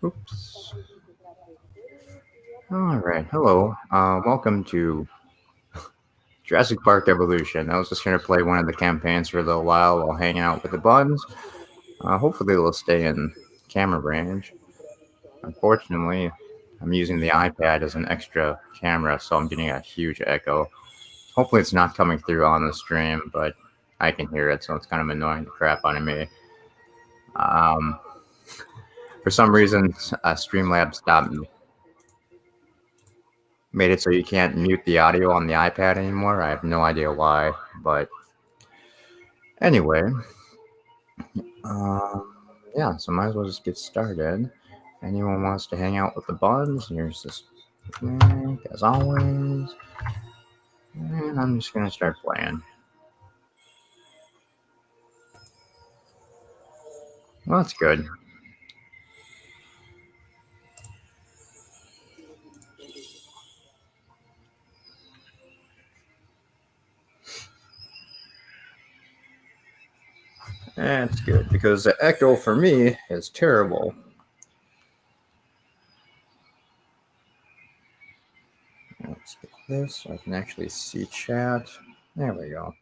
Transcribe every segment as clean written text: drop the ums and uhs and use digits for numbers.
Oops. All right. Hello. Welcome to Jurassic Park Evolution. I was just going to play one of the campaigns for a little while hanging out with the buns. Hopefully, they'll stay in camera range. Unfortunately, I'm using the iPad as an extra camera, so I'm getting a huge echo. Hopefully, it's not coming through on the stream, but I can hear it, so it's kind of annoying the crap out of me. Um, for some reason, Streamlabs stopped made it so you can't mute the audio on the iPad anymore. I have no idea why, but anyway, yeah. So might as well just get started. If anyone wants to hang out with the buns, here's this link as always, and I'm just gonna start playing. Well, that's good. That's good because the echo for me is terrible. Let's get this so I can actually see chat. There we go.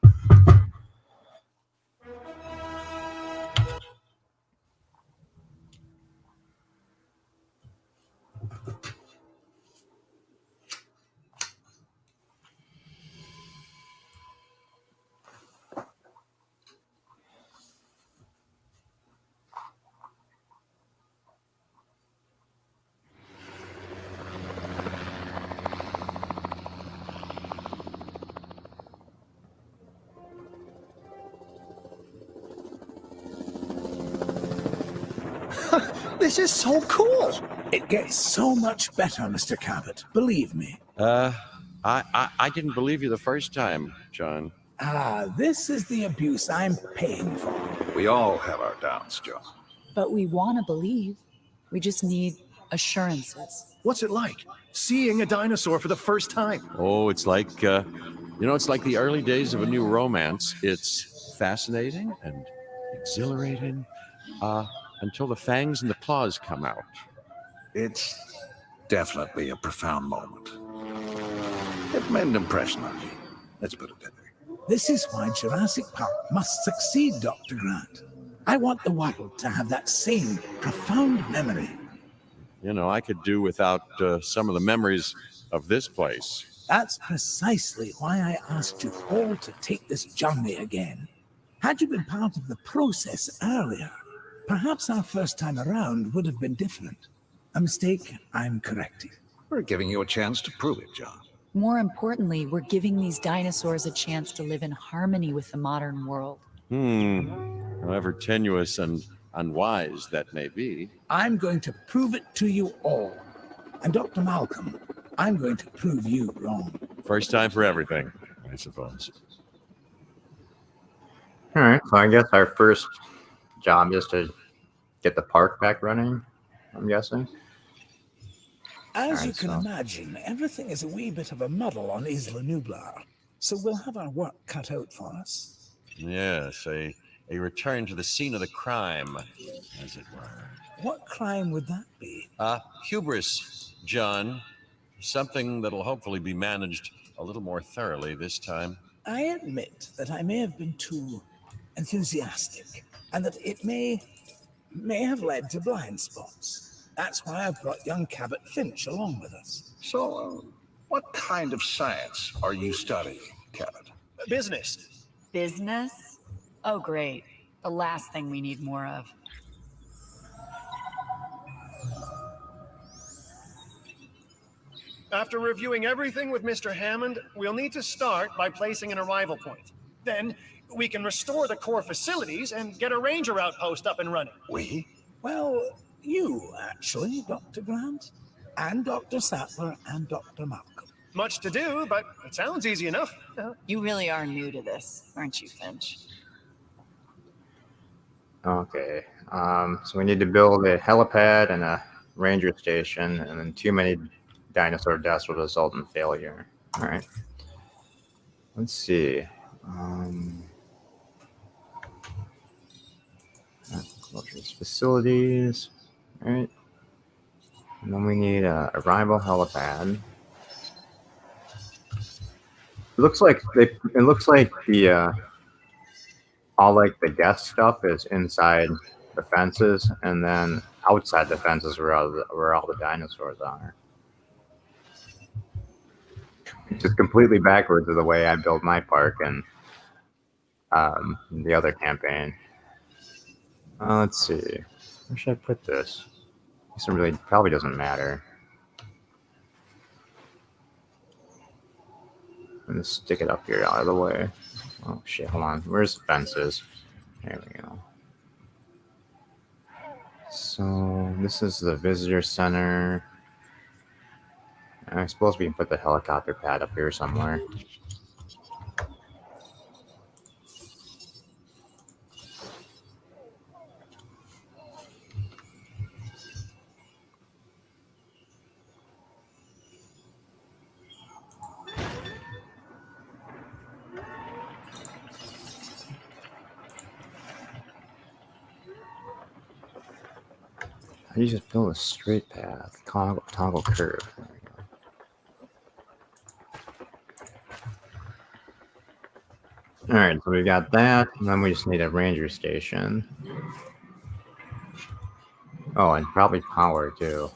This is so cool. It gets so much better, Mr. Cabot. Believe me. I didn't believe you the first time, John. This is the abuse I'm paying for. We all have our doubts, John. But we want to believe. We just need assurances. What's it like, seeing a dinosaur for the first time? Oh, it's like, it's like the early days of a new romance. It's fascinating and exhilarating, until the fangs and the claws come out. It's definitely a profound moment. It made an impression on me. Let's put it that way. This is why Jurassic Park must succeed, Dr. Grant. I want the world to have that same profound memory. You know, I could do without some of the memories of this place. That's precisely why I asked you all to take this journey again. Had you been part of the process earlier, perhaps our first time around would have been different. A mistake I'm correcting. We're giving you a chance to prove it, John. More importantly, we're giving these dinosaurs a chance to live in harmony with the modern world. However tenuous and unwise that may be. I'm going to prove it to you all. And Dr. Malcolm, I'm going to prove you wrong. First time for everything, I suppose. All right. So I guess our first job is to get the park back running, I'm guessing. As you can imagine, everything is a wee bit of a muddle on Isla Nublar, so we'll have our work cut out for us. Yes, a return to the scene of the crime, as it were. What crime would that be? Hubris, John. Something that'll hopefully be managed a little more thoroughly this time. I admit that I may have been too enthusiastic, and that it may have led to blind spots. That's why I've brought young Cabot Finch along with us. So, what kind of science are you studying, Cabot? Business. Business? Oh, great. The last thing we need more of. After reviewing everything with Mr. Hammond, we'll need to start by placing an arrival point. Then, we can restore the core facilities and get a ranger outpost up and running. We? Well, you, actually, Dr. Grant. and Dr. Sattler and Dr. Malcolm. Much to do, but it sounds easy enough. You really are new to this, aren't you, Finch? Okay. So we need to build a helipad and a ranger station, and then too many dinosaur deaths will result in failure. All right. Let's see. Closures, facilities. All right. And then we need a arrival helipad. It looks like the all like the guest stuff is inside the fences, and then outside the fences where all the dinosaurs are. Just completely backwards of the way I built my park and the other campaign. Let's see. Where should I put this? This really probably doesn't matter. I'm gonna stick it up here out of the way. Oh shit, hold on. Where's the fences? There we go. So this is the visitor center. I suppose we can put the helicopter pad up here somewhere. How do you just build a straight path? Toggle curve. There we go. Alright, so we've got that, and then we just need a ranger station. Oh, and probably power too.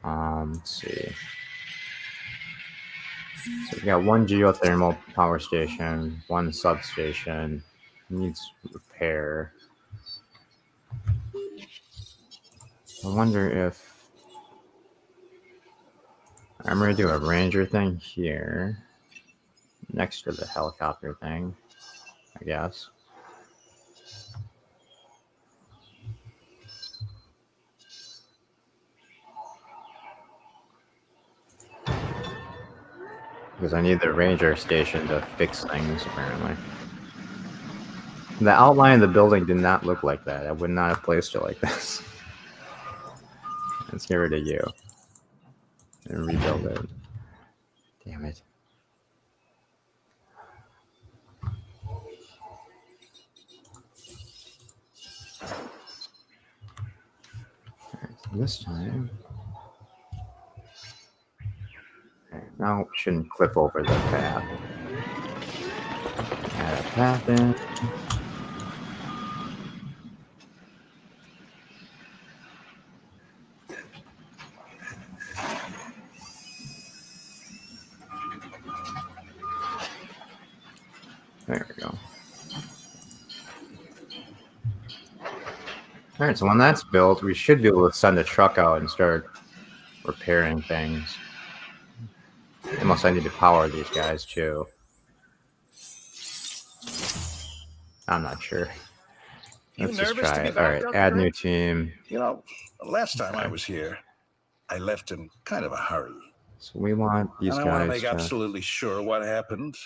Let's see. So we got one geothermal power station, one substation. Needs repair. I wonder if I'm going to do a ranger thing here next to the helicopter thing, I guess. Because I need the ranger station to fix things, apparently. The outline of the building did not look like that. I would not have placed it like this. Let's get rid of you. And rebuild it. Damn it. Alright, so this time. Okay, now it shouldn't clip over the path. Add a path in. There we go. Alright, so when that's built, we should be able to send a truck out and start repairing things. Unless I need to power these guys too. I'm not sure. Let's just try it. Alright, add new team. You know, last time I was here, I left in kind of a hurry. So we want these and I guys want to make to absolutely sure what happened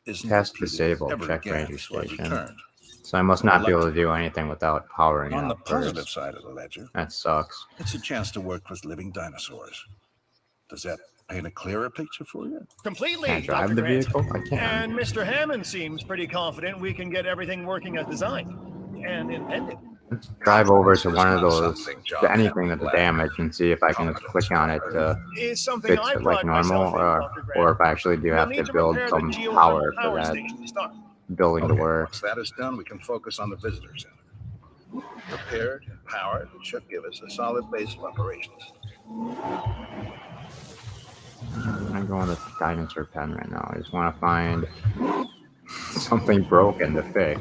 isn't test repeated disabled, ever check again, ranger so I station. returned. So I must not be able to do anything without powering On the up positive first. side of the ledger, That sucks. it's a chance to work with living dinosaurs. Does that paint a clearer picture for you? Completely, Can I drive Dr. the Grant. vehicle? I can. And Mr. Hammond seems pretty confident we can get everything working as designed and intended. Let's drive over to one of Not those, something John to anything Hammond that's lacked. damaged, and see if I can just click on it to Is something fix I it like pride normal, myself in, Dr. Grant. or if I actually do We'll have need to build repair some the geothermal power for power that station to start. building to Okay, work. once that is done, we can focus on the visitor center. Repaired and powered, it should give us a solid base of operations. I'm going with dinosaur pen right now. I just want to find something broken to fix.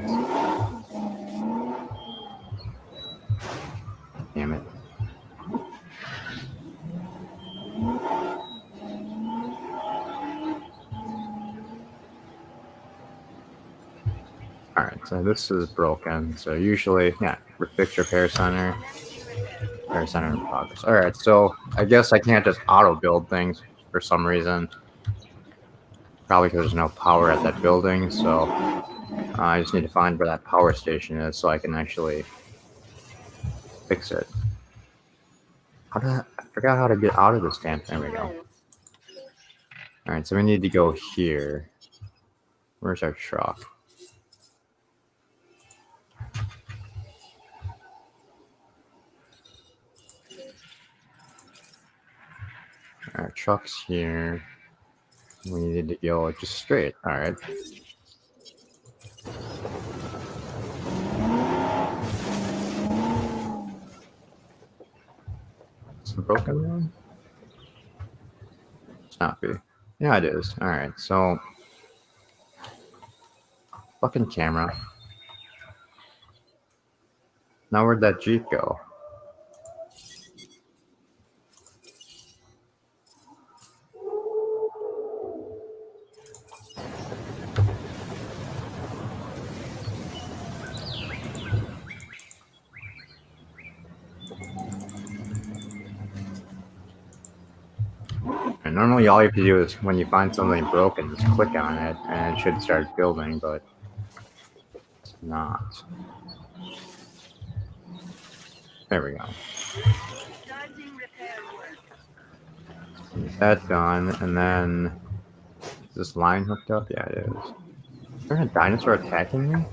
Damn it. Alright, so this is broken. So usually, yeah, fix repair center. Or center in progress. Alright, so I guess I can't just auto build things for some reason. Probably because there's no power at that building, so I just need to find where that power station is so I can actually fix it. I forgot how to get out of this damn thing. There we go. Alright, so we need to go here. Where's our truck? Our truck's here. We needed to go just straight. Alright. Some broken one? It's not be. Yeah, it is. Alright, so. Fucking camera. Now where'd that Jeep go? And normally all you have to do is when you find something broken, just click on it and it should start building, but it's not. There we go. Get that done, and then is this line hooked up? Yeah, it is. Is there a dinosaur attacking me?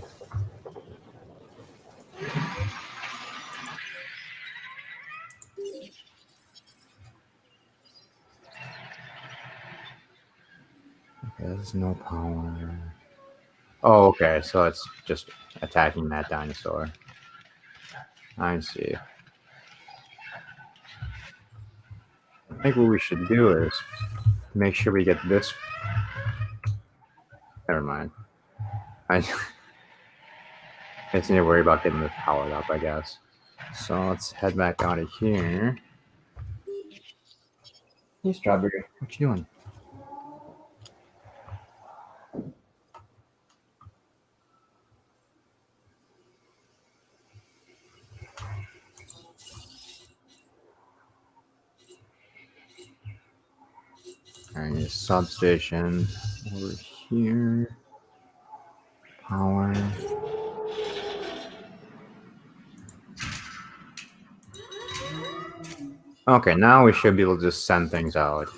There's no power. Oh, okay, so it's just attacking that dinosaur. I see. I think what we should do is make sure we get this. Never mind. I just need to worry about getting this powered up, I guess. So let's head back out of here. Hey, Strawberry, what you doing? Alright, substation over here. Power. Okay, now we should be able to just send things out.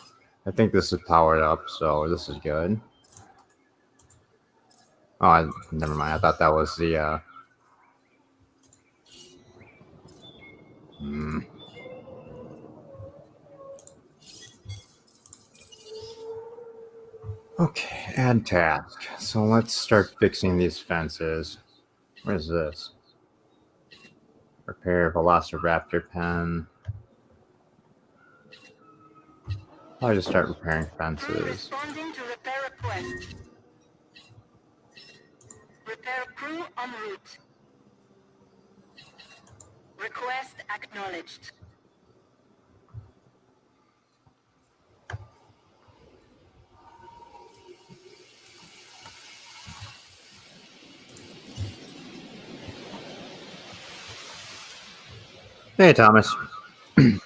I think this is powered up, so this is good. Oh, never mind. I thought that was the, Okay, add task. So let's start fixing these fences. What is this? Repair Velociraptor pen. I'll just start repairing fences. Responding to repair request. Repair crew en route. Request acknowledged. Hey, Thomas. Yeah,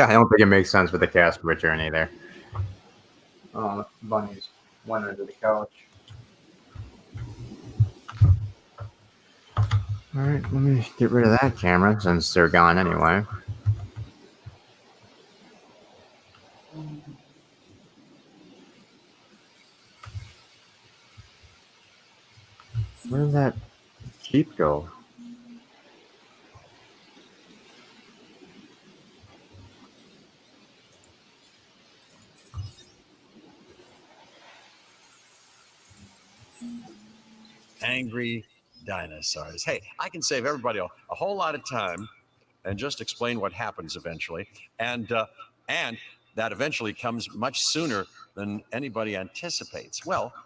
I don't think it makes sense with the cast return either. Bunnies went under the couch. Alright, let me get rid of that camera since they're gone anyway. Where did that Jeep go? Angry dinosaurs. Hey, I can save everybody a whole lot of time and just explain what happens eventually. And that eventually comes much sooner than anybody anticipates. Well, I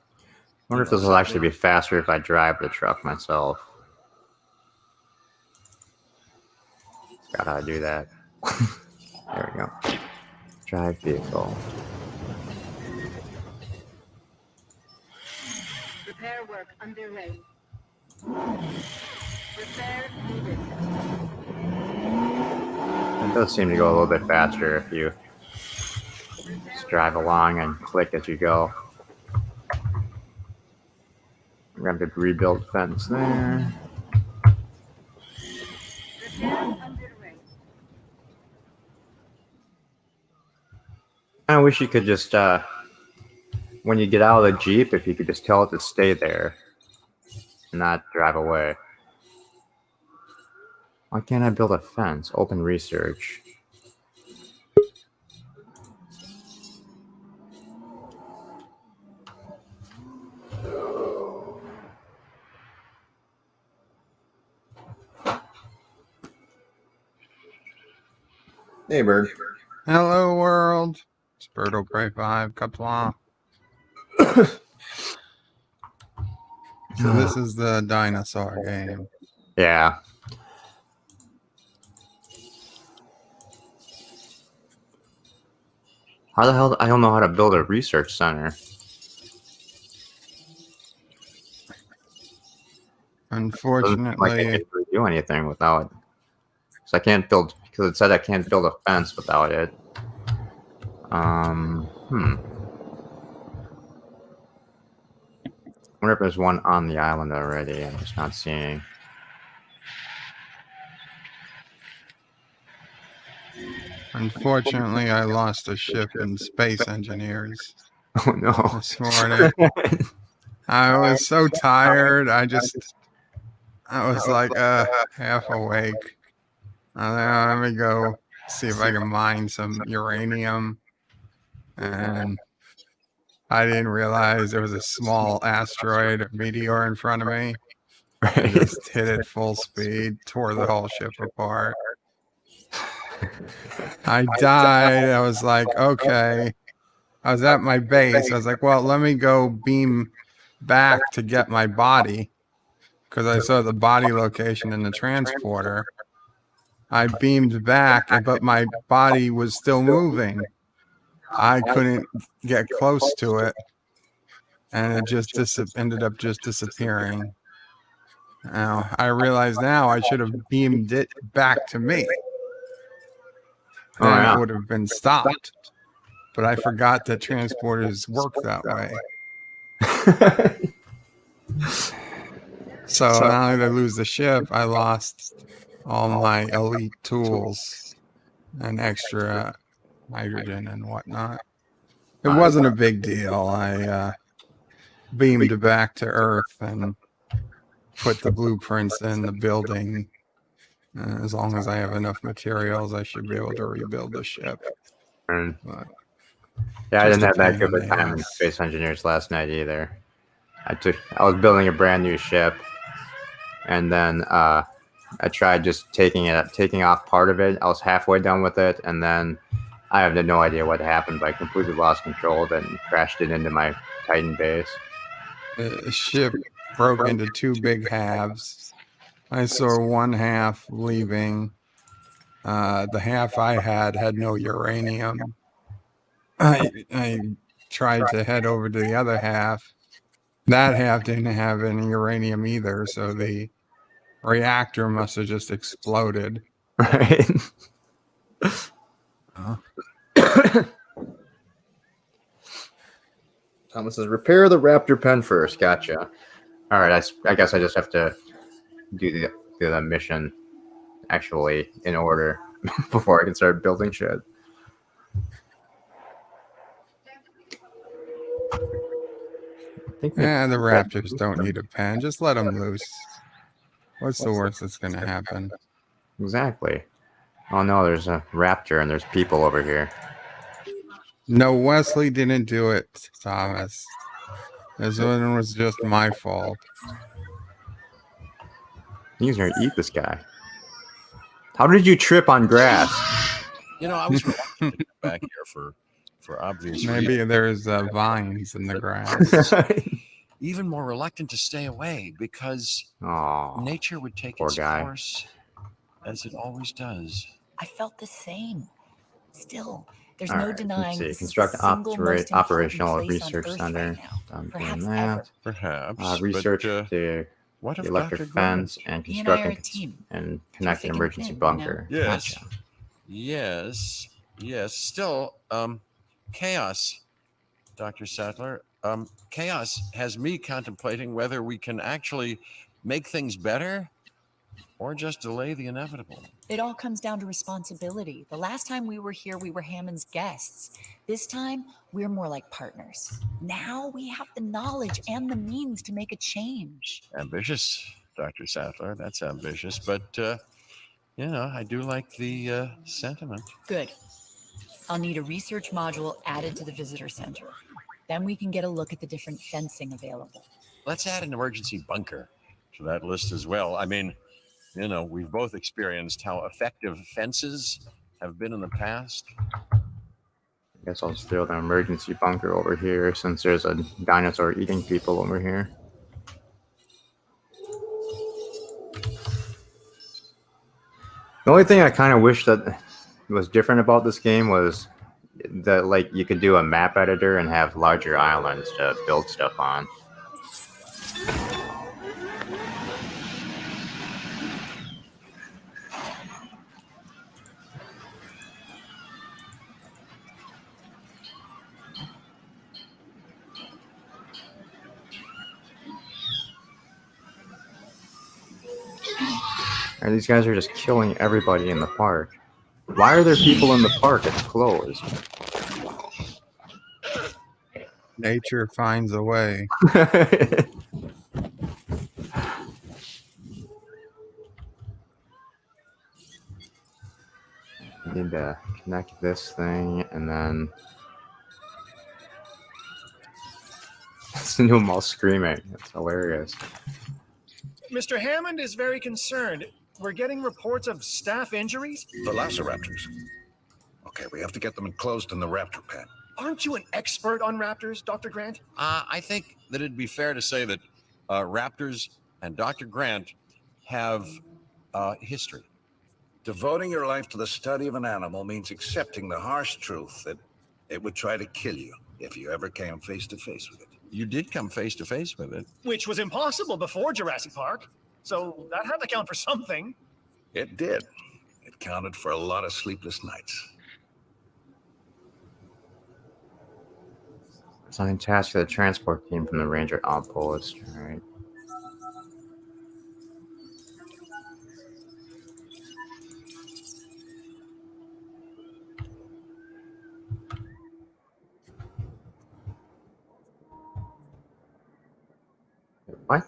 wonder if this will actually be faster if I drive the truck myself. Forgot how to do that. There we go. Drive vehicle. Repair work underway. Repair needed. It does seem to go a little bit faster if you just drive along and click as you go. We're going to have to rebuild fence there. Repair underway. I wish you could just, when you get out of the Jeep, if you could just tell it to stay there and not drive away. Why can't I build a fence? Open research. Hey, Bird. Hello, world. It's Birdo Prey 5, Kapla. So this is the dinosaur game. Yeah. How the hell? I don't know how to build a research center. Doesn't seem like I Unfortunately, can really do anything without it. So I can't build, because it said I can't build a fence without it. I wonder if there's one on the island already. I'm just not seeing. unfortunately, I lost a ship in Space Engineers Oh no. this morning. I was so tired. I was like half awake. Let me go see if I can mine some uranium. And I didn't realize there was a small asteroid or meteor in front of me. I Right. just hit it full speed, tore the whole ship apart. I died. I was like, okay. I was at my base. I was like, well, let me go beam back to get my body because I saw the body location in the transporter. I beamed back, but my body was still moving. I couldn't get close to it, and it just ended up just disappearing. Now, I realize now I should have beamed it back to me. Oh, Then yeah. it would have been stopped. But I forgot that transporters work that way. So not only did I lose the ship, I lost all my elite tools and extra hydrogen and whatnot. It wasn't a big deal. I beamed back to Earth and put the blueprints in the building. As long as I have enough materials, I should be able to rebuild the ship. And But yeah, I just didn't a have that pain good in of the a time in ass. Space Engineers last night either. I was building a brand new ship, and then I tried just taking off part of it. I was halfway done with it, and then I have no idea what happened, but I completely lost control of it and crashed it into my Titan base. The ship broke into two big halves. I saw one half leaving. The half I had no uranium. I tried to head over to the other half. That half didn't have any uranium either, so the reactor must have just exploded. Right. Thomas says, repair the raptor pen first. Gotcha. All right, I guess I just have to do the mission actually in order before I can start building shit. Yeah, the raptors don't need a pen. Just let them loose. What's the worst that's going to happen? Exactly. Oh no, there's a raptor and there's people over here. No, Wesley didn't do it, Thomas. This one was just my fault. He's gonna eat this guy. How did you trip on grass? You know, I was reluctant to come back here for obvious Maybe reasons. there's vines in the grass. Even more reluctant to stay away because Oh, nature would take poor its guy. course as it always does. I felt the same. Still, there's all no right, denying let's this see. is Construct the single most operational important place on research Earth center. right now. Done doing Perhaps that. ever. Perhaps. Research but, the What the of electric Dr. Grant? fence and He and I are a constructing team. and connect an thick and emergency thin, you bunker. know? Yes. Gotcha. Yes. Still, chaos, Dr. Sattler. Chaos has me contemplating whether we can actually make things better or just delay the inevitable. It all comes down to responsibility. The last time we were here, we were Hammond's guests. This time, we're more like partners. Now we have the knowledge and the means to make a change. Ambitious, Dr. Sattler. That's ambitious, but I do like the sentiment. Good. I'll need a research module added to the visitor center. Then we can get a look at the different fencing available. Let's add an emergency bunker to that list as well. I mean, we've both experienced how effective fences have been in the past. I guess I'll just throw the emergency bunker over here since there's a dinosaur eating people over here. The only thing I kind of wish that was different about this game was that, like, you could do a map editor and have larger islands to build stuff on. And these guys are just killing everybody in the park. Why are there people in the park? It's closed. Nature finds a way. Need to connect this thing and then listen to them all screaming. It's hilarious. Mr. Hammond is very concerned. We're getting reports of staff injuries. Velociraptors. Okay, we have to get them enclosed in the raptor pen. Aren't you an expert on raptors, Dr. Grant? I think that it'd be fair to say that raptors and Dr. Grant have history. Devoting your life to the study of an animal means accepting the harsh truth that it would try to kill you if you ever came face to face with it. You did come face to face with it. Which was impossible before Jurassic Park. So that had to count for something. It did. It counted for a lot of sleepless nights. Assign task to the transport team from the ranger outpost. All right. What?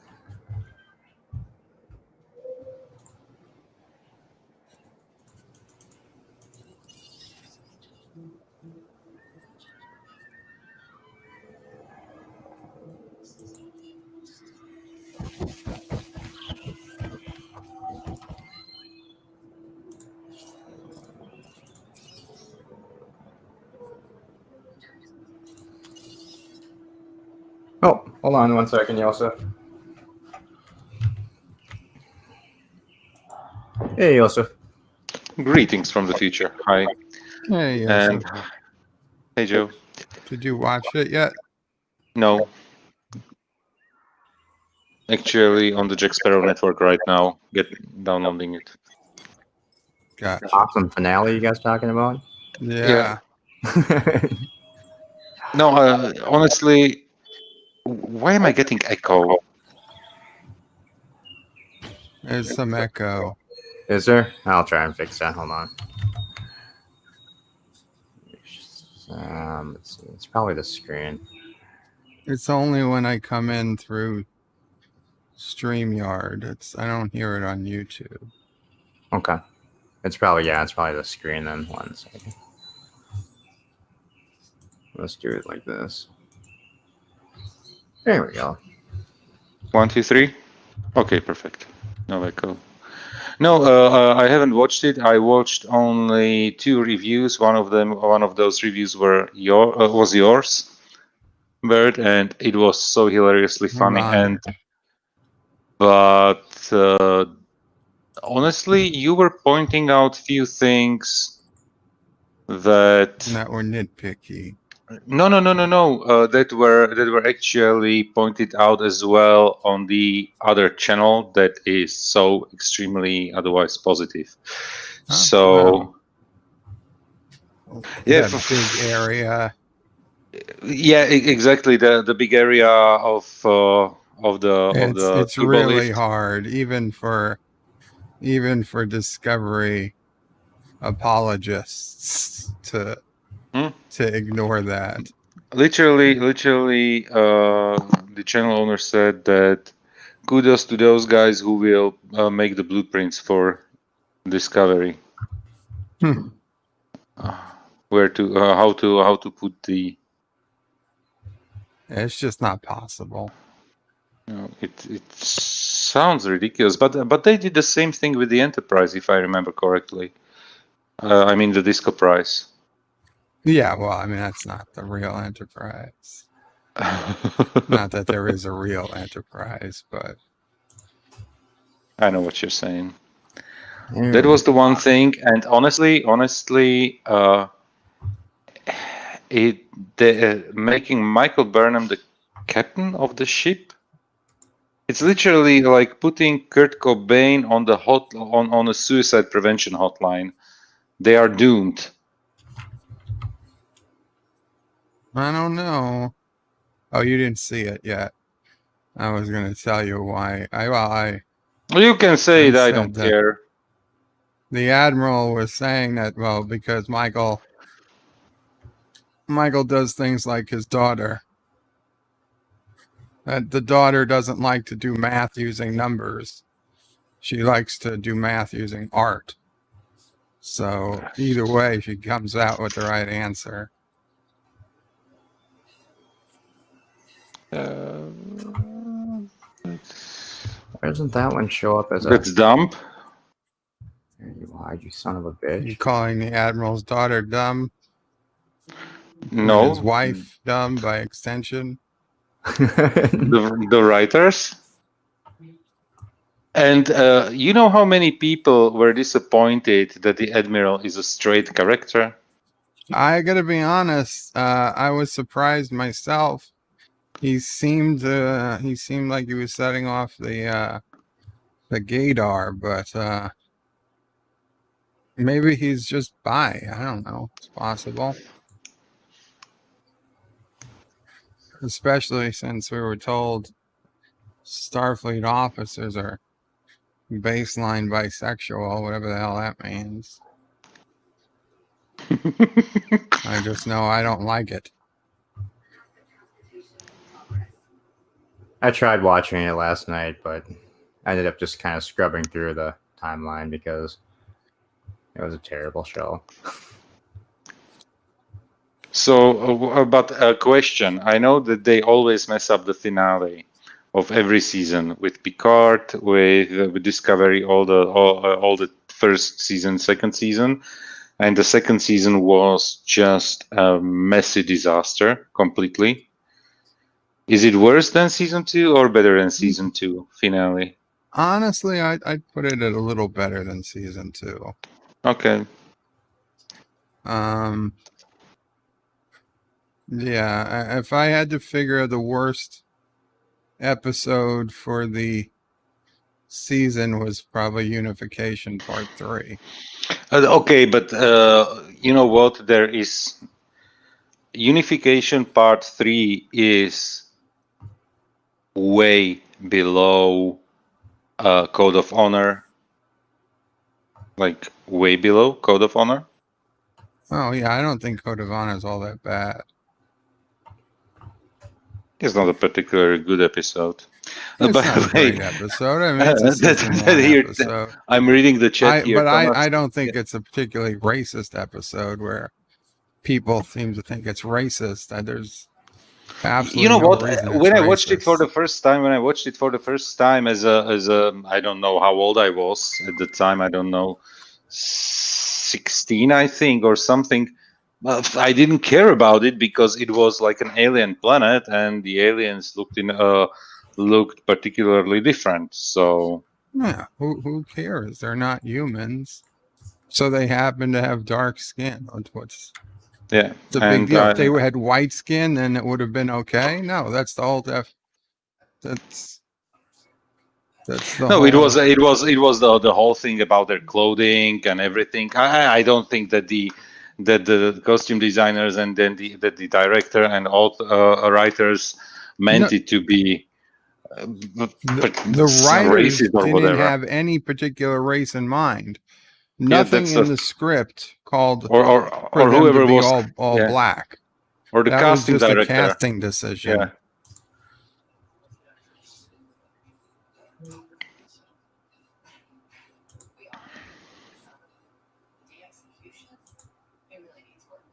Oh, hold on 1 second, Yosef. Hey, Yosef. Greetings from the future. Hi. Hey, And hey, Joe. did you watch it yet? No. Actually, on the Jack Sparrow network right now, downloading it. Gotcha. Awesome finale you guys talking about? Yeah. No, honestly, why am I getting echo? There's some echo. Is there? I'll try and fix that. Hold on. Let's see. It's probably the screen. It's only when I come in through StreamYard. I don't hear it on YouTube. Okay. It's probably the screen then. 1 second. Let's do it like this. There we go. 1, 2, 3. Okay, perfect. No echo. No, I haven't watched it. I watched only 2 reviews. One of those reviews was yours, Bert, and it was so hilariously funny. But honestly, you were pointing out few things that were nitpicky. No. That were actually pointed out as well on the other channel that is so extremely otherwise positive. Oh, So yeah, that big area. yeah, exactly. The big area of the It's turbo really lift. hard, even for Discovery apologists Hmm? to ignore that. Literally, the channel owner said that kudos to those guys who will make the blueprints for Discovery. Hmm. Where to how to put the It's just not possible. it sounds ridiculous, but they did the same thing with the Enterprise, if I remember correctly. I mean the Disco Prize. Yeah, well, I mean that's not the real Enterprise. Not that there is a real Enterprise, but I know what you're saying. Yeah. That was the one thing, and honestly, making Michael Burnham the captain of the ship. It's literally like putting Kurt Cobain on the on a suicide prevention hotline. They are doomed. I don't know. Oh, you didn't see it yet. I was going to tell you why. You can say I that I said don't that care. the admiral was saying that, well, because Michael does things like his daughter. That the daughter doesn't like to do math using numbers. She likes to do math using art. So either way, she comes out with the right answer. Why doesn't that one show up as a? That's dumb. There you lied, you son of a You bitch. calling the admiral's daughter dumb and his No, wife dumb by extension? the writers. And you know how many people were disappointed that the admiral is a straight character? I gotta be honest. I was surprised myself. He seemed like he was setting off the gaydar, but maybe he's just bi. I don't know. It's possible. Especially since we were told Starfleet officers are baseline bisexual, whatever the hell that means. I just know I don't like it. I tried watching it last night, but I ended up just kind of scrubbing through the timeline because it was a terrible show. So, but a question. I know that they always mess up the finale of every season with Picard, with Discovery, all the first season, second season, and the second season was just a messy disaster completely. Is it worse than season 2 or better than season 2 finale? Honestly, I'd put it at a little better than season 2. Okay. Yeah, if I had to figure the worst episode for the season was probably Unification Part 3. Okay, but you know what? There is Unification Part 3 is way below Code of Honor. Like way below Code of Honor. Oh yeah, I don't think Code of Honor is all that bad. It's not a particularly good episode. It's By not the a way, great episode. I mean, it's a season 1 episode. I'm reading the chat here. But Thomas. I don't think it's a particularly racist episode where people seem to think it's racist. There's absolutely you know no what? reason it's When I racist. watched it for the first time, as a I don't know how old I was at the time. I don't know, 16, I think, or something. I didn't care about it because it was like an alien planet, and the aliens looked particularly different. So yeah, who cares? They're not humans, so they happen to have dark skin. Yeah, It's a big deal. If they had white skin, then it would have been okay. No, that's the whole that's the no, whole. it was the whole thing about their clothing and everything. I don't think that the costume designers and then the director and all writers meant it to be The writers racist or didn't whatever. have any particular race in mind. Yeah, Nothing in the script called or for them whoever to be was all yeah. black. Or the That was casting just director. a casting decision. Yeah.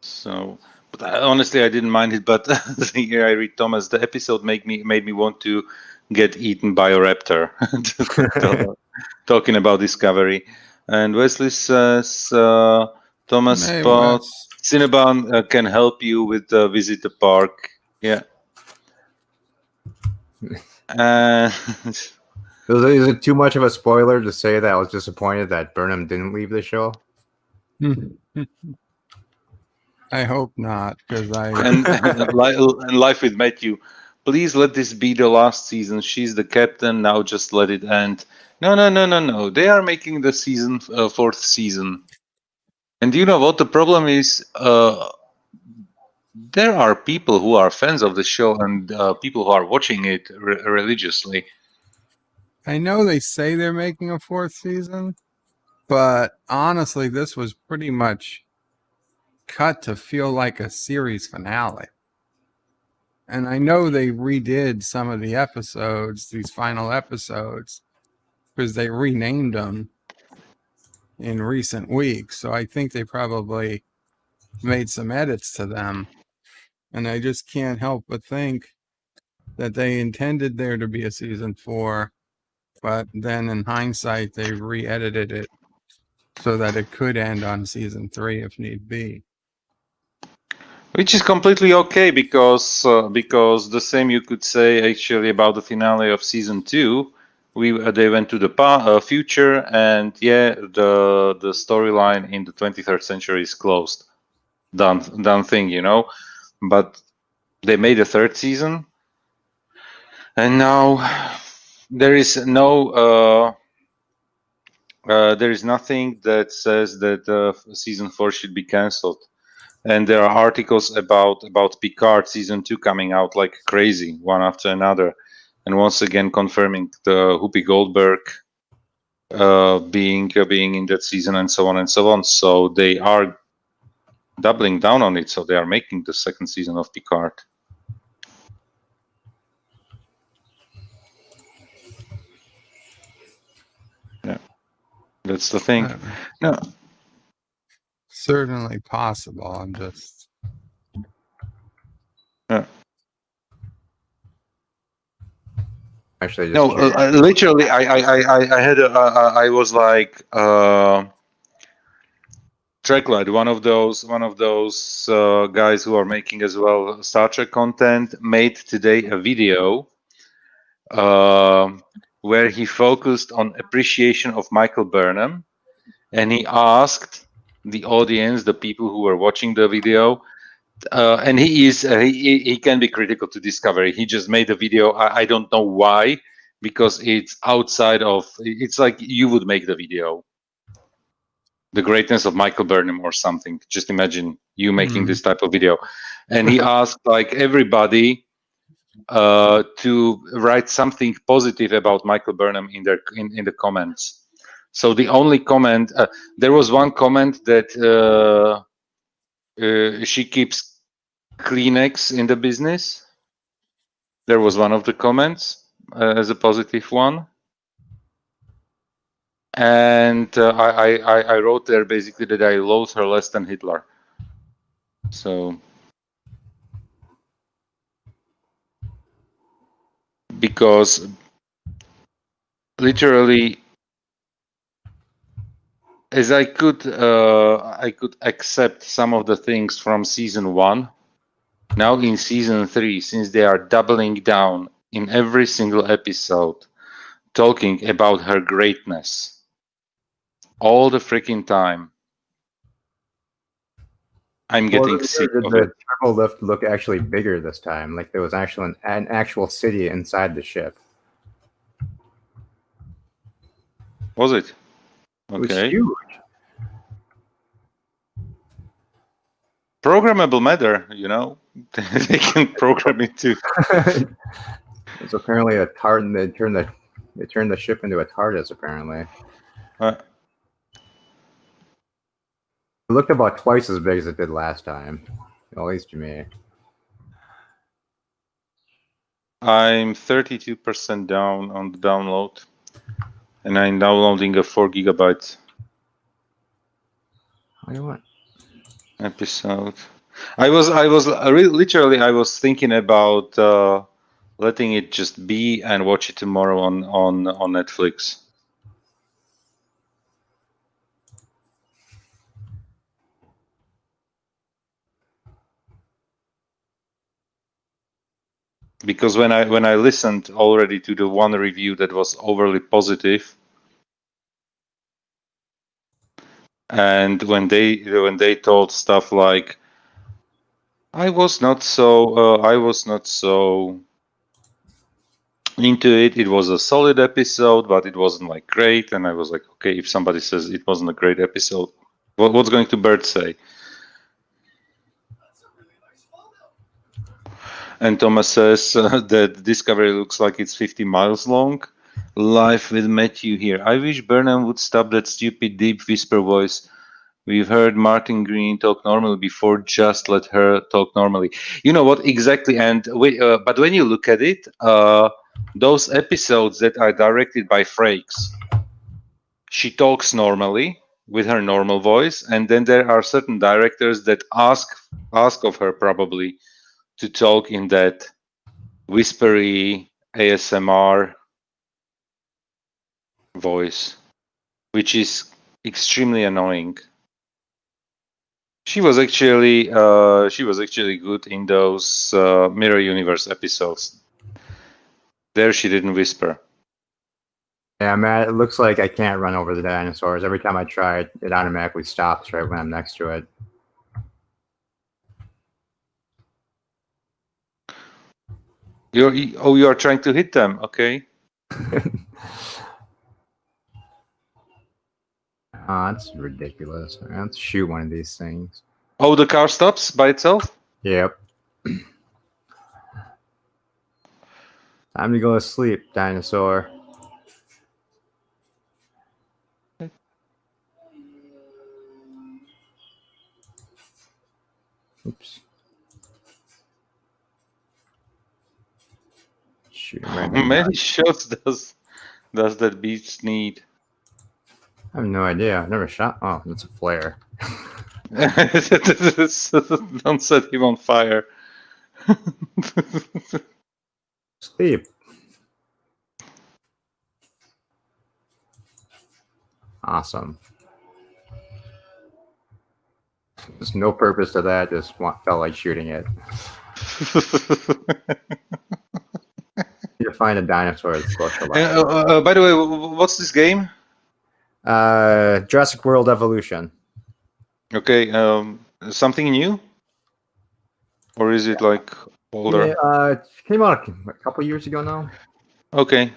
So, but honestly, I didn't mind it. But here I read Thomas. The episode made me want to get eaten by a raptor. Talking about Discovery, and Wesley says Thomas Hey, Spot Wes. Cinnabon can help you with visit the park. Yeah. Is it too much of a spoiler to say that I was disappointed that Burnham didn't leave the show? I hope not, because and Life with Matthew. Please let this be the last season. She's the captain now. Just let it end. No. They are making the season fourth season. And you know what the problem is? There are people who are fans of the show and people who are watching it religiously. I know they say they're making a fourth season, but honestly, this was pretty much cut to feel like a series finale. And I know they redid some of the episodes, these final episodes, because they renamed them in recent weeks. So I think they probably made some edits to them. And I just can't help but think that they intended there to be a season 4, but then in hindsight, they re-edited it so that it could end on season 3 if need be. Which is completely okay because the same you could say actually about the finale of season 2. They went to the future, and yeah, the storyline in the 23rd century is closed, done thing, you know. But they made a third season, and now there is there is nothing that says that season 4 should be cancelled. And there are articles about Picard season 2 coming out like crazy, one after another, and once again confirming the Whoopi Goldberg being in that season, and so on and so on. So they are doubling down on it. So they are making the second season of Picard. Yeah, that's the thing. No, certainly possible. I'm just. Yeah. Actually, no, literally, I had I was like Treklight, one of those guys who are making as well Star Trek content, made today a video where he focused on appreciation of Michael Burnham, and he asked the audience, the people who were watching the video, and he can be critical to Discovery. He just made a video. I don't know why, because it's outside of. It's like you would make the video. The greatness of Michael Burnham or something. Just imagine you making this type of video. And he asked like everybody to write something positive about Michael Burnham in the comments. So the only comment, there was one comment that she keeps Kleenex in the business. There was one of the comments as a positive one. And I wrote there basically that I loathe her less than Hitler. So, because literally, as I could accept some of the things from season 1. Now in season 3, since they are doubling down in every single episode, talking about her greatness all the freaking time, I'm getting sick Did of the it. turbo lift look actually bigger this time? Like there was actually an actual city inside the ship. Was it? It was Okay. huge. Programmable matter, you know. They can program it too. It's apparently a tart, and they turned the ship into a TARDIS. Apparently, Uh, it looked about twice as big as it did last time, at least to me. I'm 32% down on the download, and I'm downloading a 4 gigabyte You know what? episode. I was literally I was thinking about letting it just be and watch it tomorrow on Netflix. Because when I listened already to the one review that was overly positive, and when they told stuff like I was not so into it. It was a solid episode, but it wasn't like great. And I was like, okay, if somebody says it wasn't a great episode, what's going to Bert say? And Thomas says that Discovery looks like it's 50 miles long. Life with Matthew here. I wish Burnham would stop that stupid deep whisper voice. We've heard Martin Green talk normally before. Just let her talk normally. You know what exactly? And but when you look at it, those episodes that are directed by Frakes, she talks normally with her normal voice, and then there are certain directors that ask of her probably to talk in that whispery ASMR voice, which is extremely annoying. She was actually good in those Mirror Universe episodes. There she didn't whisper. Yeah, man, it looks like I can't run over the dinosaurs. Every time I try, it automatically stops right when I'm next to it. You are trying to hit them, okay? That's ridiculous. Let's shoot one of these things. Oh, the car stops by itself? Yep. Time to go to sleep, dinosaur. Oops. Shoot him right How in the many gut. shots does that beast need? I have no idea. I've never shot. Oh, it's a flare. Don't set him on fire. Sleep. Awesome. There's no purpose to that. Just felt like shooting it. You find a dinosaur that's socialized. By the way, what's this game? Jurassic World Evolution. Okay, something new, or is it like older? Yeah, it came out a couple years ago now. Okay.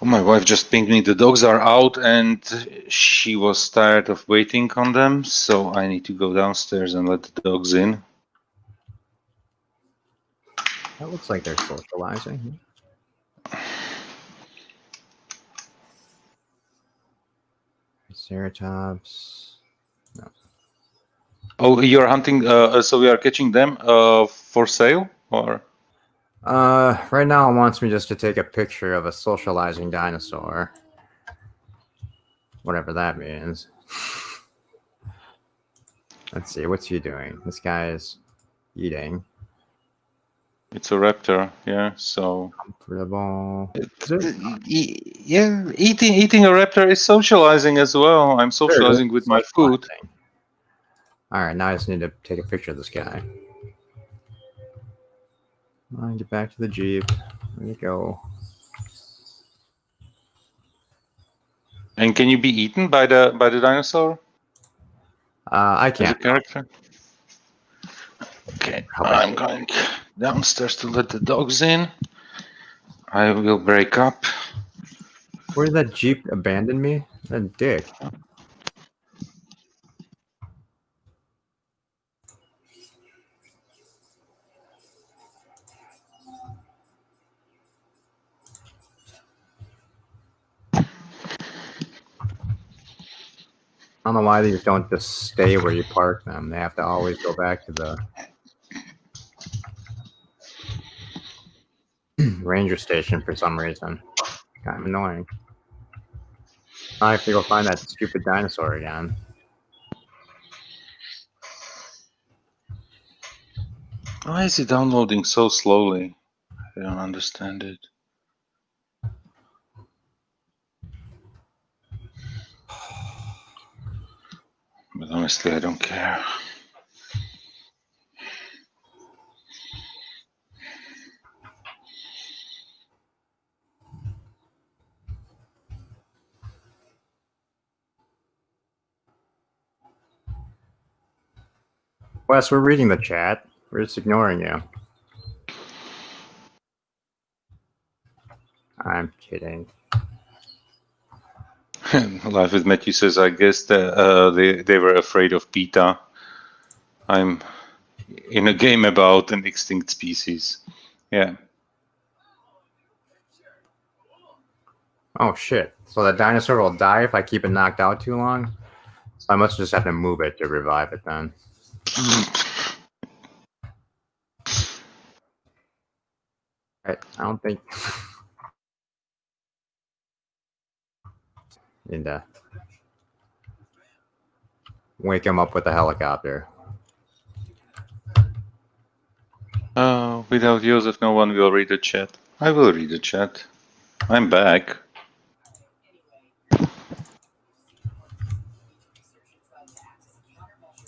Oh, my wife just pinged me. The dogs are out, and she was tired of waiting on them, so I need to go downstairs and let the dogs in. That looks like they're socializing. Triceratops. No. Oh, you're hunting. So we are catching them for sale, or? Right now it wants me just to take a picture of a socializing dinosaur. Whatever that means. Let's see, what's he doing? This guy is eating. It's a raptor, yeah. So Comfortable. yeah, eating a raptor is socializing as well. I'm socializing with my food. All right, now I just need to take a picture of this guy. Get back to the Jeep. There you go. And can you be eaten by the dinosaur I as a can't. character? Okay, How about I'm going downstairs to let the dogs in. I will break up. where did that Jeep abandon me? That dick. I don't know why these don't just stay where you park them. They have to always go back to the ranger station for some reason. Kind of annoying. I have to go find that stupid dinosaur again. Why is it downloading so slowly? I don't understand it. But honestly, I don't care. Wes, we're reading the chat. We're just ignoring you. I'm kidding. Life with Matthew says, I guess they were afraid of PETA. I'm in a game about an extinct species. Yeah. Oh shit. So the dinosaur will die if I keep it knocked out too long? So I must just have to move it to revive it then. I don't think... Need to wake him up with a helicopter. Without Joseph, no one will read the chat. I will read the chat. I'm back.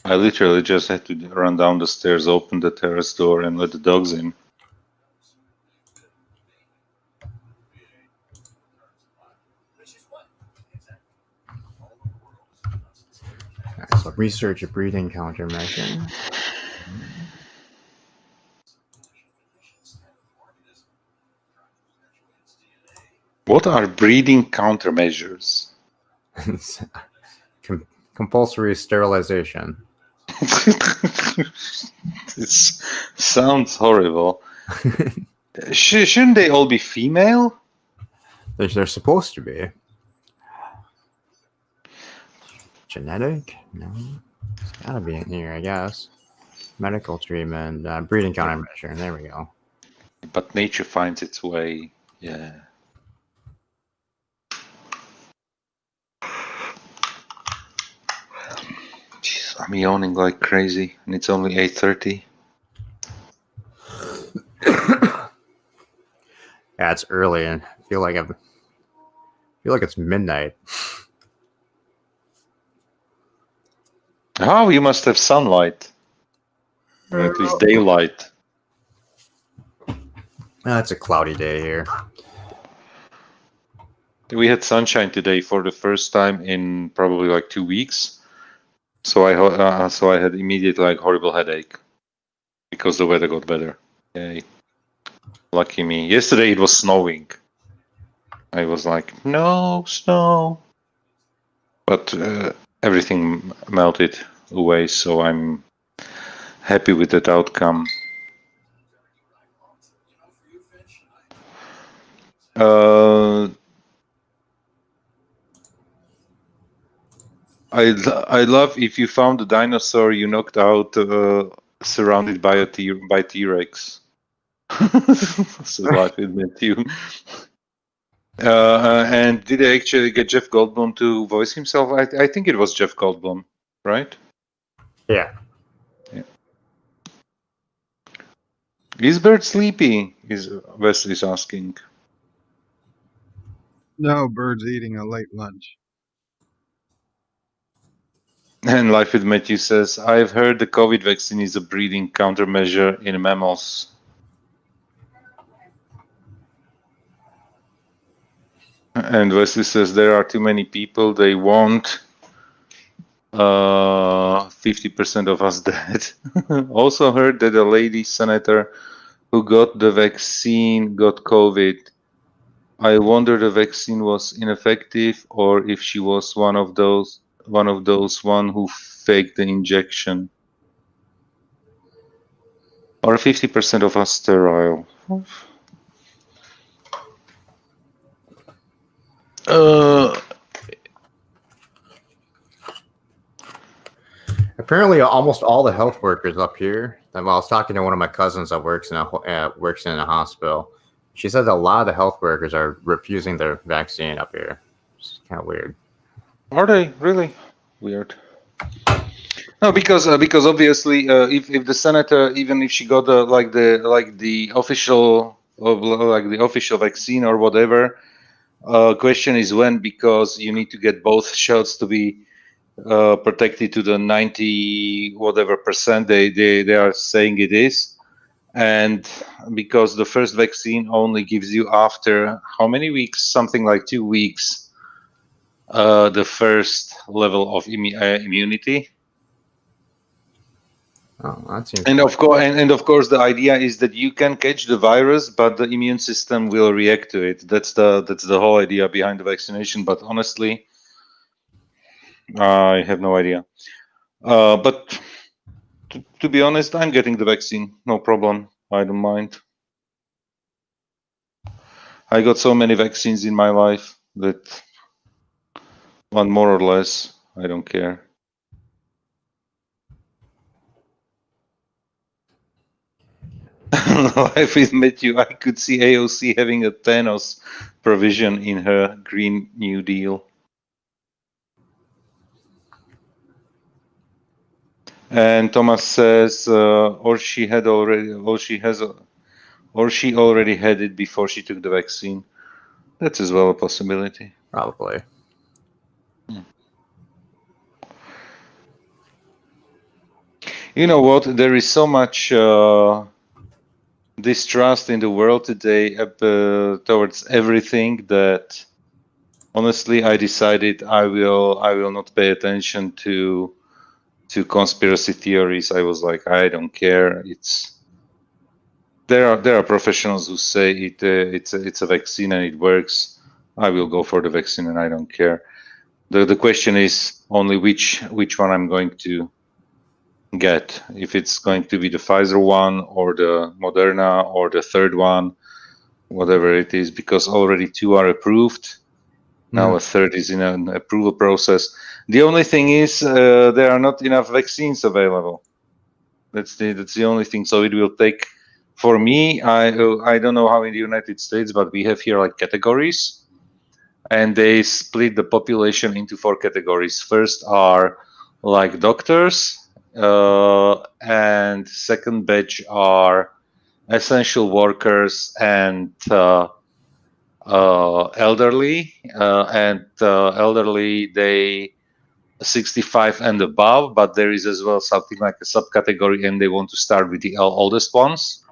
I literally just had to run down the stairs, open the terrace door, and let the dogs in. Right, so research a breeding countermeasure. What are breeding countermeasures? Compulsory sterilization. This sounds horrible. Shouldn't they all be female? They're supposed to be. Genetic? No. It's gotta be in here, I guess. Medical treatment, breeding countermeasure. There we go. But nature finds its way. Yeah. Jeez, I'm yawning like crazy, and it's only 8:30. Yeah, it's early, and I feel like it's midnight. Oh, you must have sunlight. Or at least daylight. It's a cloudy day here. We had sunshine today for the first time in probably like 2 weeks. So I had immediate like horrible headache because the weather got better. Yay. Lucky me. Yesterday it was snowing. I was like, no snow. But everything melted away, so I'm happy with that outcome. I love if you found a dinosaur you knocked out surrounded by T-Rex. So life with Matthew. And did they actually get Jeff Goldblum to voice himself? I think it was Jeff Goldblum, right? Yeah. Is Bird sleepy? Is Wesley's asking. No, Bird's eating a late lunch. And Life with Matthew says, I've heard the COVID vaccine is a breeding countermeasure in mammals. And Wesley says there are too many people. They want 50% of us dead. Also heard that a lady senator who got the vaccine got COVID. I wonder the vaccine was ineffective or if she was one of those who faked the injection. Or 50% of us sterile. Apparently, almost all the health workers up here. I was talking to one of my cousins that works in a hospital. She said that a lot of the health workers are refusing their vaccine up here. It's kind of weird. Are they really weird? No, because obviously, if the senator, even if she got the official vaccine or whatever, question is when, because you need to get both shots to be protected to the 90 whatever percent they are saying it is, and because the first vaccine only gives you after how many weeks, something like 2 weeks, the first level of immunity. Oh, that seems. And of course, the idea is that you can catch the virus, but the immune system will react to it. That's the whole idea behind the vaccination. But honestly, I have no idea. But to be honest, I'm getting the vaccine, no problem. I don't mind. I got so many vaccines in my life that one more or less, I don't care. Life with Matthew, I could see AOC having a Thanos provision in her Green New Deal. And Thomas says, or she already had it before she took the vaccine. That's as well a possibility. Probably. You know what? There is so much distrust in the world today towards everything that honestly I decided I will not pay attention to conspiracy theories. I was like, I don't care. There are professionals who say it's a vaccine and it works. I will go for the vaccine and I don't care. The question is only which one I'm going to get, if it's going to be the Pfizer one or the Moderna or the third one, whatever it is, because already 2 are approved. Now a third is in an approval process. The only thing is there are not enough vaccines available. That's the only thing. So it will take, for me, I don't know how in the United States, but we have here like categories, and they split the population into 4 categories. First are like doctors, and second batch are essential workers and elderly, and elderly, they 65 and above, but there is as well something like a subcategory, and they want to start with the oldest ones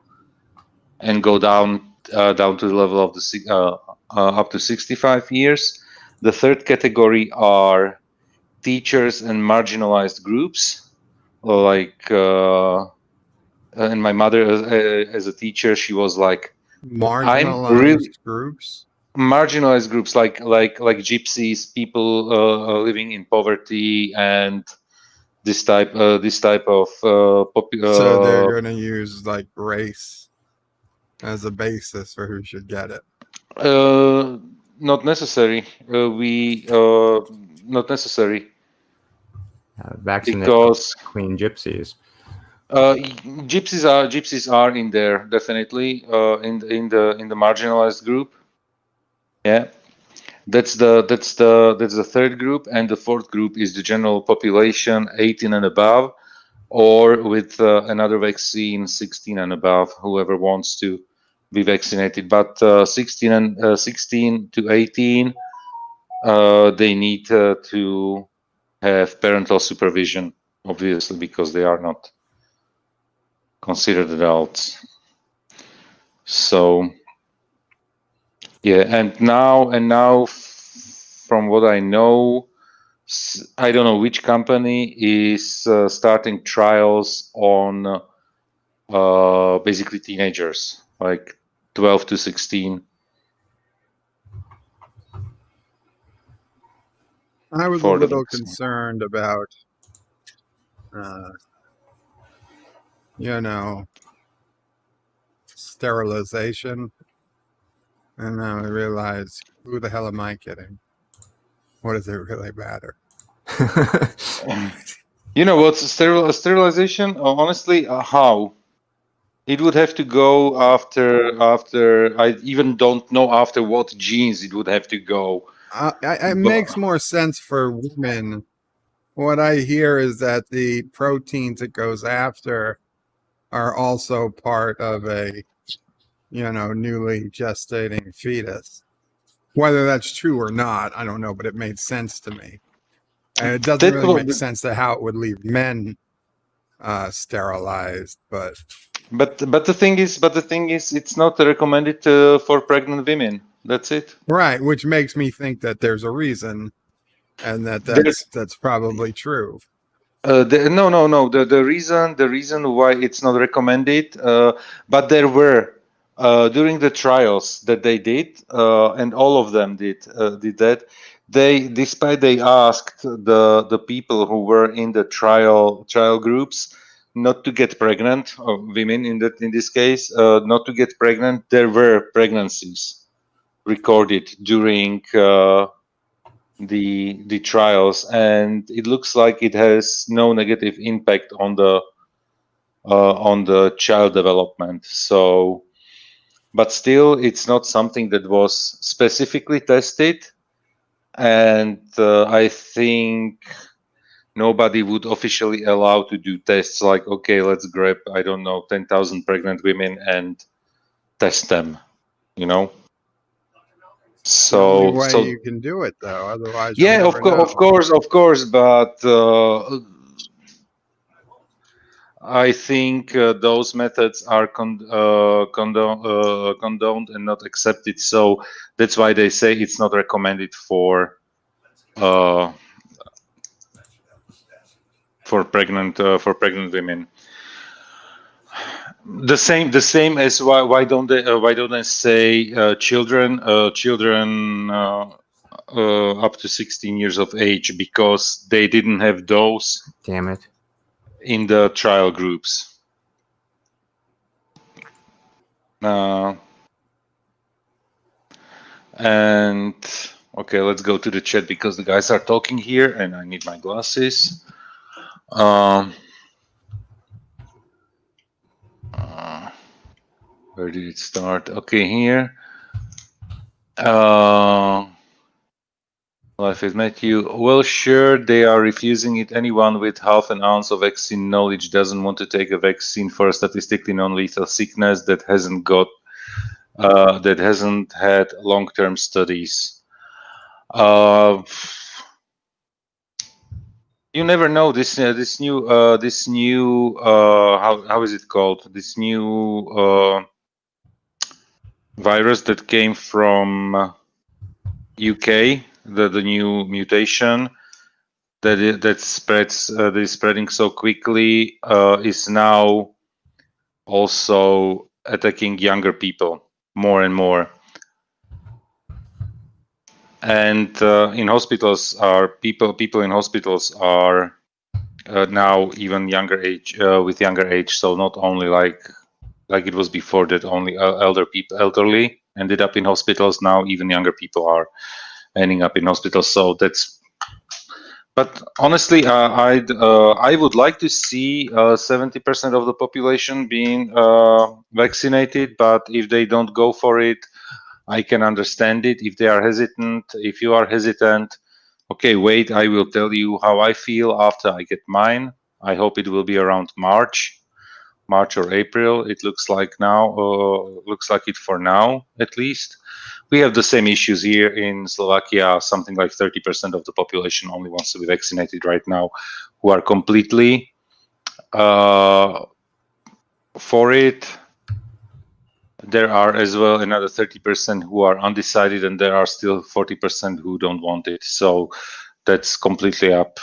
and go down to the level of the up to 65 years. The third category are teachers and marginalized groups, like and my mother as a teacher, she was like, I'm really groups. marginalized groups like gypsies, people living in poverty, and this type of So they're going to use like race as a basis for who should get it. not necessary. Not necessary. Vaccinate Because clean gypsies. gypsies are in there definitely, in the marginalized group. Yeah, that's the third group, and the fourth group is the general population 18 and above, or with another vaccine 16 and above, whoever wants to be vaccinated. But 16 to 18, they need to have parental supervision, obviously, because they are not considered adults. So Yeah, and now, from what I know, I don't know which company is starting trials on basically teenagers, like 12 to 16, I was a for the little vaccine. concerned about, uh, you know, sterilization. And now I realize, who the hell am I kidding? What does it really matter? You know what's sterilization? Honestly, how? It would have to go after. I even don't know after what genes it would have to go. It But makes more sense for women. What I hear is that the proteins it goes after are also part of a, newly gestating fetus. Whether that's true or not, I don't know, but it made sense to me. And it doesn't that really make sense to how it would leave men sterilized, but but the thing is, it's not recommended for pregnant women. That's it. right, which makes me think that there's a reason, and There, that's probably true. no. The reason why it's not recommended, but there were during the trials that they did, and all of them did that. Despite they asked the people who were in the trial groups not to get pregnant, or women in this case, not to get pregnant. There were pregnancies recorded during the trials, and it looks like it has no negative impact on the child development. So, but still, it's not something that was specifically tested, and I think nobody would officially allow to do tests like, okay, let's grab, I don't know, 10,000 pregnant women and test them, you know. It's the only So, way you can do it, though. Otherwise, you'll yeah, never know. of course, but I think those methods are condoned and not accepted. So that's why they say it's not recommended uh, for pregnant women. The same as why don't they say children up to 16 years of age, because they didn't have those Damn it. in the trial groups. And okay, let's go to the chat because the guys are talking here and I need my glasses. Where did it start? Okay, here. Life with Matthew. Well, sure, they are refusing it. Anyone with half an ounce of vaccine knowledge doesn't want to take a vaccine for a statistically non-lethal sickness that hasn't had long-term studies. You never know this new how is it called, this new virus that came from UK, the new mutation that spreads that is spreading so quickly is now also attacking younger people more and more. And in hospitals are people in hospitals are now even younger age, with younger age. So not only like it was before, that only elderly ended up in hospitals. Now even younger people are ending up in hospitals. So that's. But honestly, I would like to see 70% of the population being vaccinated. But if they don't go for it, I can understand it. If they are hesitant, if you are hesitant, okay, wait, I will tell you how I feel after I get mine. I hope it will be around March or April. It looks like now, looks like it for now, at least. We have the same issues here in Slovakia. Something like 30% of the population only wants to be vaccinated right now, who are completely for it. there are as well another 30% who are undecided, and there are still 40% who don't want it. So that's completely up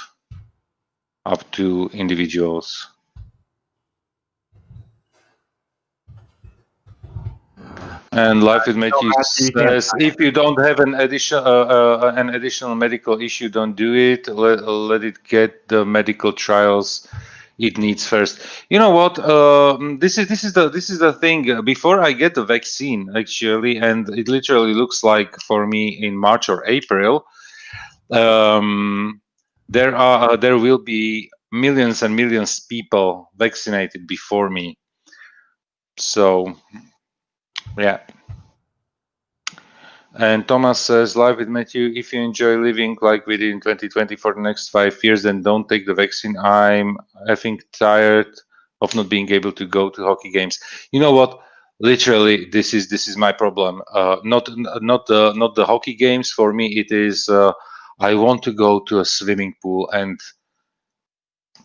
to individuals. And Life with Matthew You can't. says, if you don't have an additional medical issue, don't do it. Let it get the medical trials it needs first. You know what? This is the thing. Before I get the vaccine, actually, and it literally looks like for me in March or April, there will be millions and millions people vaccinated before me. So yeah. And Thomas says, Live with Matthew, if you enjoy living like we did in 2020 for the next 5 years, then don't take the vaccine. I'm effing tired of not being able to go to hockey games. You know what? Literally, this is my problem. Not the hockey games. For me, it is I want to go to a swimming pool and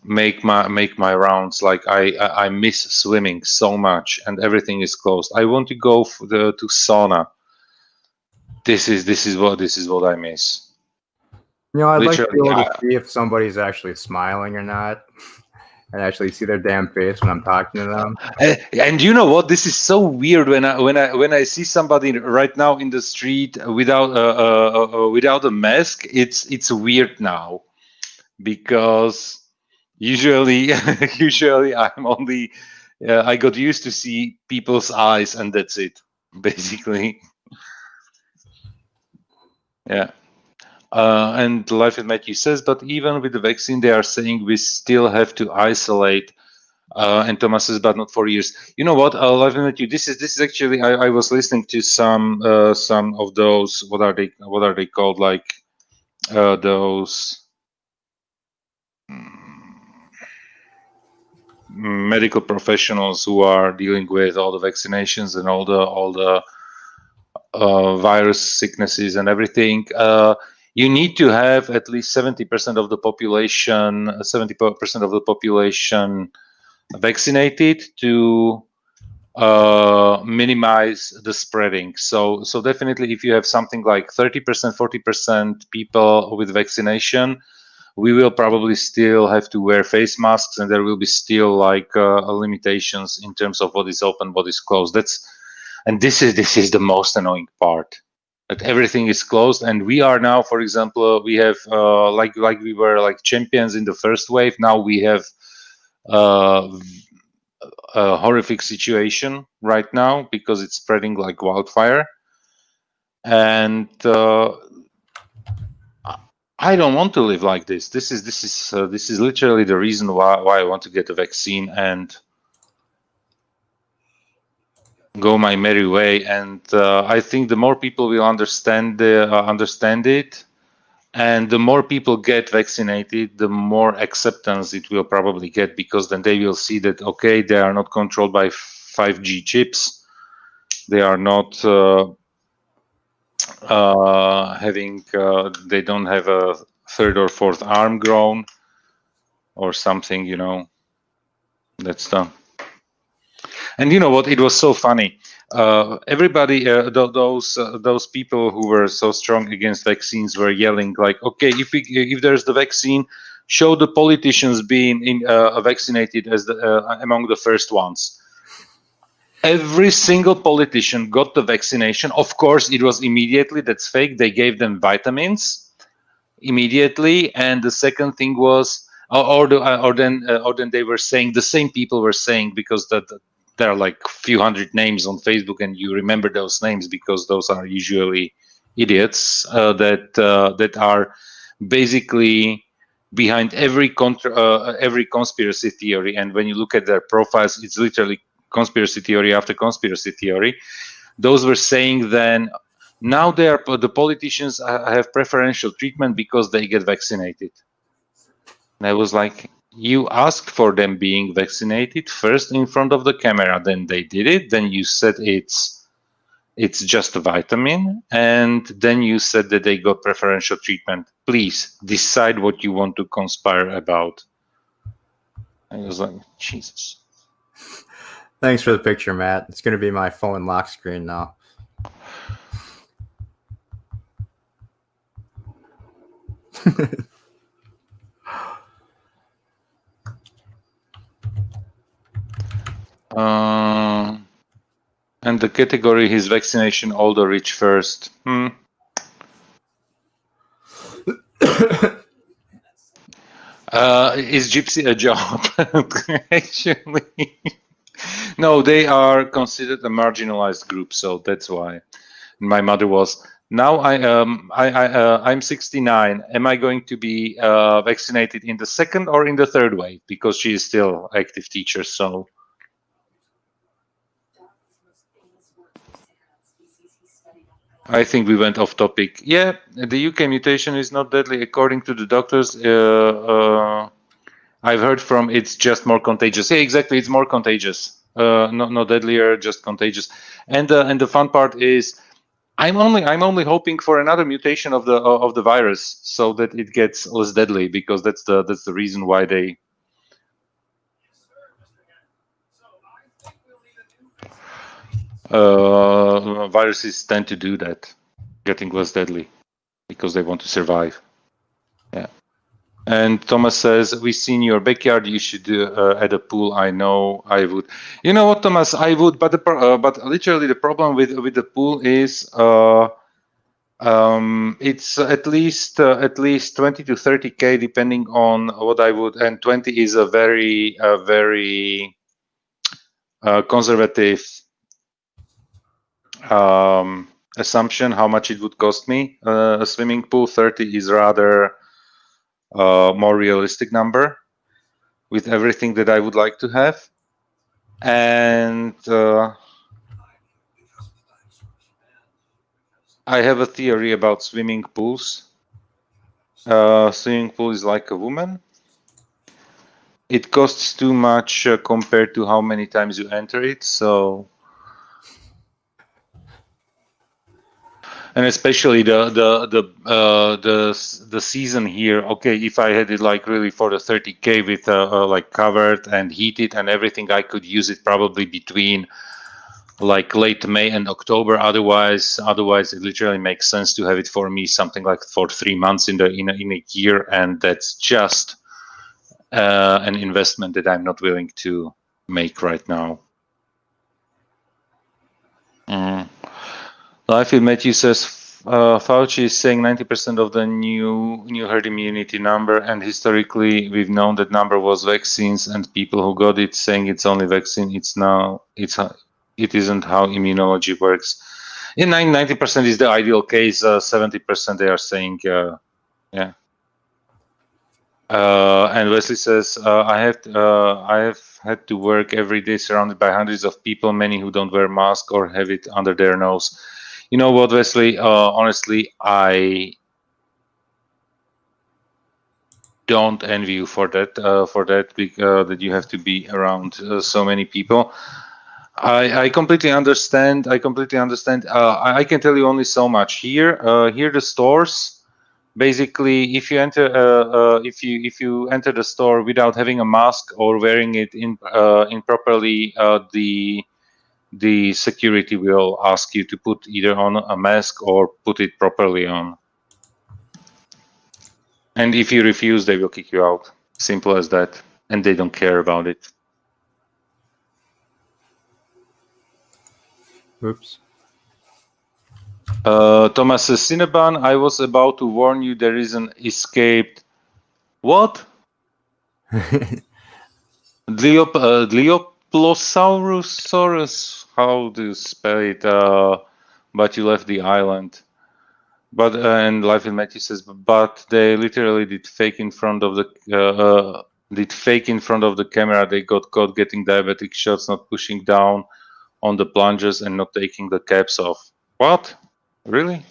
make my rounds. Like I miss swimming so much, and everything is closed. I want to go to sauna. This is what I miss. I'd like to be Literally, able to see if somebody's actually smiling or not, and actually see their damn face when I'm talking to them. and you know what? This is so weird when I see somebody right now in the street without a mask. It's weird now, because usually I'm only I got used to see people's eyes, and that's it, basically. Yeah. And Life with Matthew says, but even with the vaccine, they are saying we still have to isolate. And Thomas says, but not for years. You know what, Life with Matthew? This is actually I was listening to some of those, what are they called, like those medical professionals who are dealing with all the vaccinations and all the virus sicknesses and everything. You need to have at least 70% of the population, 70% of the population vaccinated to minimize the spreading. So definitely, if you have something like 30%, 40% people with vaccination, we will probably still have to wear face masks, and there will be still like limitations in terms of what is open, what is closed. This is the most annoying part, that everything is closed, and we are now, for example, we have like we were like champions in the first wave. Now we have a horrific situation right now because it's spreading like wildfire, and I don't want to live like this. This is literally the reason why I want to get a vaccine and go my merry way. And I think the more people will understand it, and the more people get vaccinated, the more acceptance it will probably get, because then they will see that, okay, they are not controlled by 5G chips. They are not they don't have a third or fourth arm grown or something, that's done. And you know what? It was so funny. Everybody, those people who were so strong against vaccines were yelling like, "Okay, if there's the vaccine, show the politicians being vaccinated as among the first ones." Every single politician got the vaccination. Of course, it was immediately. That's fake. They gave them vitamins immediately, and the second thing was, or then they were saying, the same people were saying, because there are like a few hundred names on Facebook, and you remember those names because those are usually idiots that are basically behind every conspiracy theory. And when you look at their profiles, it's literally conspiracy theory after conspiracy theory. Those were saying then, now the politicians have preferential treatment because they get vaccinated. And I was like, you asked for them being vaccinated first in front of the camera, then they did it, then you said it's just a vitamin, and then you said that they got preferential treatment. Please decide what you want to conspire about. I was like, Jesus. Thanks for the picture, Matt. It's going to be my phone lock screen now. And the category is vaccination old or rich first. Is Gypsy a job? Actually, no, they are considered a marginalized group, so that's why. My mother was. Now I'm 69. Am I going to be vaccinated in the second or in the third wave? Because she is still active teacher, so. I think we went off topic. Yeah, the UK mutation is not deadly according to the doctors. I've heard from it's just more contagious. Yeah, exactly, it's more contagious. Not deadlier, just contagious. And the fun part is, I'm only hoping for another mutation of the virus so that it gets less deadly, because that's the reason why they. Viruses tend to do that, getting less deadly, because they want to survive. Yeah. And Thomas says, "We see in your backyard. You should add a pool." I know I would. You know what, Thomas? I would, but but literally the problem with the pool is it's at least 20 to 30K depending on what I would, and 20 is a very conservative assumption how much it would cost me. A swimming pool. 30 is rather more realistic number with everything that I would like to have. And I have a theory about swimming pools. Swimming pool is like a woman. It costs too much compared to how many times you enter it, so. And especially the season here. Okay, if I had it like really for the 30K with like covered and heated and everything, I could use it probably between like late May and October. Otherwise, it literally makes sense to have it for me something like for 3 months in a year, and that's just an investment that I'm not willing to make right now. Life with Matthew says Fauci is saying 90% of the new herd immunity number, and historically we've known that number was vaccines and people who got it, saying it's only vaccine. It isn't how immunology works. In 90% is the ideal case. 70% they are saying yeah. And Wesley says I have had to work every day surrounded by hundreds of people, many who don't wear masks or have it under their nose. You know what, Wesley? Honestly, I don't envy you for that. That you have to be around so many people. I completely understand. I can tell you only so much. Here the stores. Basically, if you enter if you enter the store without having a mask or wearing it improperly, the security will ask you to put either on a mask or put it properly on. And if you refuse, they will kick you out. Simple as that. And they don't care about it. Oops. Thomas says, Cinnabon, I was about to warn you there is an escaped. What? Glioplosaurus? How do you spell it? But you left the island. But and Life in Matthew says, but they literally did fake in front of the camera. They got caught getting diabetic shots, not pushing down on the plungers and not taking the caps off. What? Really?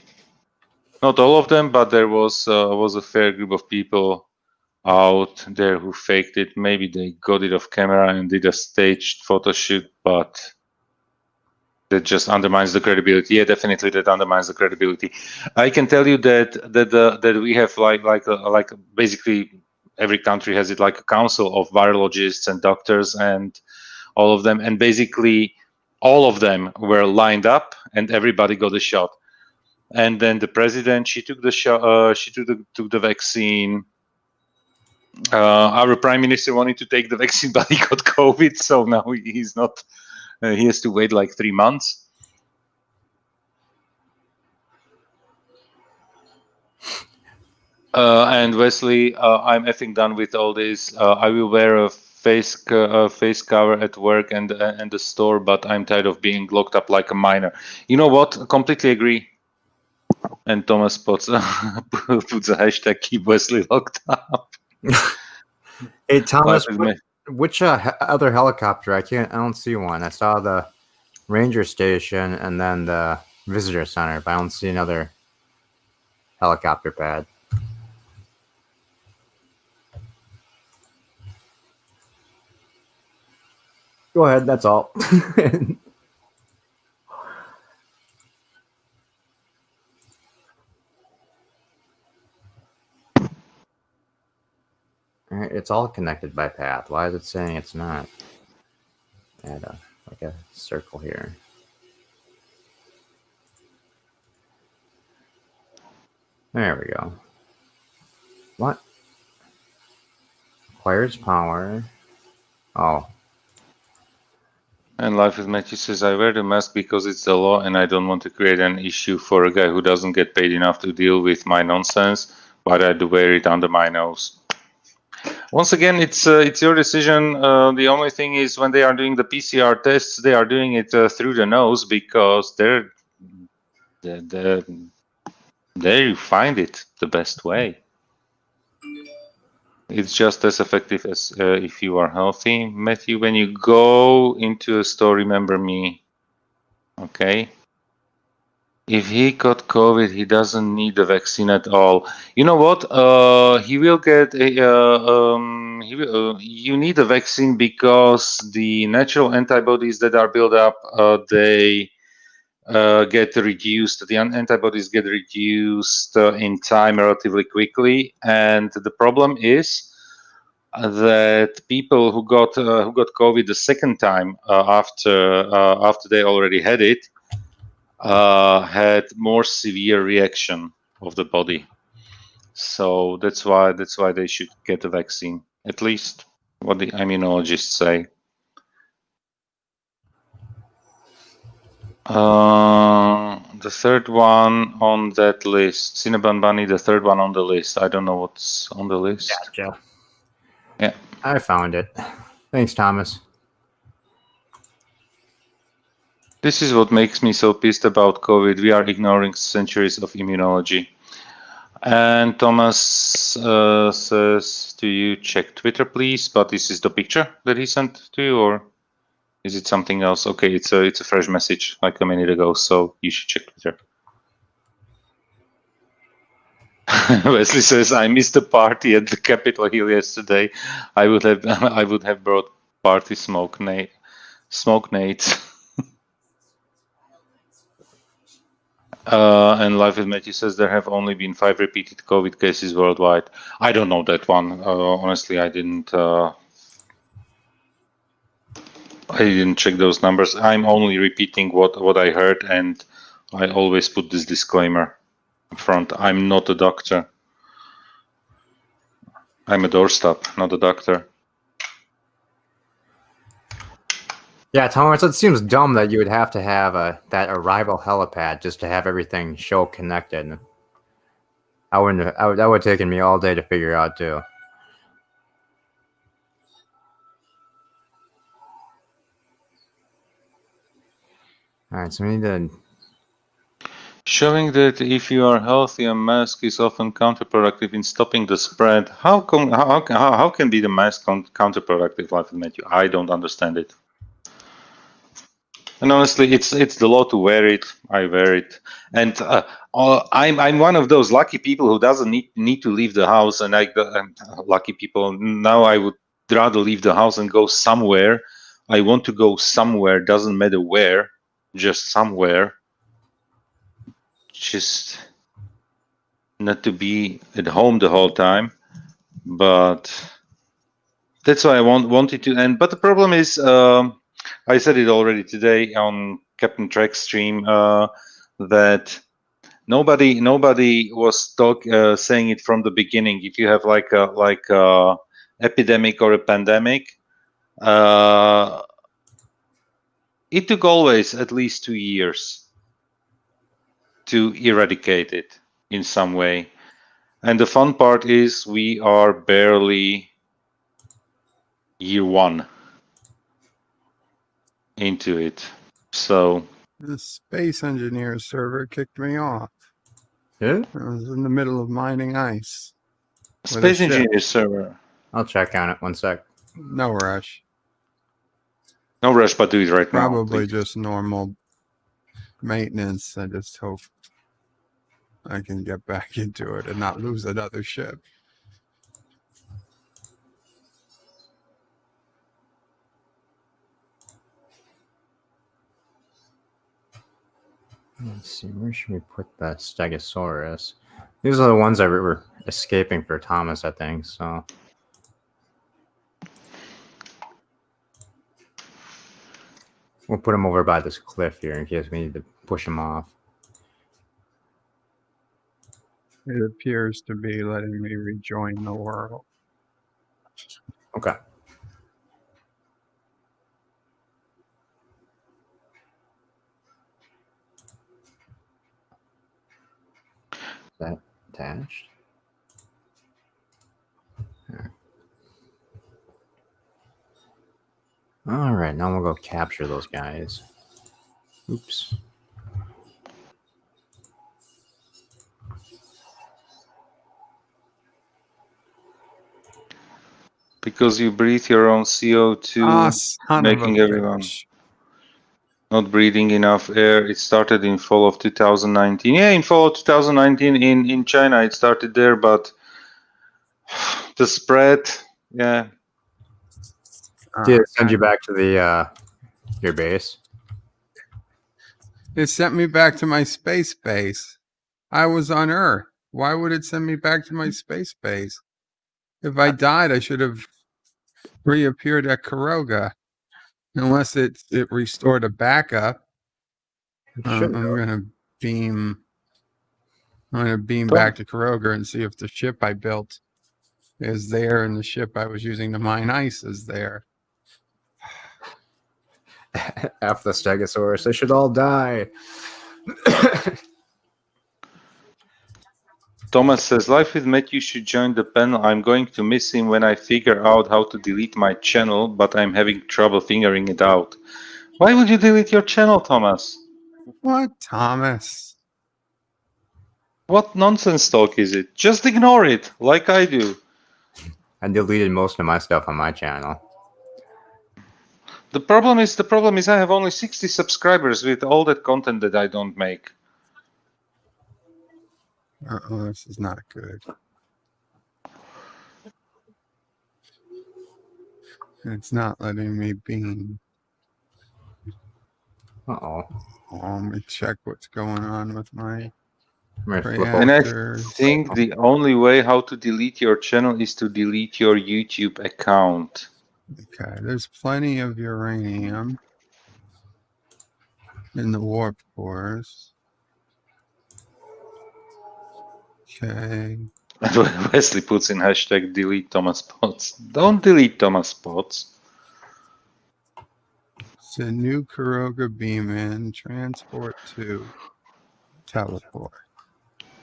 Not all of them, but there was a fair group of people out there who faked it. Maybe they got it off camera and did a staged photo shoot, but that just undermines the credibility. Yeah, definitely that undermines the credibility. I can tell you that we have like basically every country has it like a council of virologists and doctors, and all of them, and basically all of them were lined up, and everybody got a shot. And then the president, she took the shot, she took the vaccine. Our prime minister wanted to take the vaccine, but he got COVID, so now he's not. He has to wait like 3 months. And Wesley, I'm effing done with all this. I will wear a face cover at work and the store, but I'm tired of being locked up like a minor. You know what? Completely agree. And Thomas puts a hashtag keep Wesley locked up. Hey Thomas, which other helicopter? I don't see one. I saw the ranger station and then the visitor center, but I don't see another helicopter pad. Go ahead, that's all. Alright, it's all connected by path. Why is it saying it's not? Add like a circle here. There we go. What? Requires power. Oh. And Life with Matthew says, I wear the mask because it's the law and I don't want to create an issue for a guy who doesn't get paid enough to deal with my nonsense, but I do wear it under my nose. Once again, it's your decision. The only thing is when they are doing the PCR tests, they are doing it through the nose because there you find it the best way. It's just as effective as if you are healthy. Matthew, when you go into a store, remember me, okay? If he got COVID, he doesn't need the vaccine at all. You know what? He will get you need a vaccine because the natural antibodies that are built up, they get reduced. The antibodies get reduced in time relatively quickly, and the problem is that people who got COVID the second time after they already had it had more severe reaction of the body. So that's why they should get a vaccine. At least what the immunologists say. The third one on that list, Cinnabon Bunny, the third one on the list. I don't know what's on the list. Gotcha. Yeah. I found it. Thanks, Thomas. This is what makes me so pissed about COVID. We are ignoring centuries of immunology. And Thomas says to you, check Twitter, please. But this is the picture that he sent to you, or is it something else? Okay, it's a fresh message like a minute ago, so you should check Twitter. Wesley says, I missed a party at the Capitol Hill yesterday. I would have brought party smoke nades. And Life with Matthew says there have only been 5 repeated COVID cases worldwide. I don't know that one. Honestly, I didn't check those numbers. I'm only repeating what I heard, and I always put this disclaimer in front. I'm not a doctor. I'm a doorstop, not a doctor. Yeah, Thomas, it seems dumb that you would have to have that arrival helipad just to have everything show connected. That would have taken me all day to figure out too. All right, so we need to. Showing that if you are healthy, a mask is often counterproductive in stopping the spread. How can be the mask counterproductive, Life with Matthew? I don't understand it. And honestly, it's the law to wear it. I wear it, and I'm one of those lucky people who doesn't need to leave the house. And I'm lucky people. Now I would rather leave the house and go somewhere. I want to go somewhere. Doesn't matter where, just somewhere. Just not to be at home the whole time. But that's why I wanted to end. But the problem is. I said it already today on Captain Trek's stream that nobody was saying it from the beginning. If you have like a epidemic or a pandemic, it took always at least 2 years to eradicate it in some way. And the fun part is we are barely year 1 into it. So The Space Engineers server kicked me off. Yeah? I was in the middle of mining ice. With a Space ship. Engineer server. I'll check on it 1 sec. No rush. No rush, but do it right now. Probably Please. just normal maintenance. I just hope I can get back into it and not lose another ship. Let's see, where should we put the Stegosaurus? These are the ones that were escaping for Thomas, I think, so. We'll put him over by this cliff here in case we need to push him off. It appears to be letting me rejoin the world. Okay. Is that attached? There. All right, now we'll go capture those guys. Oops. Because you breathe your own CO2, Son making of a everyone bitch. not breathing enough air. It started in fall of 2019. Yeah, in fall of 2019 in China, it started there, but the spread, yeah. Did it send you back to the your base? It sent me back to my space base. I was on Earth. Why would it send me back to my space base? If I died, I should have reappeared at Kuroga. Unless it restored a backup. I'm gonna beam back to Kuroga and see if the ship I built is there and the ship I was using to mine ice is there. After the Stegosaurus, they should all die. Thomas says, Life with Matthew should join the panel. I'm going to miss him when I figure out how to delete my channel, but I'm having trouble figuring it out. Why would you delete your channel, Thomas? What, Thomas? What nonsense talk is it? Just ignore it, like I do. I deleted most of my stuff on my channel. The problem is I have only 60 subscribers with all that content that I don't make. Uh-oh, this is not good. It's not letting me beam. Uh-oh. Let me check what's going on with my And I reactors. think the only way how to delete your channel is to delete your YouTube account. Okay, there's plenty of uranium in the warp cores. Okay. Wesley puts in hashtag delete Thomas Potts. Don't delete Thomas Potts. It's a new Kuroga beam in, transport to teleport.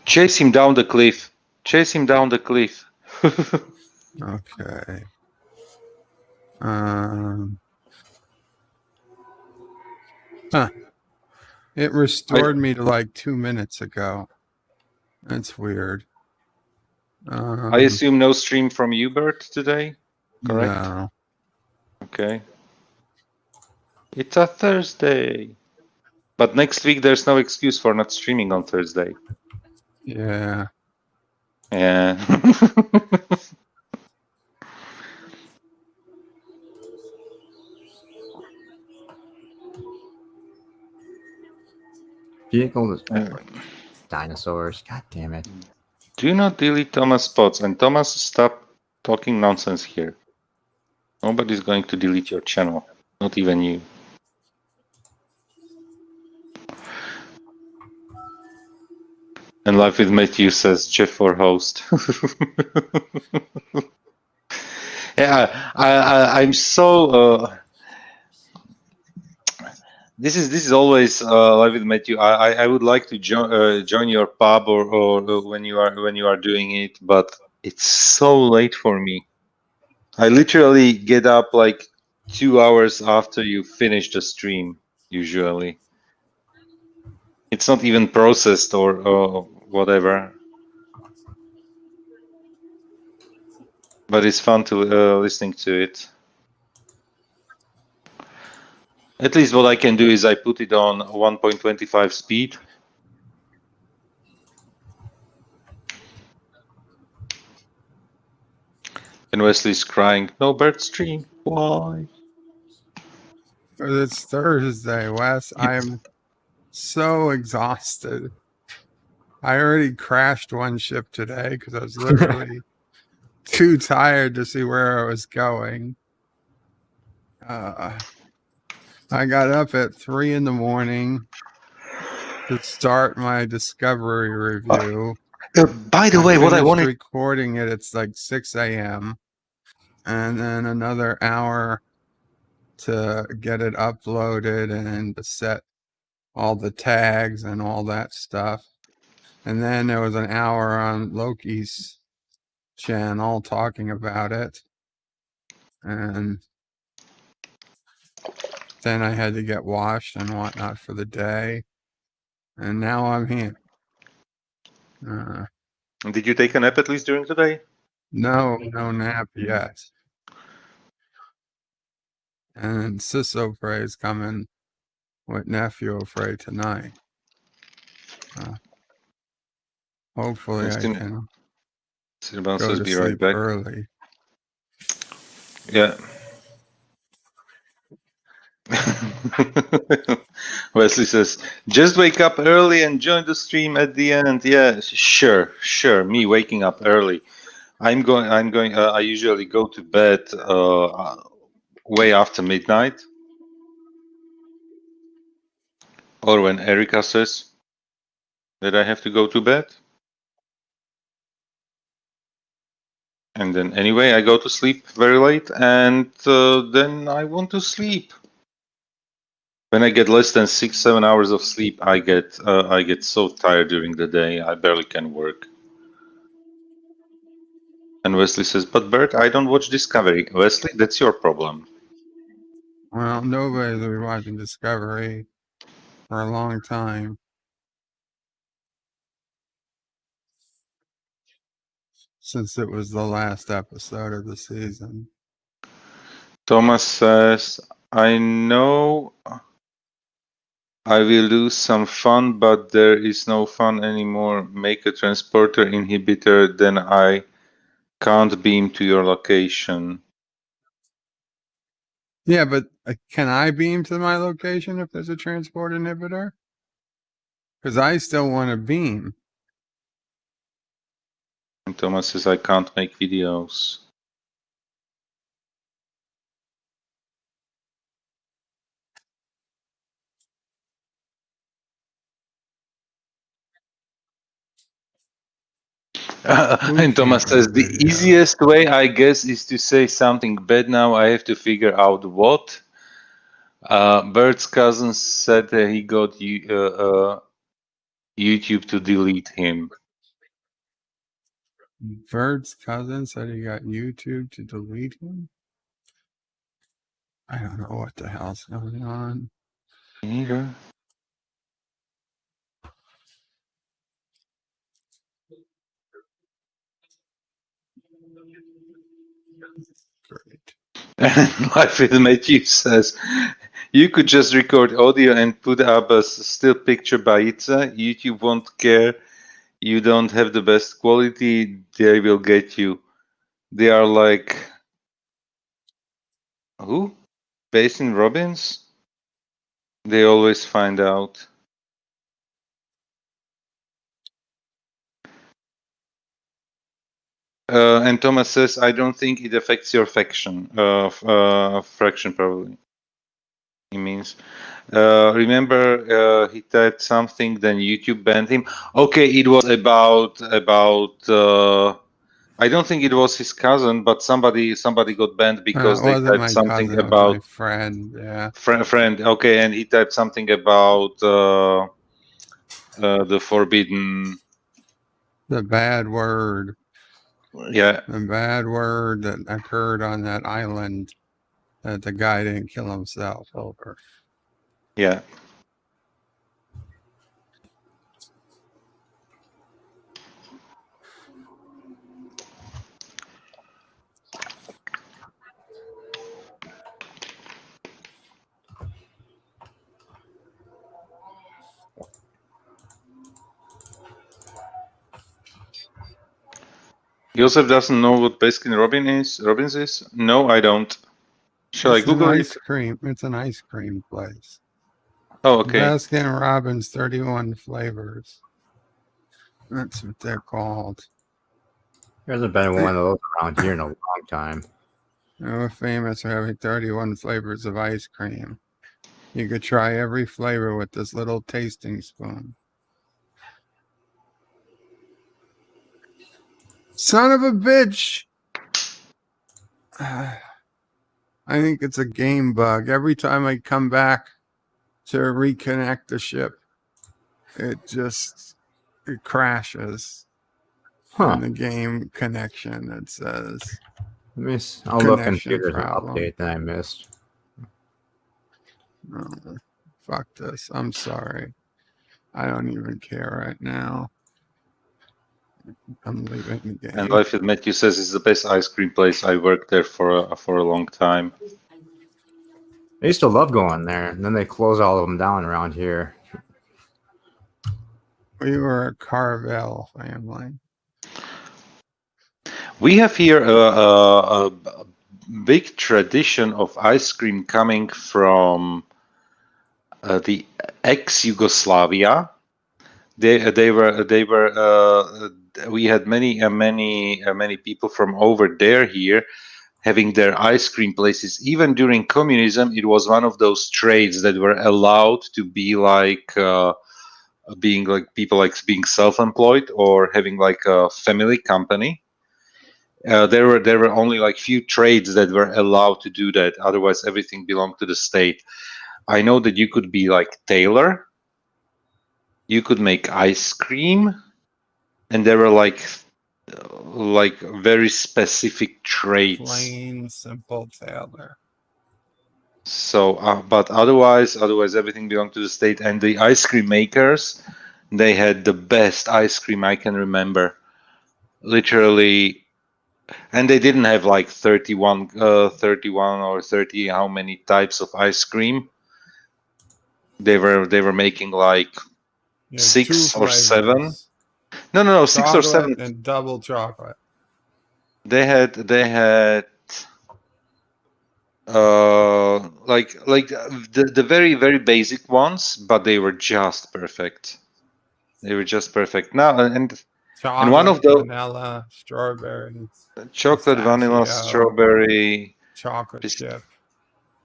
Chase him down the cliff. Chase him down the cliff. Okay. It restored me to like 2 minutes ago. That's weird. I assume no stream from you, Bert, today? Correct? No. Okay. It's a Thursday. But next week there's no excuse for not streaming on Thursday. Yeah. Yeah. Vehicle dinosaurs. God damn it. Do not delete Thomas Potts. And Thomas, stop talking nonsense here. Nobody's going to delete your channel. Not even you. And Life with Matthew says Jeff for host. Yeah, I'm so. This is always Live with Matthew. I would like to join your pub or when you are doing it, but it's so late for me. I literally get up like 2 hours after you finish the stream. Usually, it's not even processed or whatever. But it's fun to listening to it. At least what I can do is I put it on 1.25 speed. And Wesley's crying, no bird stream. Why? It's Thursday, Wes. I'm so exhausted. I already crashed one ship today because I was literally too tired to see where I was going. I got up at 3 in the morning to start my Discovery review. By the I way, what I finished wanted. recording it. It's like 6 a.m. And then another hour to get it uploaded and to set all the tags and all that stuff. And then there was an hour on Loki's channel talking about it. And then I had to get washed and whatnot for the day. And now I'm here. Did you take a nap at least during the day? No nap yet. And Sisso Frey is coming with Nephew Frey tonight. Hopefully I can Silvan go says to be right sleep back. early. Yeah. Wesley says, just wake up early and join the stream at the end. Yeah, sure. Me waking up early. I'm going. I usually go to bed way after midnight, or when Erica says that I have to go to bed. And then anyway, I go to sleep very late, and then I want to sleep. When I get less than 6-7 hours of sleep, I get so tired during the day. I barely can work. And Wesley says, "But Bert, I don't watch Discovery." Wesley, that's your problem. Well, nobody's been watching Discovery for a long time. Since it was the last episode of the season. Thomas says, "I know I will lose some fun, but there is no fun anymore. Make a transporter inhibitor, then I can't beam to your location." Yeah, but can I beam to my location if there's a transport inhibitor? Because I still want to beam. And Thomas says, "I can't make videos." And Thomas Can't says, make "The videos. easiest way, I guess, is to say something bad now. I have to figure out what." Bert's cousin said that he got YouTube to delete him. Bert's cousin said he got YouTube to delete him? I don't know what the hell's going on. Neither. Great. And Life with Matthew says, "You could just record audio and put up a still picture by itself. YouTube won't care. You don't have the best quality. They will get you. They are like, who? Basin Robbins? They always find out." And Thomas says, "I don't think it affects your fraction, probably." he means. Remember, he typed something, then YouTube banned him. Okay, it was about. I don't think it was his cousin, but somebody got banned because It they wasn't typed my something cousin, it was my about friend. Yeah. friend. Okay, and he typed something about the forbidden. The bad word. Yeah, The bad word that occurred on that island that the guy didn't kill himself over. yeah. Joseph doesn't know what Baskin Robbins is? No, I don't. Shall I It's an Google it? ice cream. It's an ice cream place. Oh, okay. Baskin Robbins 31 flavors. That's what they're called. There hasn't been one of those around here in a long time. They're famous for having 31 flavors of ice cream. You could try every flavor with this little tasting spoon. Son of a bitch! I think it's a game bug. Every time I come back to reconnect the ship, it crashes. Huh. In the game connection, it says I'll look and see connection if there's an problem. update that I missed. Oh, fuck this. I'm sorry. I don't even care right now. I'm leaving the game. And Life with Matthew says it's the best ice cream place. I worked there for a long time. I used to love going there, and then they close all of them down around here. We were a Carvel family. We have here a big tradition of ice cream coming from the ex-Yugoslavia. They were. We had many people from over there here having their ice cream places. Even during communism, it was one of those trades that were allowed to be like being like people like being self-employed or having like a family company. There were only like few trades that were allowed to do that. Otherwise, everything belonged to the state. I know that you could be like tailor, you could make ice cream, and there were like very specific trades. Plain, simple tailor. So, but otherwise, everything belonged to the state. And the ice cream makers, they had the best ice cream I can remember. Literally, and they didn't have like 31 or 30 how many types of ice cream. They were making like 6 or 7. No, 6 or 7 and double chocolate. They had like the very very basic ones, but they were just perfect. They were just perfect. Now and one of the vanilla, strawberry, chocolate, vanilla, strawberry, chocolate chip.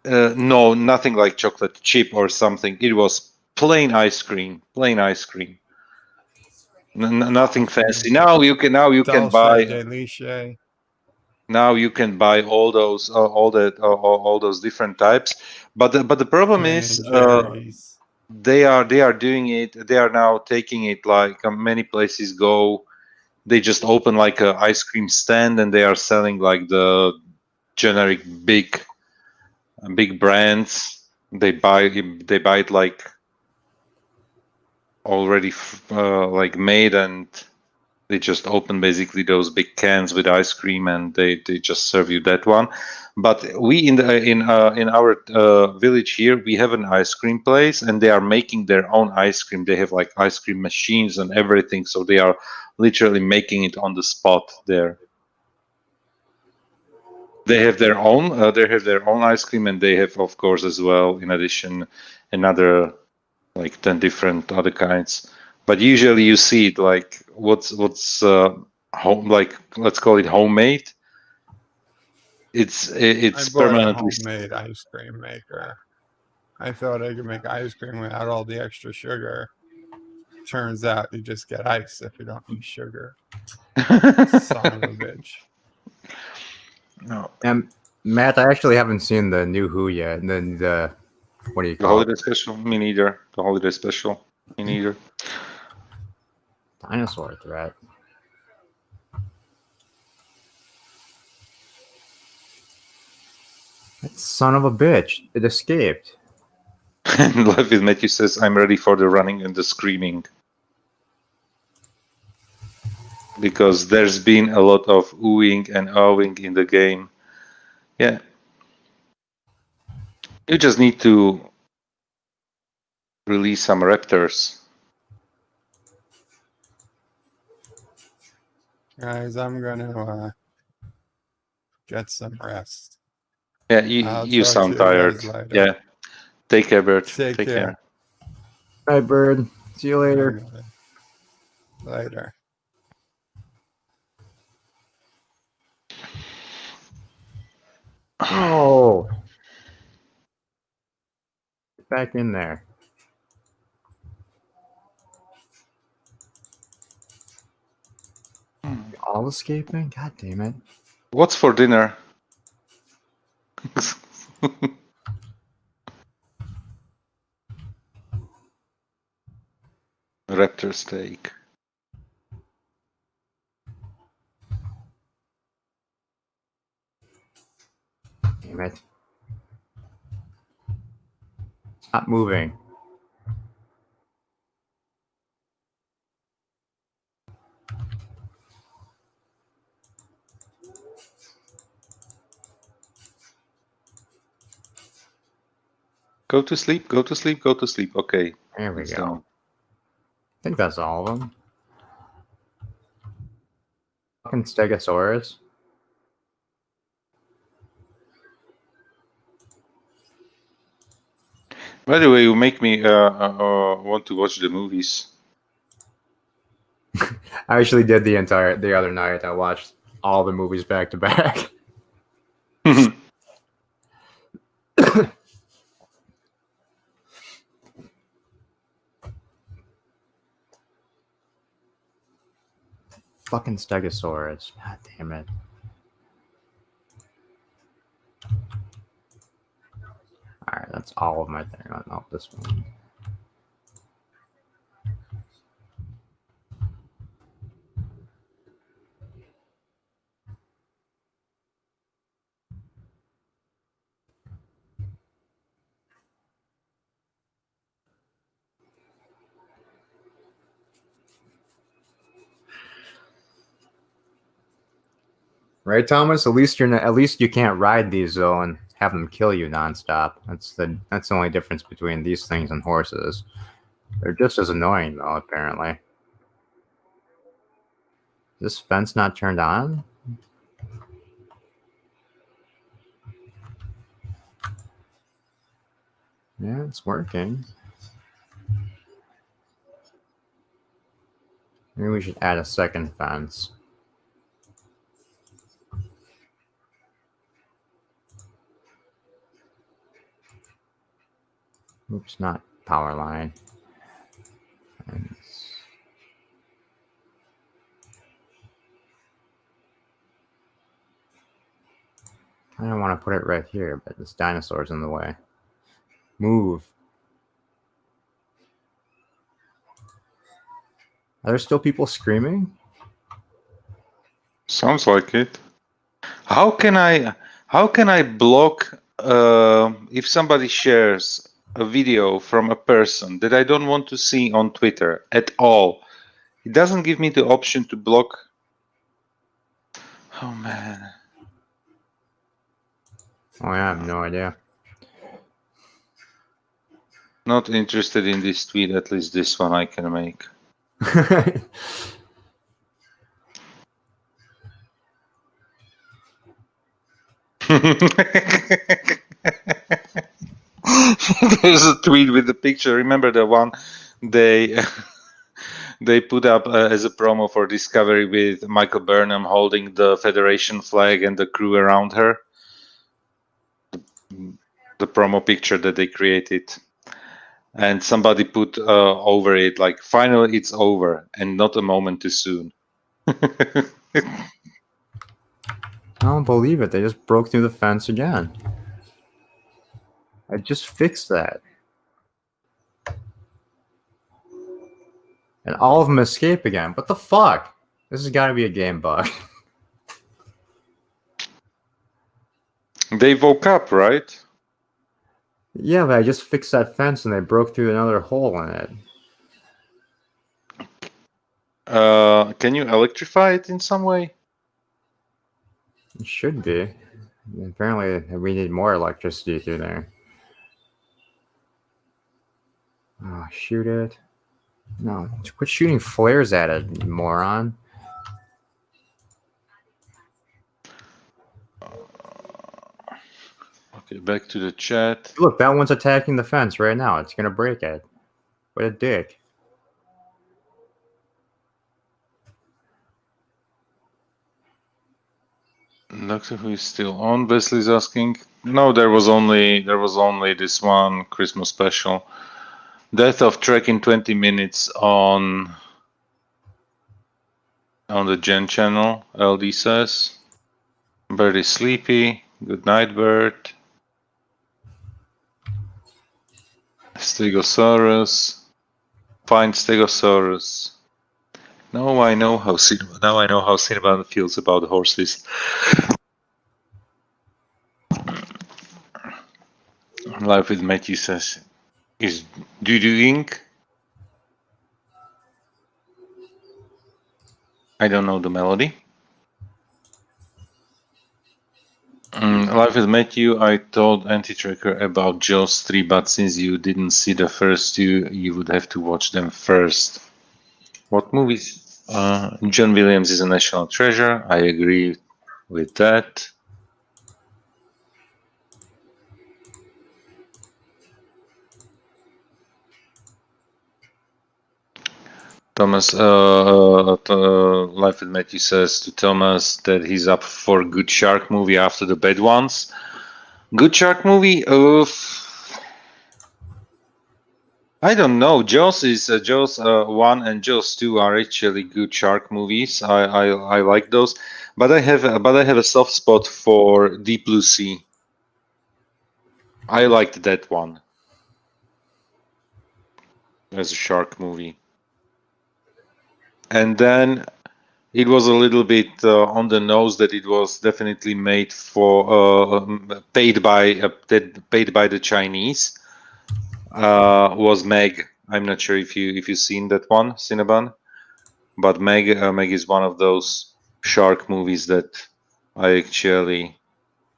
No, nothing like chocolate chip or something. It was plain ice cream. Plain ice cream. Nothing fancy. Now you can buy. Now you can buy all those all those different types. But the problem is they are doing it. They are now taking it like many places go. They just open like a ice cream stand and they are selling like the generic big brands. They buy it like already like made, and they just open basically those big cans with ice cream and they just serve you that one. But we in our village here, we have an ice cream place and they are making their own ice cream. They have like ice cream machines and everything, so they are literally making it on the spot there. They have their own ice cream, and they have, of course, as well, in addition, another like 10 different other kinds. But usually you see it like what's home, like let's call it homemade. It's I bought permanently a homemade ice cream maker. I thought I could make ice cream without all the extra sugar. Turns out you just get ice if you don't use sugar. Son of a bitch. No. And Matt, I actually haven't seen the new Who yet. And then the what do you The call holiday it? special? Me neither. The holiday special? Me neither. Dinosaur threat. That son of a bitch! It escaped. And Live with Matthew says, I'm ready for the running and the screaming. Because there's been a lot of oohing and ahhing in the game. Yeah. You just need to release some raptors. Guys, I'm gonna get some rest. Yeah, I'll you talk to sound you tired. guys later. Yeah. Take care, Bert. Take Take care. All right, Bird. See you later. Later. Oh, get back in there. All escaping? God damn it. What's for dinner? Raptor steak. Damn it. Stop moving. Go to sleep, go to sleep, go to sleep. Okay. There we It's go. done. I think that's all of them. Fucking Stegosaurus. By the way, you make me want to watch the movies. I actually did the other night. I watched all the movies back to back. Fucking Stegosaurus. God damn it. Alright, that's all of my thing. Not this one. Right, Thomas? At least at least you can't ride these though and have them kill you nonstop. That's the only difference between these things and horses. They're just as annoying though, apparently. Is this fence not turned on? Yeah, it's working. Maybe we should add a second fence. Oops, not power line. Fence. I don't want to put it right here, but this dinosaur's in the way. Move. Are there still people screaming? Sounds like it. How can I block if somebody shares a video from a person that I don't want to see on Twitter at all? It doesn't give me the option to block. Oh man. Oh, I have no idea. Not interested in this tweet, at least this one I can make. There's a tweet with the picture. Remember the one they they put up as a promo for Discovery with Michael Burnham holding the Federation flag and the crew around her? the promo picture that they created, and somebody put over it like, "Finally, it's over, and not a moment too soon." I don't believe it. They just broke through the fence again. I just fixed that. And all of them escape again. What the fuck? This has got to be a game bug. They woke up, right? Yeah, but I just fixed that fence and they broke through another hole in it. Can you electrify it in some way? It should be. Apparently, we need more electricity through there. Oh, shoot it. No, quit shooting flares at it, you moron. Okay, back to the chat. Look, that one's attacking the fence right now. It's gonna break it. What a dick. Doctor Who is still on. Wesley's asking. No, there was only this one Christmas special. Death of Trek in 20 minutes on the Gen channel. LD says. Bird is sleepy. Good night, Bird. Stegosaurus. Find Stegosaurus. Now I know how Cinnabon feels about horses. Life with Matthew says, is doo-doo ink? I don't know the melody. Life with Matthew, I told Anti-Tracker about Jaws 3, but since you didn't see the first two, you would have to watch them first. What movies? John Williams is a national treasure. I agree with that. Thomas, Life with Matthew says to Thomas that he's up for good shark movie after the bad ones. Good shark movie? I don't know. Jaws 1 and Jaws 2 are actually good shark movies. I like those, but I have a soft spot for Deep Blue Sea. I liked that one as a shark movie. And then it was a little bit on the nose that it was definitely made for paid by the Chinese. Was Meg? I'm not sure if you've seen that one, Cinnabon, but Meg is one of those shark movies that I actually.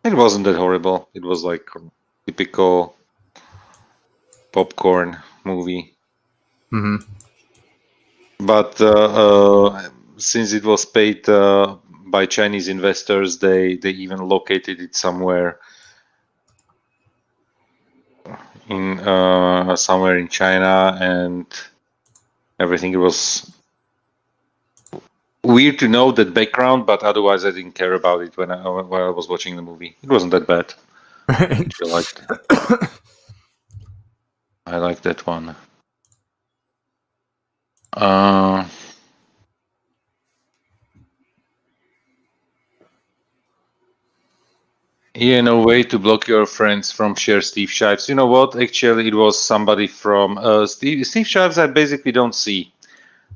It wasn't that horrible. It was like a typical popcorn movie. Mm-hmm. But since it was paid by Chinese investors, they even located it somewhere in China and everything. It was weird to know that background, but otherwise I didn't care about it when I was watching the movie. It wasn't that bad. I liked that one. Yeah, no way to block your friends from share Steve Shives. You know what? Actually, it was somebody from Steve Shives. I basically don't see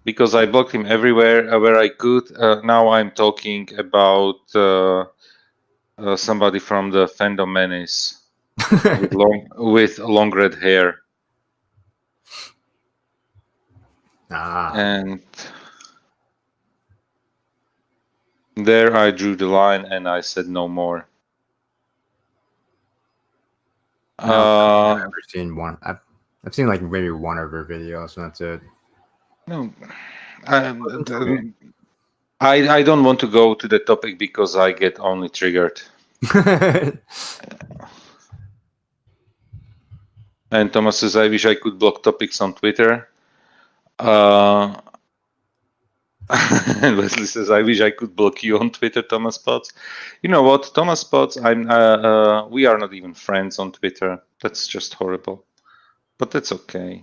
because I blocked him everywhere where I could. Now I'm talking about somebody from the Fandom Menace with long red hair. And there I drew the line and I said no more. I've never seen one. I've seen like maybe one of her videos, and that's it. No, I don't want to go to the topic because I get only triggered. And Thomas says, I wish I could block topics on Twitter. And Wesley says, "I wish I could block you on Twitter, Thomas Potts." You know what, Thomas Potts? We are not even friends on Twitter. That's just horrible. But that's okay.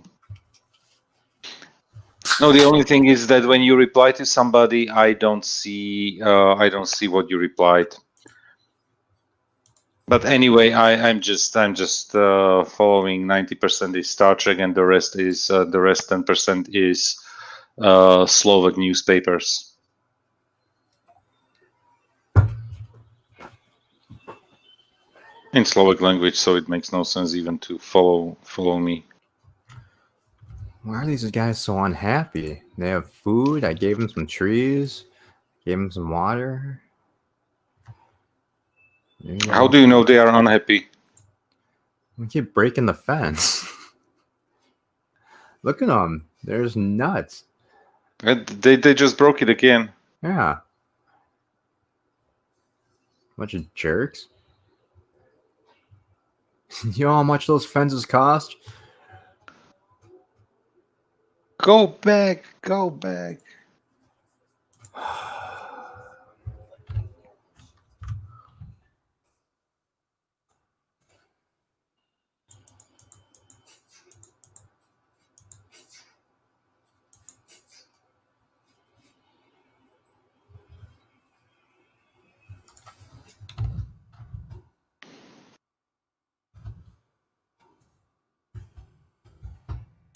No, the only thing is that when you reply to somebody, I don't see what you replied. But anyway, I'm just following 90% is Star Trek, and the rest 10% is Slovak newspapers. In Slovak language, so it makes no sense even to follow me. Why are these guys so unhappy? They have food. I gave them some trees. Gave them some water. How do you know they are unhappy? We keep breaking the fence. Look at them. There's nuts. They just broke it again. Yeah. Bunch of jerks. You know how much those fences cost? Go back.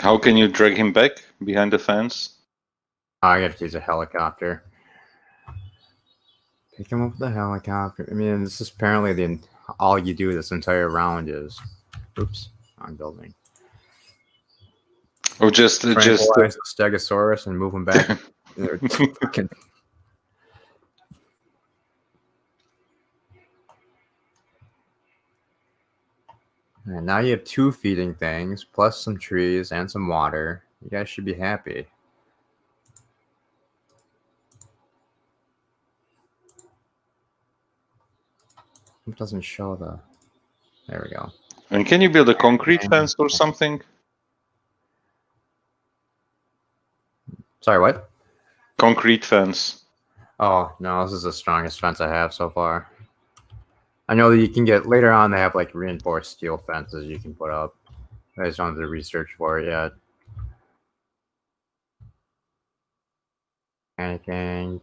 How can you drag him back behind the fence? I have to use a helicopter. Pick him up with the helicopter. I mean, this is apparently all you do this entire round is. Oops, wrong building. Or just Tranquilize the Stegosaurus and move him back. Fucking. And now you have 2 feeding things, plus some trees and some water. You guys should be happy. It doesn't show the... There we go. And can you build a concrete fence or something? Sorry, what? Concrete fence. Oh, no, this is the strongest fence I have so far. I know that you can get... Later on, they have, like, reinforced steel fences you can put up. I just don't have to research for it yet. Panicking.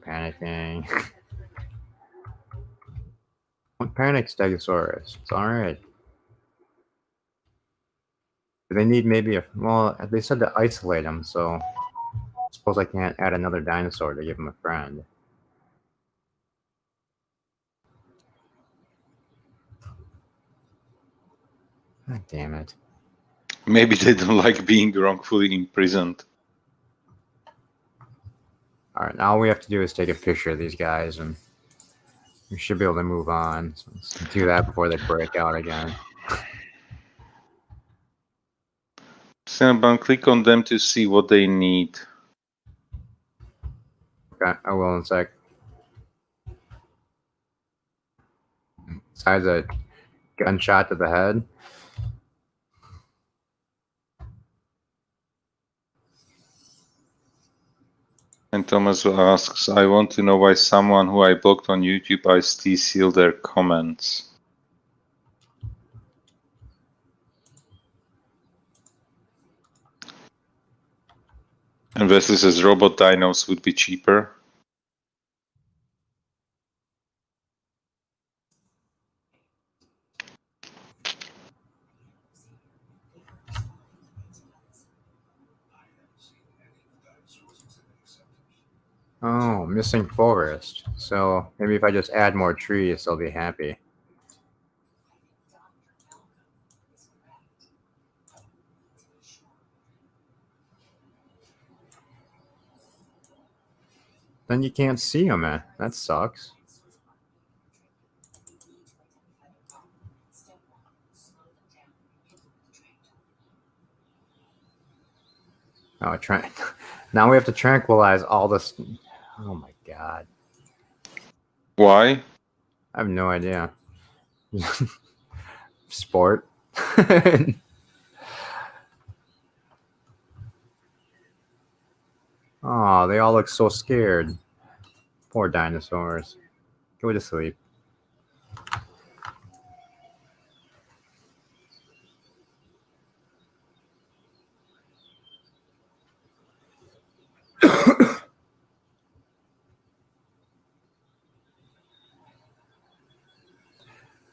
Don't panic, Stegosaurus. It's alright. They need maybe a... Well, they said to isolate them, so... I suppose I can't add another dinosaur to give him a friend. God damn it. Maybe they don't like being wrongfully imprisoned. Alright, now all we have to do is take a picture of these guys, and we should be able to move on. So let's do that before they break out again. Cinnabon, click on them to see what they need. Okay, I will in a sec. Besides a gunshot to the head. And Thomas asks, I want to know why someone who I blocked on YouTube, I still seal their comments. And Wesley says robot dinos would be cheaper. Oh, missing forest. So maybe if I just add more trees, they'll be happy. Then you can't see them, man. That sucks. Oh, now we have to tranquilize all this. Oh my god. Why? I have no idea. Sport. Oh, they all look so scared. Poor dinosaurs. Go to sleep.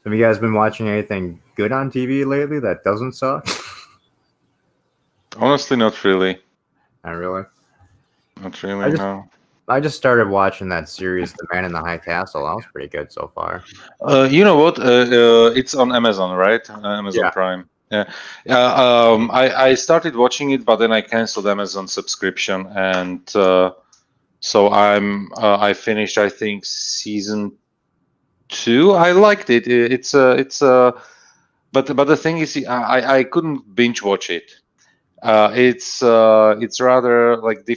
Have you guys been watching anything good on TV lately that doesn't suck? Honestly, not really. Not really. Not I really, just no. I just started watching that series, The Man in the High Castle. That was pretty good so far. You know what? It's on Amazon, right? Amazon Yeah. Prime. Yeah. I started watching it, but then I canceled Amazon subscription, and so I finished, I think, season 2. I liked it. But the thing is, I couldn't binge watch it. It's rather like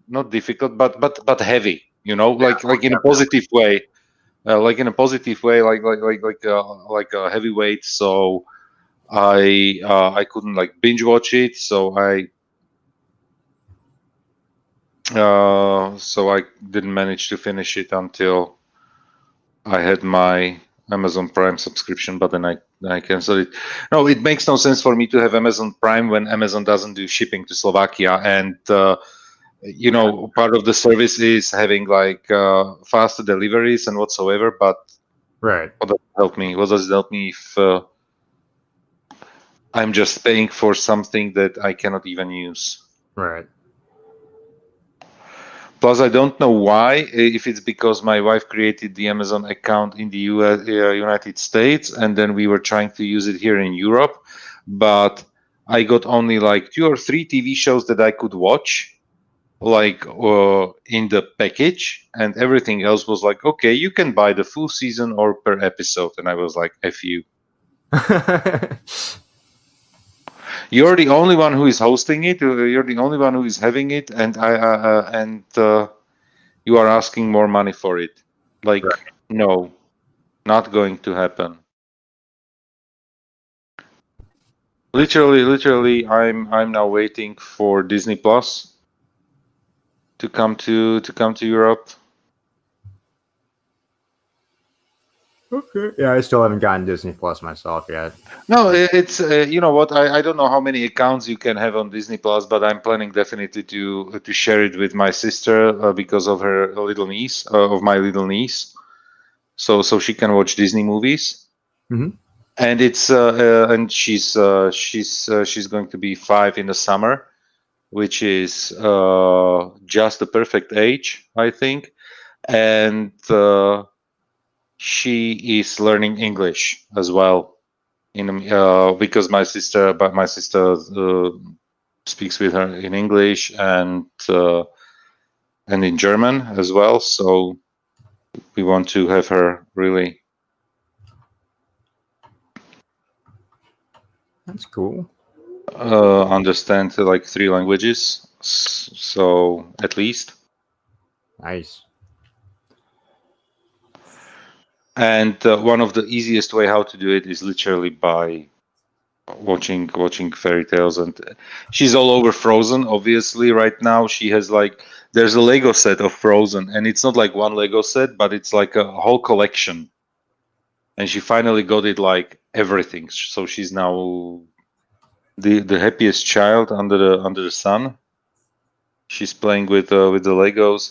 not difficult, but heavy. Like in a positive way. Like in a positive way, like a heavyweight. So I couldn't like binge watch it. So I didn't manage to finish it until I had my Amazon Prime subscription, but then I canceled it. No, it makes no sense for me to have Amazon Prime when Amazon doesn't do shipping to Slovakia, and part of the service is having like faster deliveries and whatsoever. But Right. what does it help me? What does it help me if I'm just paying for something that I cannot even use? Right. Plus, I don't know why. If it's because my wife created the Amazon account in the United States, and then we were trying to use it here in Europe, but I got only like 2 or 3 TV shows that I could watch, like in the package, and everything else was like, okay, you can buy the full season or per episode, and I was like, F you. You're the only one who is hosting it. You're the only one who is having it, and you are asking more money for it. Like, Right. no, not going to happen. Literally, I'm now waiting for Disney Plus to come to Europe. Okay. Yeah, I still haven't gotten Disney Plus myself yet. No, it's you know what? I don't know how many accounts you can have on Disney Plus, but I'm planning definitely to share it with my sister because of her little niece, of my little niece, so she can watch Disney movies. Mm-hmm. And she's going to be 5 in the summer, which is just the perfect age, I think. And she is learning English as well because my sister speaks with her in English and in German as well. So we want to have her really. That's cool. Understand like 3 languages, so at least. Nice. And one of the easiest way how to do it is literally by watching fairy tales. And she's all over Frozen. Obviously, right now she has like there's a Lego set of Frozen, and it's not like one Lego set, but it's like a whole collection. And she finally got it like everything. So she's now the happiest child under the sun. She's playing with the Legos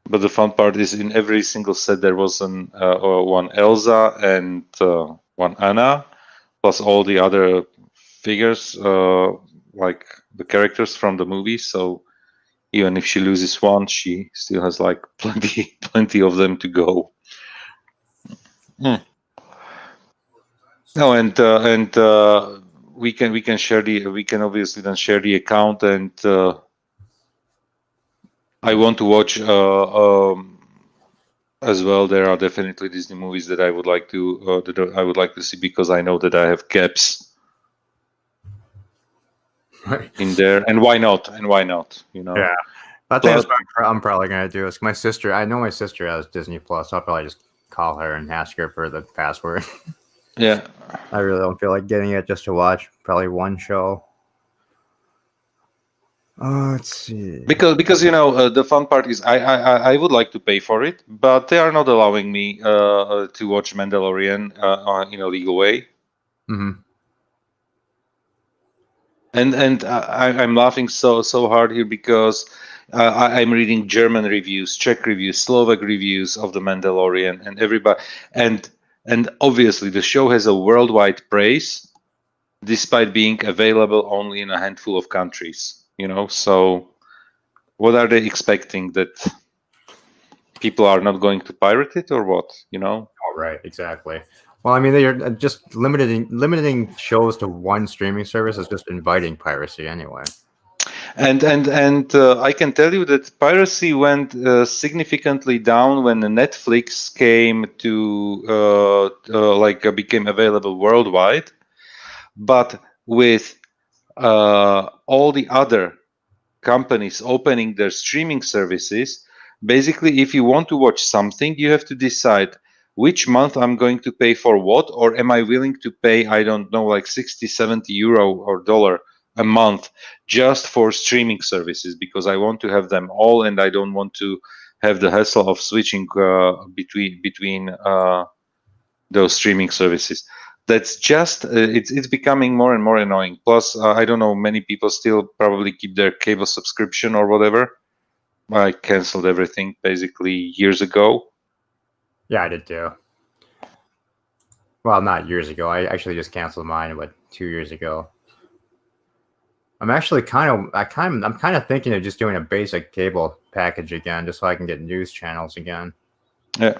but the fun part is in every single set there was one Elsa and one Anna, plus all the other figures, like the characters from the movie. So even if she loses one, she still has like plenty of them to go. No, and we can obviously then share the account, and I want to watch as well. There are definitely Disney movies that I would like to see because I know that I have gaps in there, and why not? Yeah. I think that's what I'm probably gonna do. Is my sister? I know my sister has Disney Plus. I'll probably just call her and ask her for the password. Yeah. I really don't feel like getting it just to watch probably one show. Let's see. Because the fun part is I would like to pay for it, but they are not allowing me to watch Mandalorian in a legal way. Hmm. And I'm laughing so hard here because I'm reading German reviews, Czech reviews, Slovak reviews of the Mandalorian, and everybody, and obviously the show has a worldwide praise, despite being available only in a handful of countries. So what are they expecting, that people are not going to pirate it or what? Oh, right, exactly. Well, I mean, they're just limiting shows to one streaming service is just inviting piracy anyway. And I can tell you that piracy went significantly down when Netflix came to became available worldwide. But with all the other companies opening their streaming services, basically, if you want to watch something, you have to decide which month I'm going to pay for what, or am I willing to pay, I don't know, like 60, 70 euro or dollar a month just for streaming services, because I want to have them all and I don't want to have the hassle of switching between those streaming services. That's just it's becoming more and more annoying. Plus, I don't know, many people still probably keep their cable subscription or whatever. I canceled everything basically years ago. Yeah, I did too. Well, not years ago. I actually just canceled mine, 2 years ago. I'm actually I'm kind of thinking of just doing a basic cable package again, just so I can get news channels again. Yeah.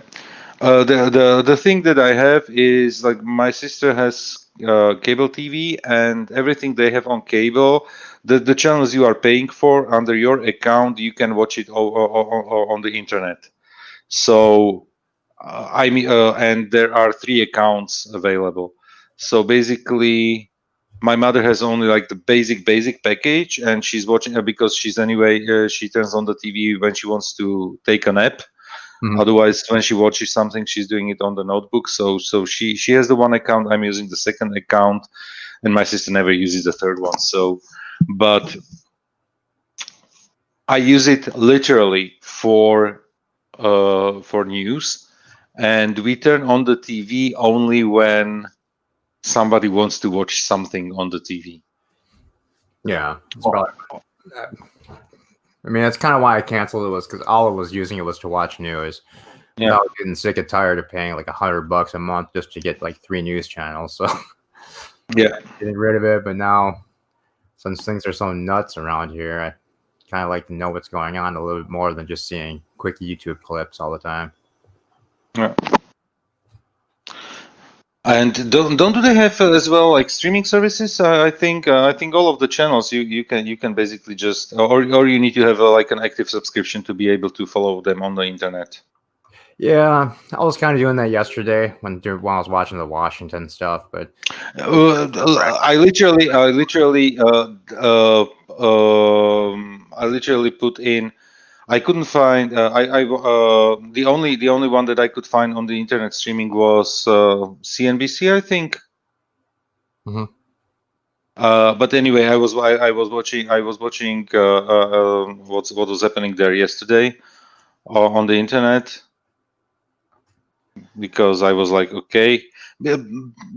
The thing that I have is, like, my sister has cable TV, and everything they have on cable, the channels you are paying for under your account, you can watch it on the internet. So and there are 3 accounts available. So basically, my mother has only like the basic package, and she's watching because she's anyway she turns on the TV when she wants to take a nap. Mhm. Otherwise, when she watches something, she's doing it on the notebook. So she has the one account. I'm using the second account, and my sister never uses the third one. So, but I use it literally for news, and we turn on the TV only when somebody wants to watch something on the TV. Yeah, it's probably. I mean, that's kind of why I canceled it, was because all I was using it was to watch news. Yeah. I was getting sick and tired of paying like $100 a month just to get like 3 news channels. So Yeah. getting rid of it. But now, since things are so nuts around here, I kind of like to know what's going on a little bit more than just seeing quick YouTube clips all the time. Yeah. And don't they have as well like streaming services? I think all of the channels you can basically just or you need to have like an active subscription to be able to follow them on the internet. Yeah, I was kind of doing that yesterday when I was watching the Washington stuff, but I literally put in. I couldn't find. The only one that I could find on the internet streaming was CNBC, I think. Mhm. But anyway, I was watching what was happening there yesterday on the internet, because I was like, okay,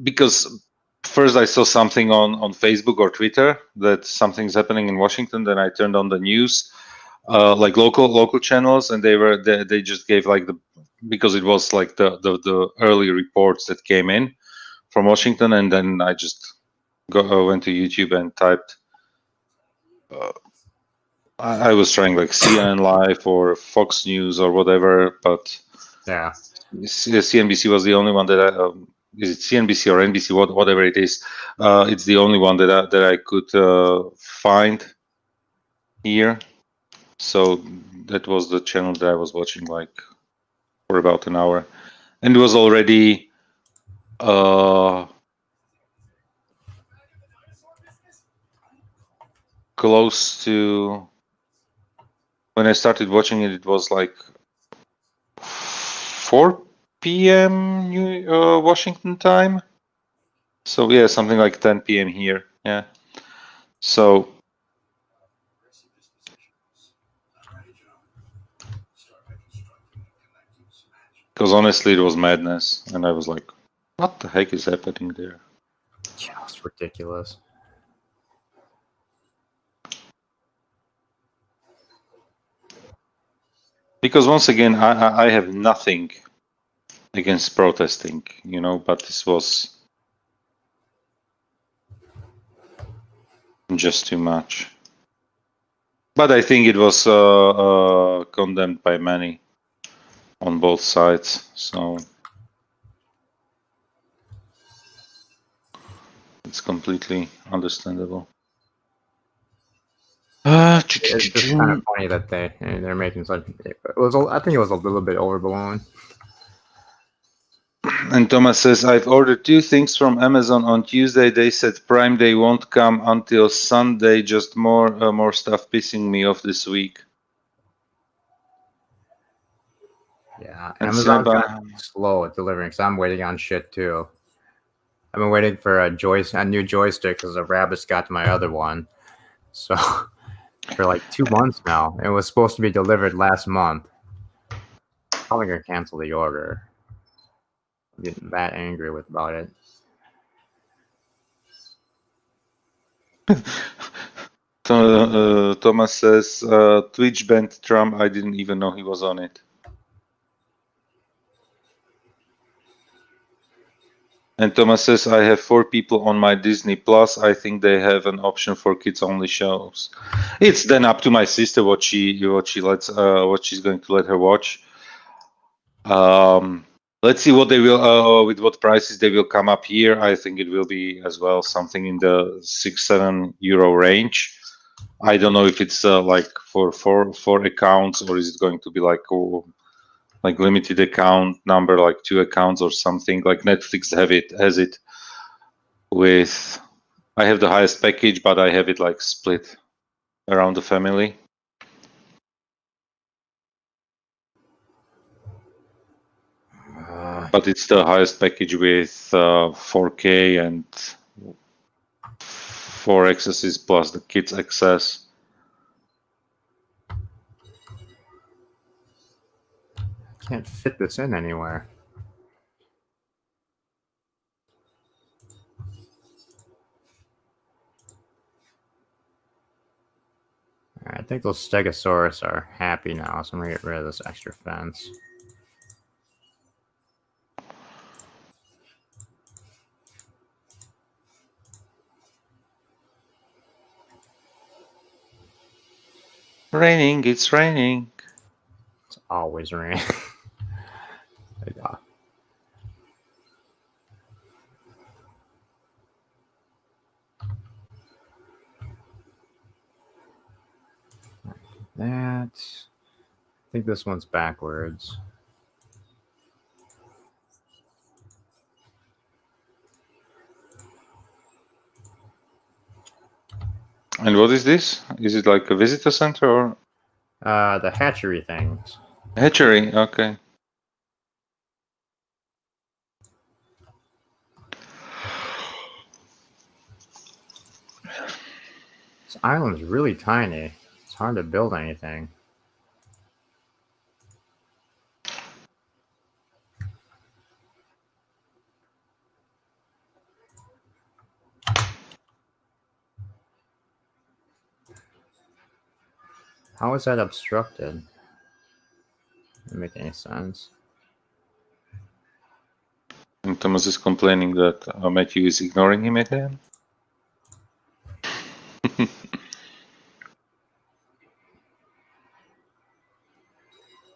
because first I saw something on Facebook or Twitter that something's happening in Washington. Then I turned on the news, like local channels, and they just gave like because it was like the early reports that came in from Washington, and then I just went to YouTube and typed. I was trying like CNN Live or Fox News or whatever, but yeah, CNBC was the only one that is it CNBC or NBC, whatever it is. It's the only one that I could find here. So that was the channel that I was watching like for about an hour, and it was already close to when I started watching it. It was like 4 p.m. Washington time. So yeah, something like 10 p.m. here. Yeah. So Because honestly, it was madness, and I was like, "What the heck is happening there?" Yeah, it's ridiculous. Because once again, I have nothing against protesting, but this was just too much. But I think it was condemned by many on both sides, so it's completely understandable. It's just kind of funny that they're making such. I think it was a little bit overblown. And Thomas says, I've ordered 2 things from Amazon on Tuesday. They said Prime Day won't come until Sunday. Just more stuff pissing me off this week. Yeah, And Amazon's Cinnabon, gotten slow at delivering because I'm waiting on shit too. I've been waiting for a new joystick because the rabbits got my other one. So for like 2 months now, it was supposed to be delivered last month. Probably gonna cancel the order. I'm getting that angry about it. Thomas says, Twitch banned Trump. I didn't even know he was on it. And Thomas says, I have 4 people on my Disney Plus. I think they have an option for kids-only shows. It's then up to my sister what she's going to let her watch. Let's see what they will with what prices they will come up here. I think it will be as well something in the 6-7 euro range. I don't know if it's like for 4 accounts, or is it going to be like limited account number, like 2 accounts or something. Like Netflix has it with. I have the highest package, but I have it like split around the family. But it's the highest package with 4K and 4 accesses plus the kids access. Can't fit this in anywhere. I think those Stegosaurus are happy now, so I'm gonna get rid of this extra fence. Raining, it's raining. It's always raining. Yeah. That. I think this one's backwards. And what is this? Is it like a visitor center or? The hatchery things. Hatchery, okay. This island's really tiny. It's hard to build anything. How is that obstructed? Doesn't make any sense. And Thomas is complaining that Matthew is ignoring him again.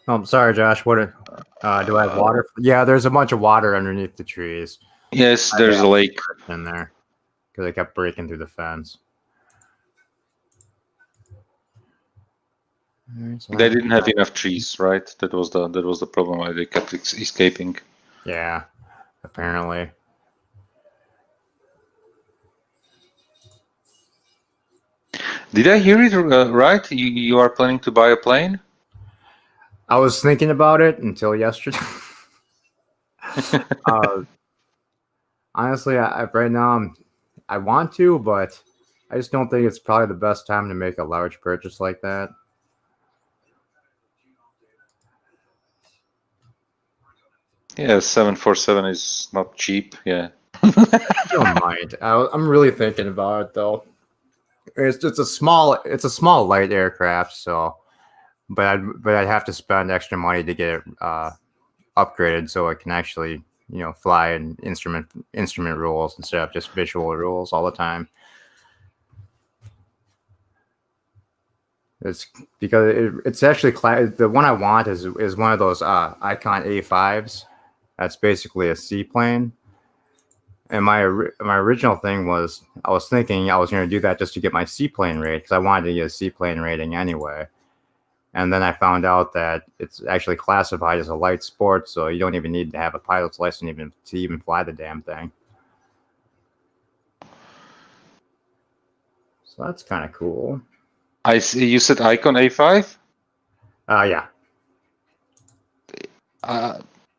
Oh, I'm sorry, Josh. What? Do I have water? Yeah, there's a bunch of water underneath the trees. Yes, there's a lake in there because I kept breaking through the fence. They didn't have enough trees, right? That was the problem. Why they kept escaping. Yeah, apparently. Did I hear it right? You are planning to buy a plane? I was thinking about it until yesterday. Honestly, right now I want to, but I just don't think it's probably the best time to make a large purchase like that. Yeah, 747 is not cheap. Yeah. Don't mind. I'm really thinking about it though. It's a small light aircraft, so but I'd have to spend extra money to get it upgraded so it can actually fly in instrument rules instead of just visual rules all the time. It's because it's actually the one I want is one of those Icon A5s. That's basically a seaplane. And my original thing was I was thinking I was going to do that just to get my seaplane rate because I wanted to get a seaplane rating anyway. And then I found out that it's actually classified as a light sport, so you don't even need to have a pilot's license to even fly the damn thing. So that's kind of cool. I see. You said Icon A5. Yeah.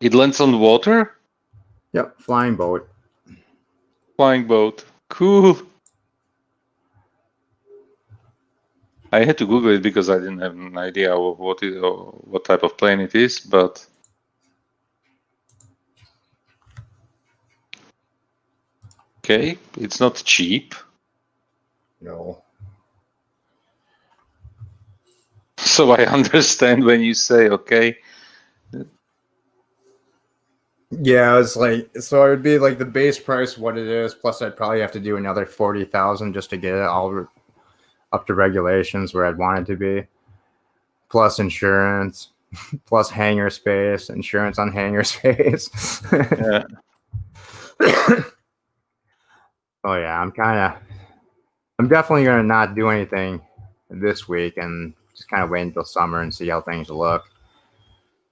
It lands on water. Yep. Flying boat. Flying boat. Cool. I had to Google it because I didn't have an idea of what type of plane it is, but okay, it's not cheap. No. So I understand when you say okay. Yeah, it's like so it would be like the base price what it is, plus I'd probably have to do another 40,000 just to get it all up to regulations where I'd want it to be. Plus insurance, plus hangar space, insurance on hangar space. Yeah. Oh yeah, I'm definitely gonna not do anything this week and just kind of wait until summer and see how things look.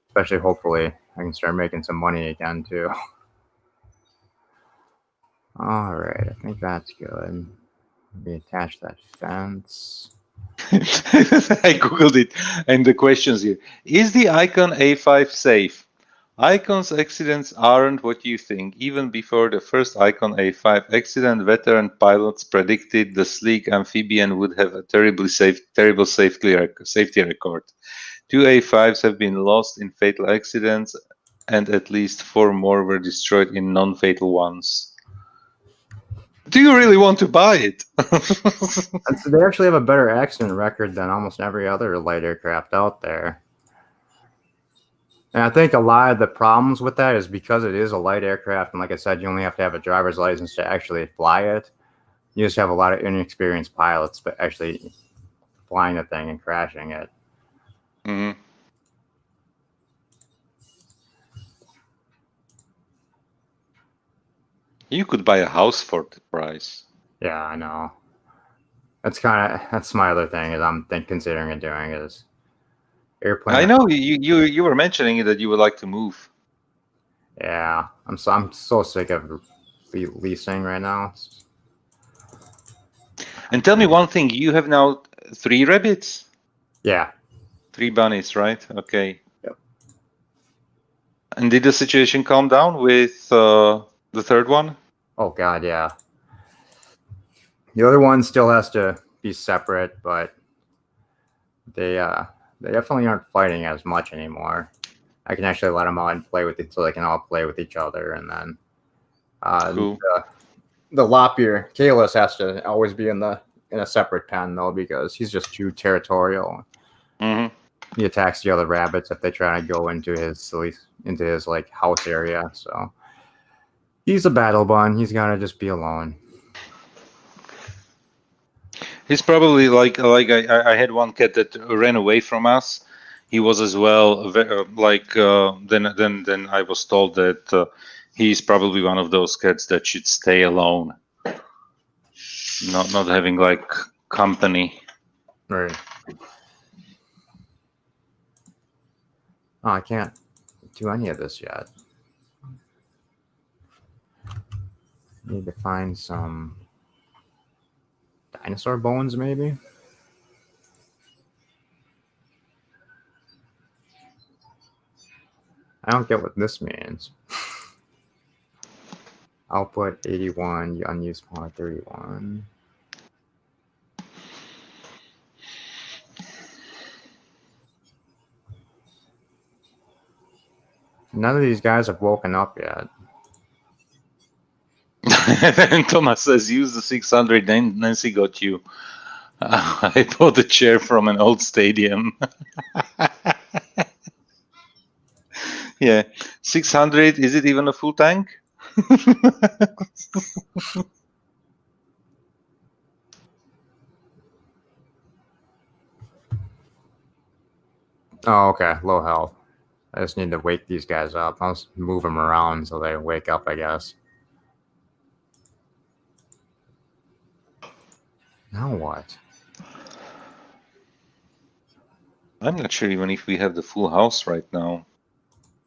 Especially, hopefully, I can start making some money again too. All right, I think that's good. Maybe attach that fence. I googled it, and the questions here: is the Icon A5 safe? Icon's accidents aren't what you think. Even before the first Icon A5 accident, veteran pilots predicted the sleek amphibian would have a terrible safety record. 2 A5s have been lost in fatal accidents, and at least 4 more were destroyed in non-fatal ones. Do you really want to buy it? They actually have a better accident record than almost every other light aircraft out there. And I think a lot of the problems with that is because it is a light aircraft, and like I said, you only have to have a driver's license to actually fly it. You just have a lot of inexperienced pilots, but actually flying the thing and crashing it. Mm-hmm. You could buy a house for the price. Yeah, I know. That's my other thing is I'm considering doing is airplane. I know you were mentioning that you would like to move. Yeah, I'm so sick of leasing right now. And tell me one thing: you have now 3 rabbits. Yeah. 3 bunnies, right? Okay. Yep. And did the situation calm down with the 3rd one? Oh God, yeah. The other one still has to be separate, but they definitely aren't fighting as much anymore. I can actually let them out and play with it, so they can all play with each other, and then Cool. the lop-ear Kalis has to always be in a separate pen though because he's just too territorial. Mm-hmm. He attacks the other rabbits if they try to go into his like house area. So he's a battle bun. He's gotta just be alone. He's probably like I had one cat that ran away from us. He was as well then I was told that he's probably one of those cats that should stay alone, not having like company. Right. Oh, I can't do any of this yet. Need to find some dinosaur bones, maybe. I don't get what this means. Output 81, unused mod 31. None of these guys have woken up yet. And Thomas says, use the 600 Nancy got you. I bought a chair from an old stadium. Yeah, 600, is it even a full tank? Oh, okay. Low health. I just need to wake these guys up. I'll just move them around so they wake up, I guess. Now what? I'm not sure even if we have the full house right now.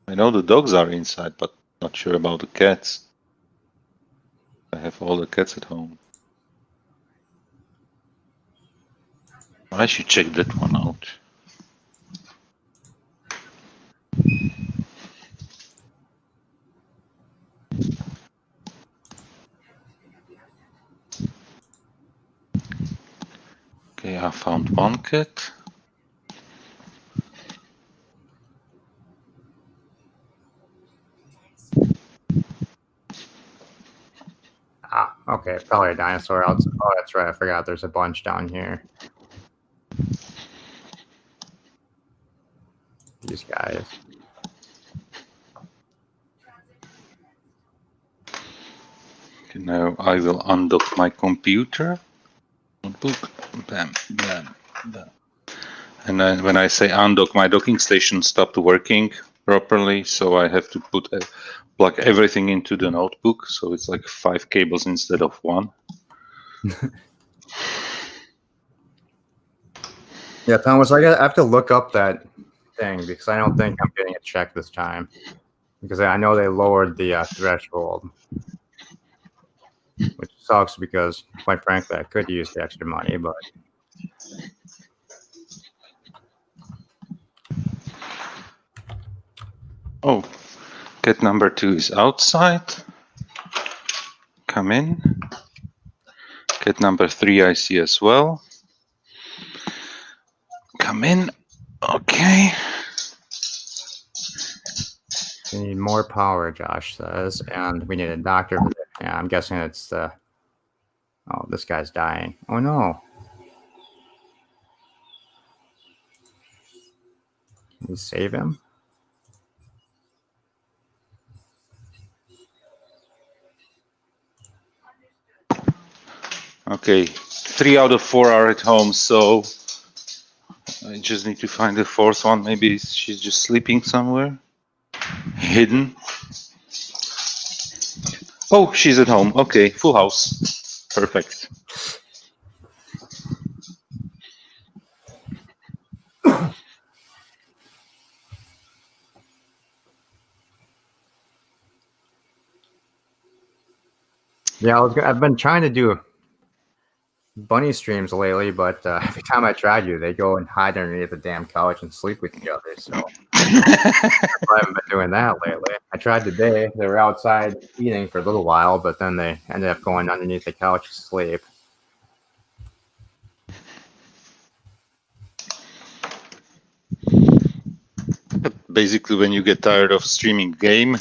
I know the dogs are inside, but not sure about the cats. I have all the cats at home. I should check that one out. Okay, I found one cat. Ah, okay. Probably a dinosaur outside. Oh, that's right. I forgot there's a bunch down here. These guys. Okay, now I will undock my computer. Notebook. Bam, bam, bam. And then when I say undock, my docking station stopped working properly, so I have to plug everything into the notebook. So it's like 5 cables instead of 1. Yeah, Thomas, I have to look up that thing because I don't think I'm getting a check this time. Because I know they lowered the threshold, which sucks because, quite frankly, I could use the extra money, but Oh, cat number 2 is outside. Come in. Cat number 3 I see as well. Come in. Okay. we need more power, Josh says, and we need a doctor for that. Yeah, I'm guessing it's the. Oh, this guy's dying. Oh no. Can we save him? Okay. 3 out of 4 are at home, so I just need to find the 4th one. Maybe she's just sleeping somewhere. Hidden. Oh, she's at home. Okay, full house. Perfect. Yeah, I've been trying to do bunny streams lately, but every time I try to, they go and hide underneath the damn couch and sleep with each other. So I haven't been doing that lately. I tried today. They were outside eating for a little while, but then they ended up going underneath the couch to sleep. Basically, when you get tired of streaming game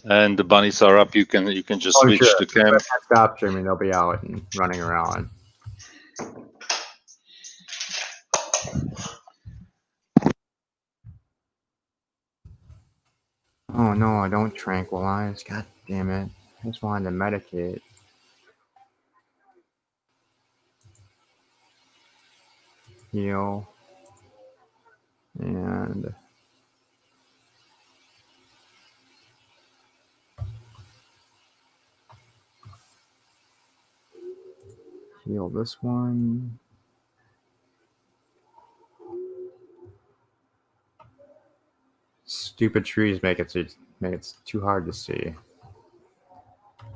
and the bunnies are up, you can just switch sure. the cam. If I stop streaming, they'll be out and running around. Oh no, I don't tranquilize. God damn it. I just wanted to medicate. Heal. And heal this one. Stupid trees make it too hard to see.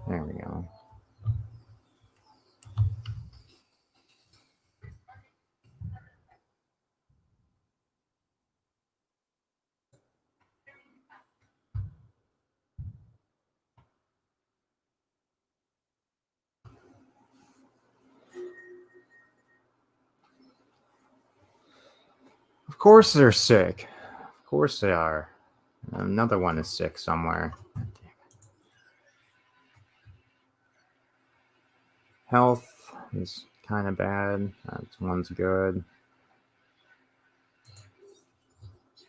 There we go. Of course they're sick. Of course they are. Another one is sick somewhere. Health is kind of bad. That one's good.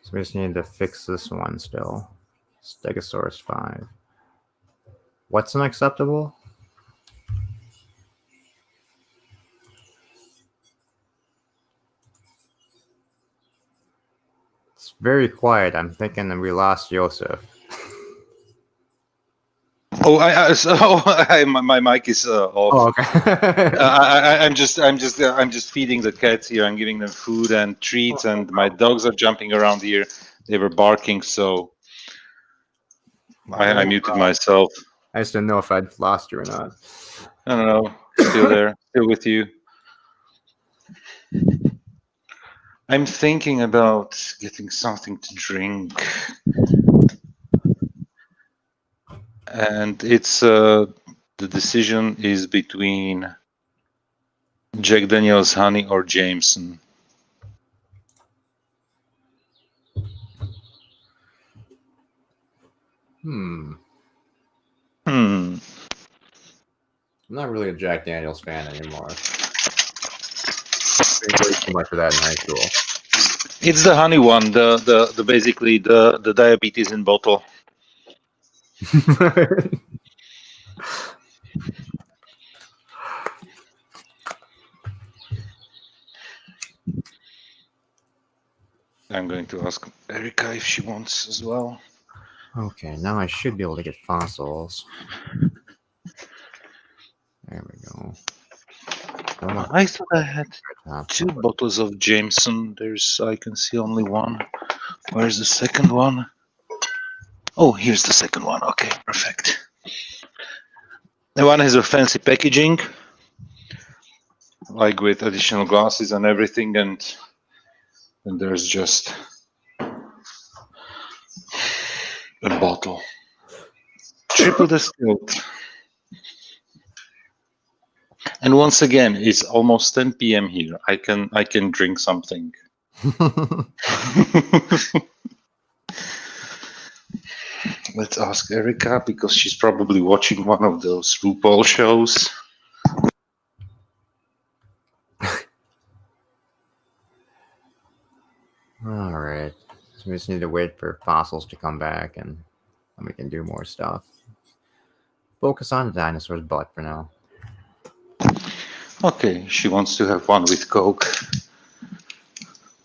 So we just need to fix this one still. Stegosaurus 5. What's unacceptable? It's very quiet. I'm thinking that we lost Joseph. Oh, my mic is off. Oh, okay. I'm just feeding the cats here. I'm giving them food and treats, and my dogs are jumping around here. They were barking, so I muted myself. I just didn't know if I'd lost you or not. I don't know. Still there, still with you. I'm thinking about getting something to drink, and it's the decision is between Jack Daniel's Honey or Jameson. I'm Hmm. not really a Jack Daniels fan anymore. I drank way too much of that in high school. It's the honey one, the basically the diabetes in bottle. I'm going to ask Erica if she wants as well. Okay, now I should be able to get fossils. There we go. I thought I had 2 bottles of Jameson. I can see only one. Where's the second one? Oh, here's the second one. Okay, perfect. The one has a fancy packaging, like with additional glasses and everything, and there's just a bottle. Triple distilled. And once again, it's almost 10 p.m. here. I can drink something. Let's ask Erica, because she's probably watching one of those RuPaul shows. All right. So we just need to wait for fossils to come back, and then we can do more stuff. Focus on the dinosaur's butt for now. Okay, she wants to have one with Coke.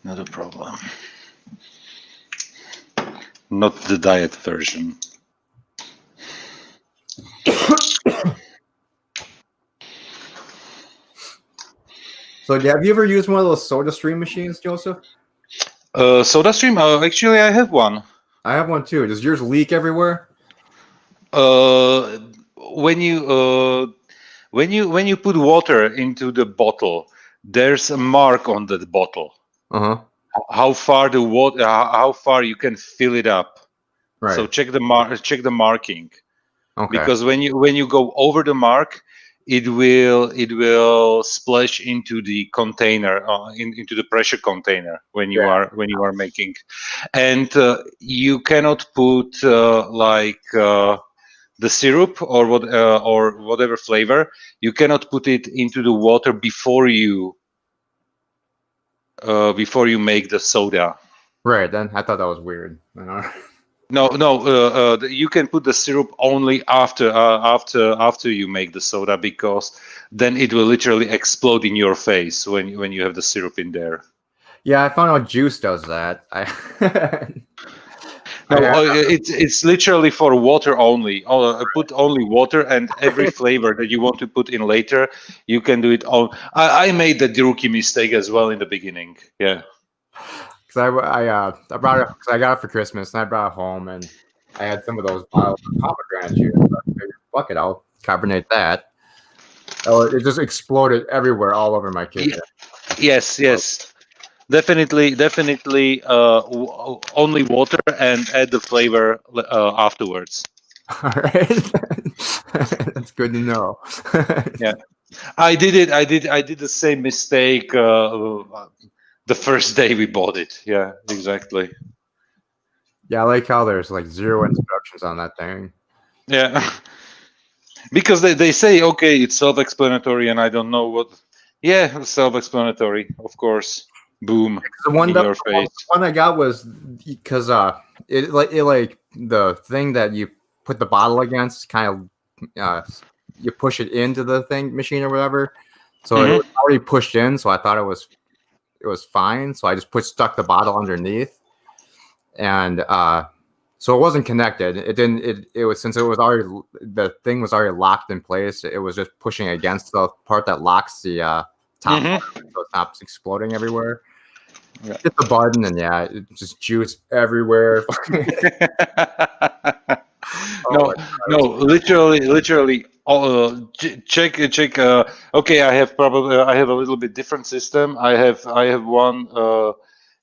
Not a problem. Not the diet version. So, have you ever used one of those Soda Stream machines, Joseph? Soda Stream? Actually, I have one. I have one too. Does yours leak everywhere? When you put water into the bottle, there's a mark on the bottle. How far the water, how far you can fill it up. Right. So check the marking. Okay. Because when you go over the mark, it will splash into the container, into the pressure container when you are making, and you cannot put the syrup or whatever flavor. You cannot put it into the water before you make the soda. Right. Then I thought that was weird. No. You can put the syrup only after you make the soda, because then it will literally explode in your face when you have the syrup in there. Yeah, I found out juice does that. It's literally for water only. Put only water, and every flavor that you want to put in later, you can do it all. I made the rookie mistake as well in the beginning. Yeah. Because I brought it, because I got it for Christmas, and I brought it home, and I had some of those bottles of pomegranate juice. So I figured, fuck it, I'll carbonate that. Oh, it just exploded everywhere, all over my kitchen. Yes. Definitely. Only water, and add the flavor afterwards. All right, that's good to know. Yeah, I did it. I did the same mistake the first day we bought it. Yeah, exactly. Yeah, I like how there's like 0 instructions on that thing. Yeah. Because they say, okay, it's self-explanatory, and I don't know what. Yeah, self-explanatory, of course. Boom, The one in that your face. one I got was because it like the thing that you put the bottle against kind of you push it into the thing machine or whatever. So it was already pushed in, so I thought it was fine. So I just stuck the bottle underneath, and so it wasn't connected. It didn't. It was since it was already the thing was already locked in place. It was just pushing against the part that locks the top, so it's not exploding everywhere. Yeah. Hit the button and yeah, it just juice everywhere. No, no, literally. Check. Okay, I have a little bit different system. I have one.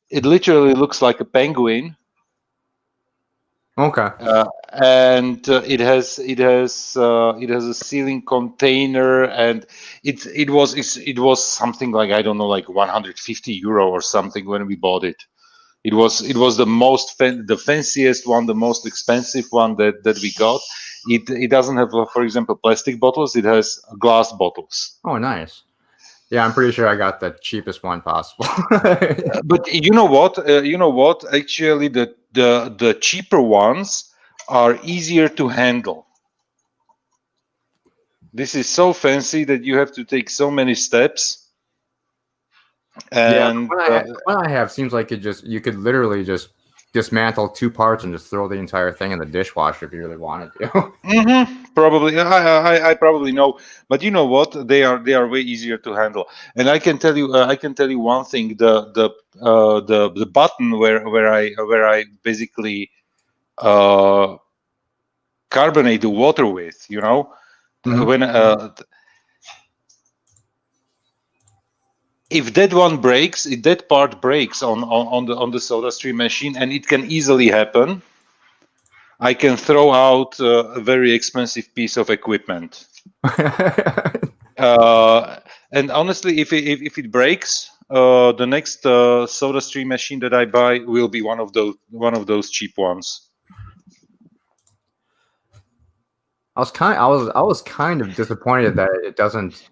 It literally looks like a penguin. Okay. And it has a sealing container, and it was something like, I don't know, like 150 euro or something when we bought it. It was the fanciest one, the most expensive one that we got. It doesn't have, for example, plastic bottles. It has glass bottles. Oh, nice. Yeah, I'm pretty sure I got the cheapest one possible. But you know what? Actually, the cheaper ones are easier to handle. This is so fancy that you have to take so many steps. Yeah, And what I have seems like you could literally just dismantle 2 parts and just throw the entire thing in the dishwasher if you really wanted to. Probably, I probably know, but you know what? They are way easier to handle. And I can tell you one thing: the button where I basically carbonate the water with, when if that one breaks, if that part breaks on the SodaStream machine, and it can easily happen, I can throw out a very expensive piece of equipment. And honestly, if it breaks, the next SodaStream machine that I buy will be one of those cheap ones. I was kind of disappointed that it doesn't,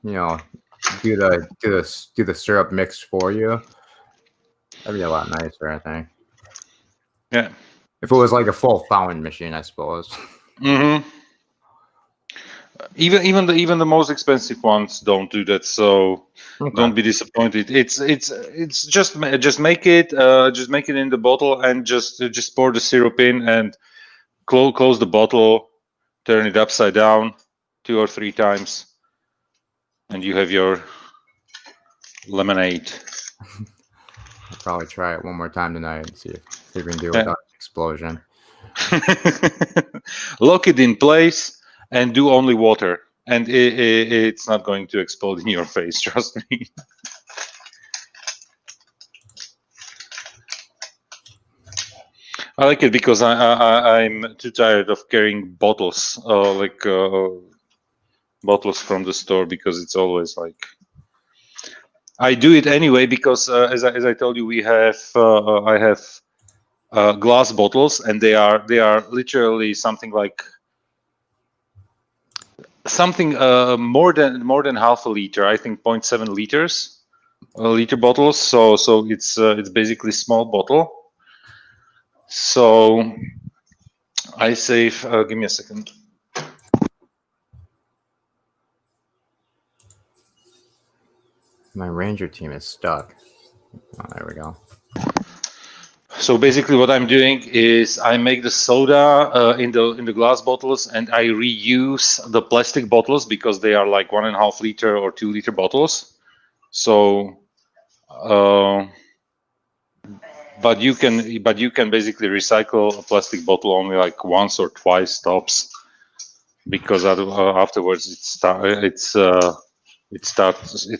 do the syrup mix for you. That'd be a lot nicer, I think. Yeah. If it was like a full fountain machine, I suppose. Mm-hmm. Even the most expensive ones don't do that, so don't be disappointed. It's just make it in the bottle, and just pour the syrup in, and close the bottle, turn it upside down 2 or 3 times, and you have your lemonade. I'll probably try it one more time tonight and see if we can do it without an explosion. Lock it in place and do only water, and it's not going to explode in your face, trust me. I like it because I'm too tired of carrying bottles, bottles from the store, because it's always like, I do it anyway because as I told you, I have glass bottles, and they are literally something like more than half a liter. I think 0.7 liters, liter bottles. So it's basically small bottle. So I save. Give me a second. My Ranger team is stuck. Oh, there we go. So basically, what I'm doing is I make the soda in the glass bottles, and I reuse the plastic bottles because they are like 1.5 liter or 2 liter bottles. So, but you can basically recycle a plastic bottle only like once or twice tops, because afterwards it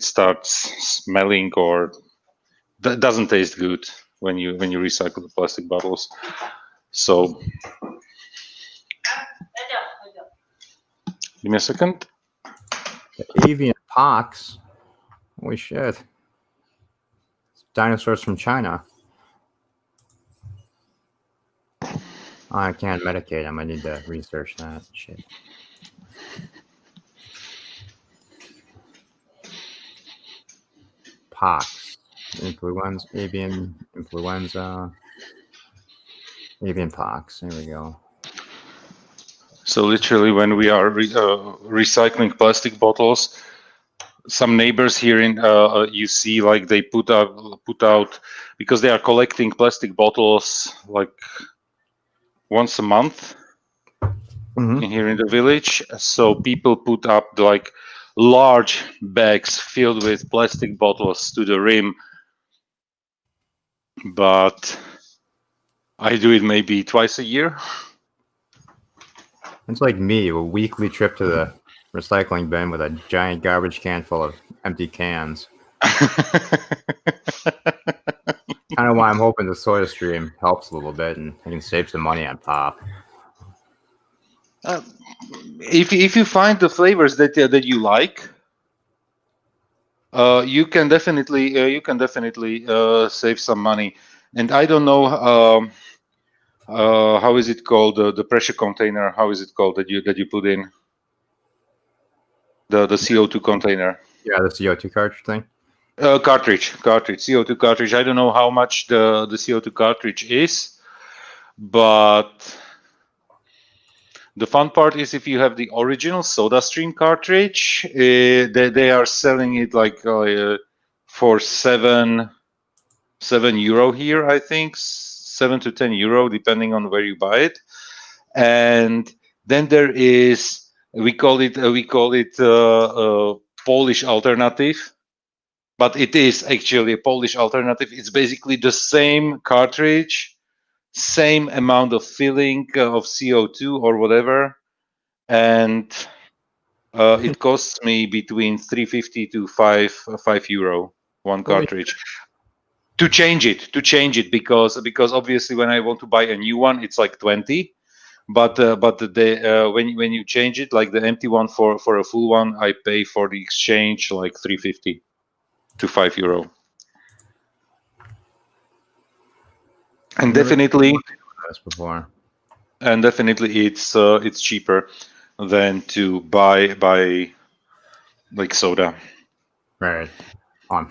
starts smelling, or doesn't taste good when you recycle the plastic bottles. So give me a second. The avian pox. Holy shit. Dinosaurs from China. I can't medicate him. I need to research that shit. Pox, influenza, avian pox. There we go. So literally, when we are recycling plastic bottles, some neighbors here in you see like they put out because they are collecting plastic bottles like once a month here in the village. So people put up like large bags filled with plastic bottles to the rim, but I do it maybe twice a year. It's like me, a weekly trip to the recycling bin with a giant garbage can full of empty cans. Kind of why I'm hoping the soda stream helps a little bit and I can save some money on pop. If you find the flavors that you like, you can definitely save some money. And I don't know how is it called, the pressure container? How is it called that you put in the CO2 container? Yeah, the CO2 cartridge thing. Cartridge, CO2 cartridge. I don't know how much the CO2 cartridge is, but the fun part is if you have the original SodaStream cartridge, they are selling it like for €7 here, I think, 7 to 10 euro, depending on where you buy it. And then there is we call it Polish alternative, but it is actually a Polish alternative. It's basically the same cartridge, same amount of filling of CO2 or whatever, and it costs me between 350 to 5 euro one cartridge. To change it because obviously when I want to buy a new one it's like 20, but when you change it, like the empty one for a full one, I pay for the exchange like 350 to 5 euro. And definitely before. And definitely it's cheaper than to buy like soda. Right. I'm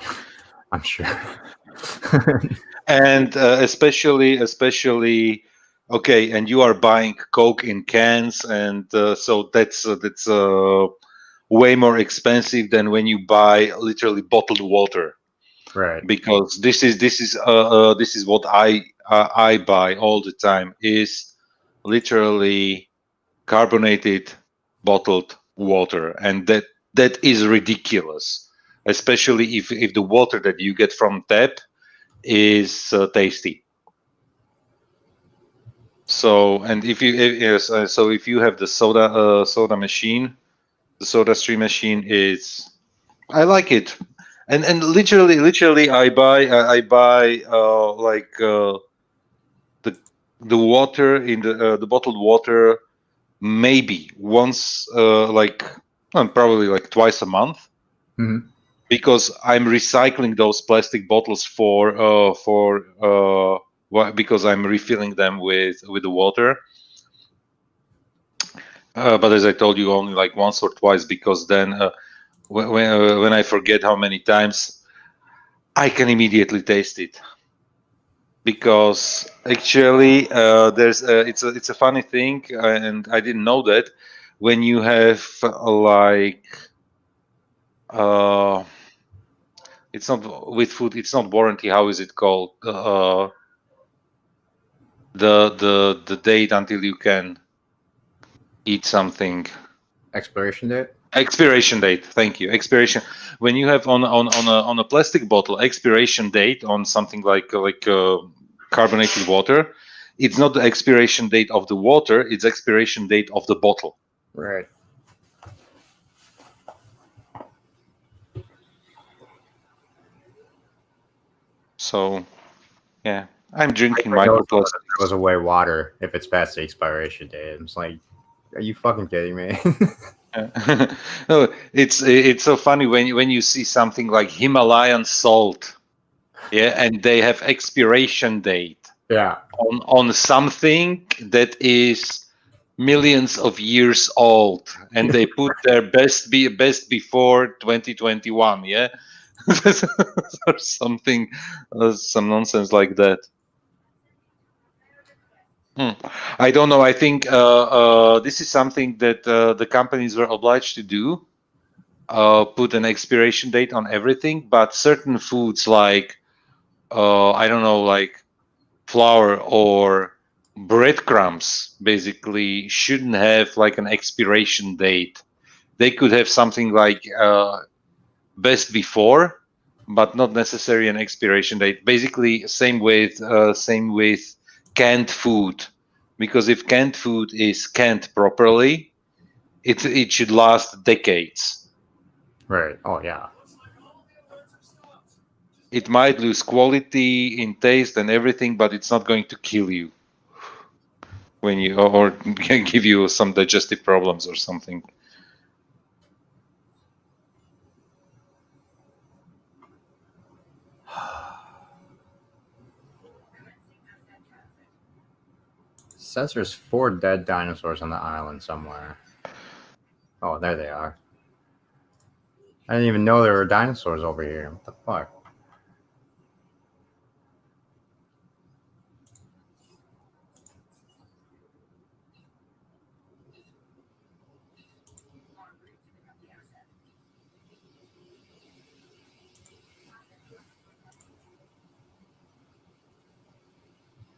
sure. And especially okay, and you are buying Coke in cans, and so that's way more expensive than when you buy literally bottled water. Right. Because this is what I buy all the time, is literally carbonated bottled water, and that is ridiculous, especially if the water that you get from tap is tasty. So, and if you so if you have the soda machine, the SodaStream machine is, I like it, and literally I buy like the water in the bottled water maybe once probably like twice a month. Mm-hmm. Because I'm recycling those plastic bottles because I'm refilling them with the water. But as I told you, only like once or twice, because then when I forget how many times, I can immediately taste it. Because actually, it's a funny thing, and I didn't know that when you have it's not with food. It's not warranty. How is it called? The date until you can eat something. Expiration date. Expiration date. Thank you. Expiration. When you have on a plastic bottle expiration date on something like carbonated water, it's not the expiration date of the water. It's expiration date of the bottle. Right. So, yeah, I'm drinking microplastics. Throws away water if it's past the expiration date. It's like, are you fucking kidding me? No, it's so funny when you see something like Himalayan salt, yeah, and they have expiration date. Yeah. on something that is millions of years old, and they put their best before 2021, yeah, or something, some nonsense like that. I don't know. I think this is something that the companies were obliged to do, put an expiration date on everything, but certain foods like I don't know, like flour or breadcrumbs basically shouldn't have like an expiration date. They could have something like best before, but not necessarily an expiration date. Basically, same with canned food, because if canned food is canned properly, it should last decades. Right. Oh yeah. It might lose quality in taste and everything, but it's not going to kill you when you or can give you some digestive problems or something. Says there's 4 dead dinosaurs on the island somewhere. Oh, there they are. I didn't even know there were dinosaurs over here. What the fuck?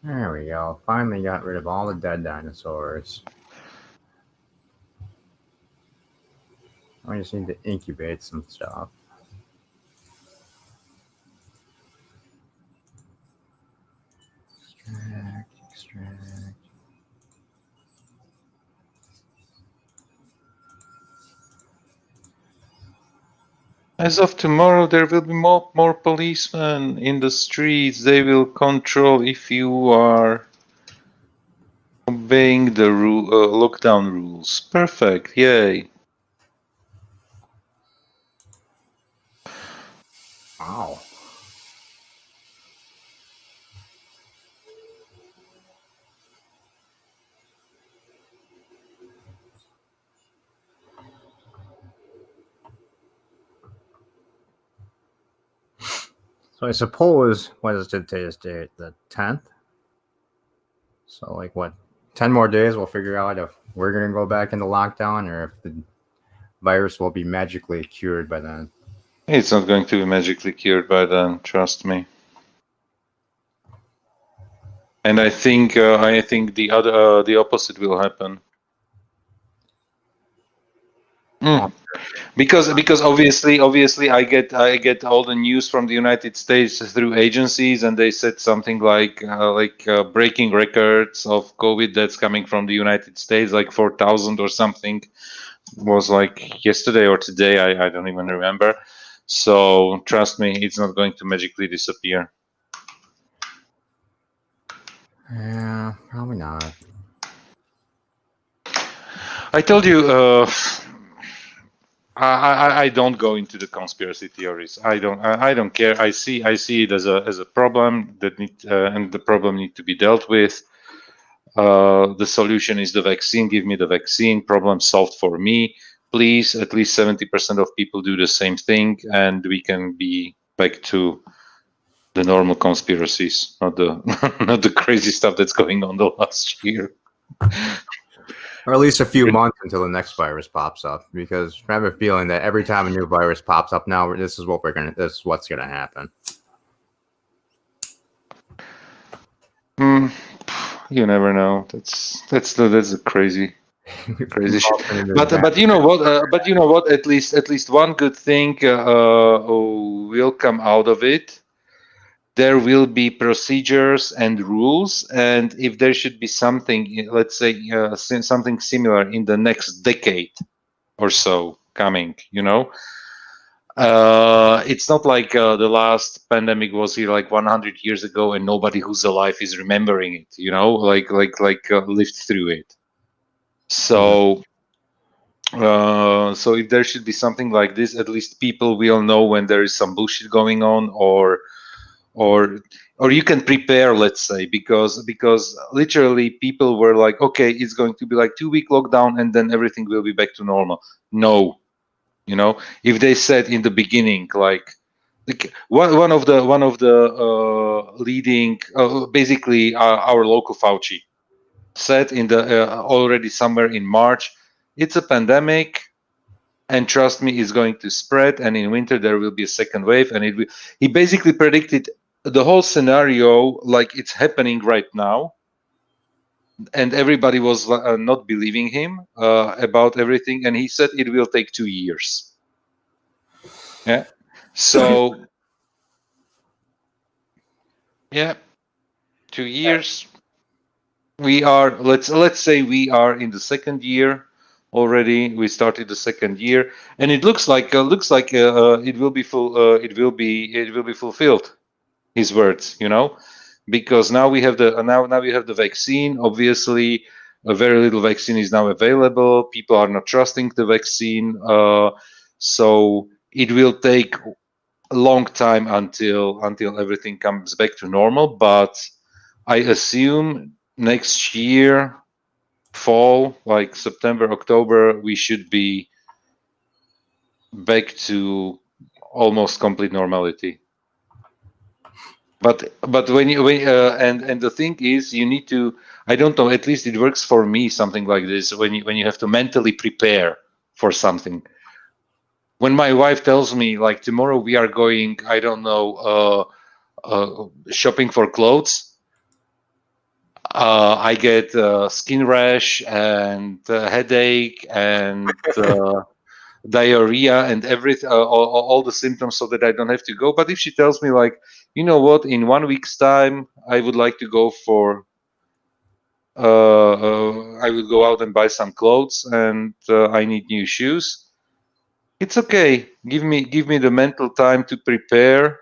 There we go. Finally got rid of all the dead dinosaurs. I just need to incubate some stuff. Extract. As of tomorrow, there will be more policemen in the streets. They will control if you are obeying the lockdown rules. Perfect. Yay. Wow. So I suppose, what is today's date? The 10th? So, like, what? 10 more days, we'll figure out if we're going to go back into lockdown or if the virus will be magically cured by then. It's not going to be magically cured by then, trust me. And I think the opposite will happen. Because obviously I get all the news from the United States through agencies, and they said something like breaking records of COVID that's coming from the United States, like 4,000 or something, was like yesterday or today. I don't even remember. So trust me, it's not going to magically disappear. Yeah, probably not. I told you. I don't go into the conspiracy theories. I don't care. I see it as a problem that and the problem need to be dealt with. The solution is the vaccine. Give me the vaccine. Problem solved for me. Please, at least 70% of people do the same thing, and we can be back to the normal conspiracies, not the not the crazy stuff that's going on the last year. Or at least a few months until the next virus pops up, because I have a feeling that every time a new virus pops up now, this is what's gonna happen. You never know. That's the crazy shit. But you know what? But you know what? At least one good thing will come out of it. There will be procedures and rules, and if there should be something, let's say something similar in the next decade or so coming, it's not like the last pandemic was here like 100 years ago, and nobody who's alive is remembering it, lived through it. So so if there should be something like this, at least people will know when there is some bullshit going on, or or you can prepare, let's say, because literally people were like, okay, it's going to be like 2-week lockdown and then everything will be back to normal. No, if they said in the beginning, like one of the leading, basically our local Fauci said in the already somewhere in March, it's a pandemic, and trust me, it's going to spread, and in winter there will be a second wave, and he basically predicted the whole scenario like it's happening right now, and everybody was not believing him about everything, and he said it will take 2 years. Yeah. So yeah, 2 years. We are, let's say we are in the second year already. We started the second year, and it looks like it will be fulfilled. His words, because now we have the vaccine. Obviously, a very little vaccine is now available. People are not trusting the vaccine, so it will take a long time until everything comes back to normal. But I assume next year, fall, like September, October, we should be back to almost complete normality. But and the thing is, you need to, I don't know, at least it works for me, something like this, when you have to mentally prepare for something. When my wife tells me, like, tomorrow we are going, I don't know, shopping for clothes, I get skin rash and headache and diarrhea and everything, all the symptoms, so that I don't have to go. But if she tells me, like, you know what, in 1 week's time, I would like to go for, I will go out and buy some clothes, and I need new shoes. It's okay. Give me the mental time to prepare,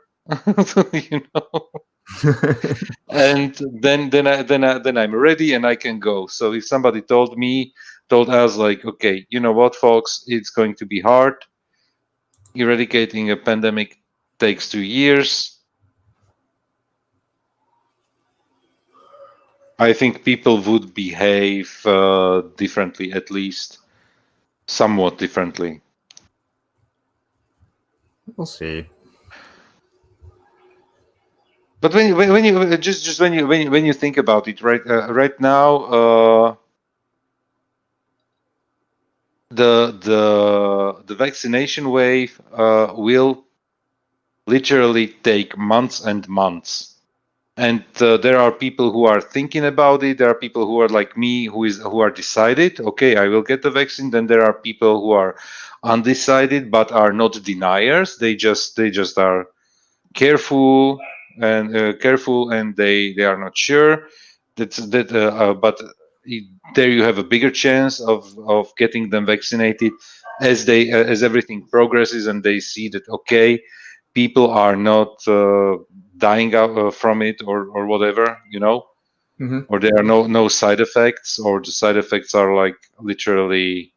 and then I'm ready and I can go. So if somebody told us, like, okay, you know what, folks, it's going to be hard. Eradicating a pandemic takes 2 years. I think people would behave differently, at least somewhat differently. We'll see. But when you just when you think about it, right now, the vaccination wave will literally take months and months, and there are people who are thinking about it. There are people who are like me, who are decided. Okay, I will get the vaccine. Then there are people who are undecided but are not deniers. They just are careful and they are not sure. But there you have a bigger chance of getting them vaccinated as everything progresses and they see that, okay, people are not dying out from it or whatever, or there are no side effects, or the side effects are like literally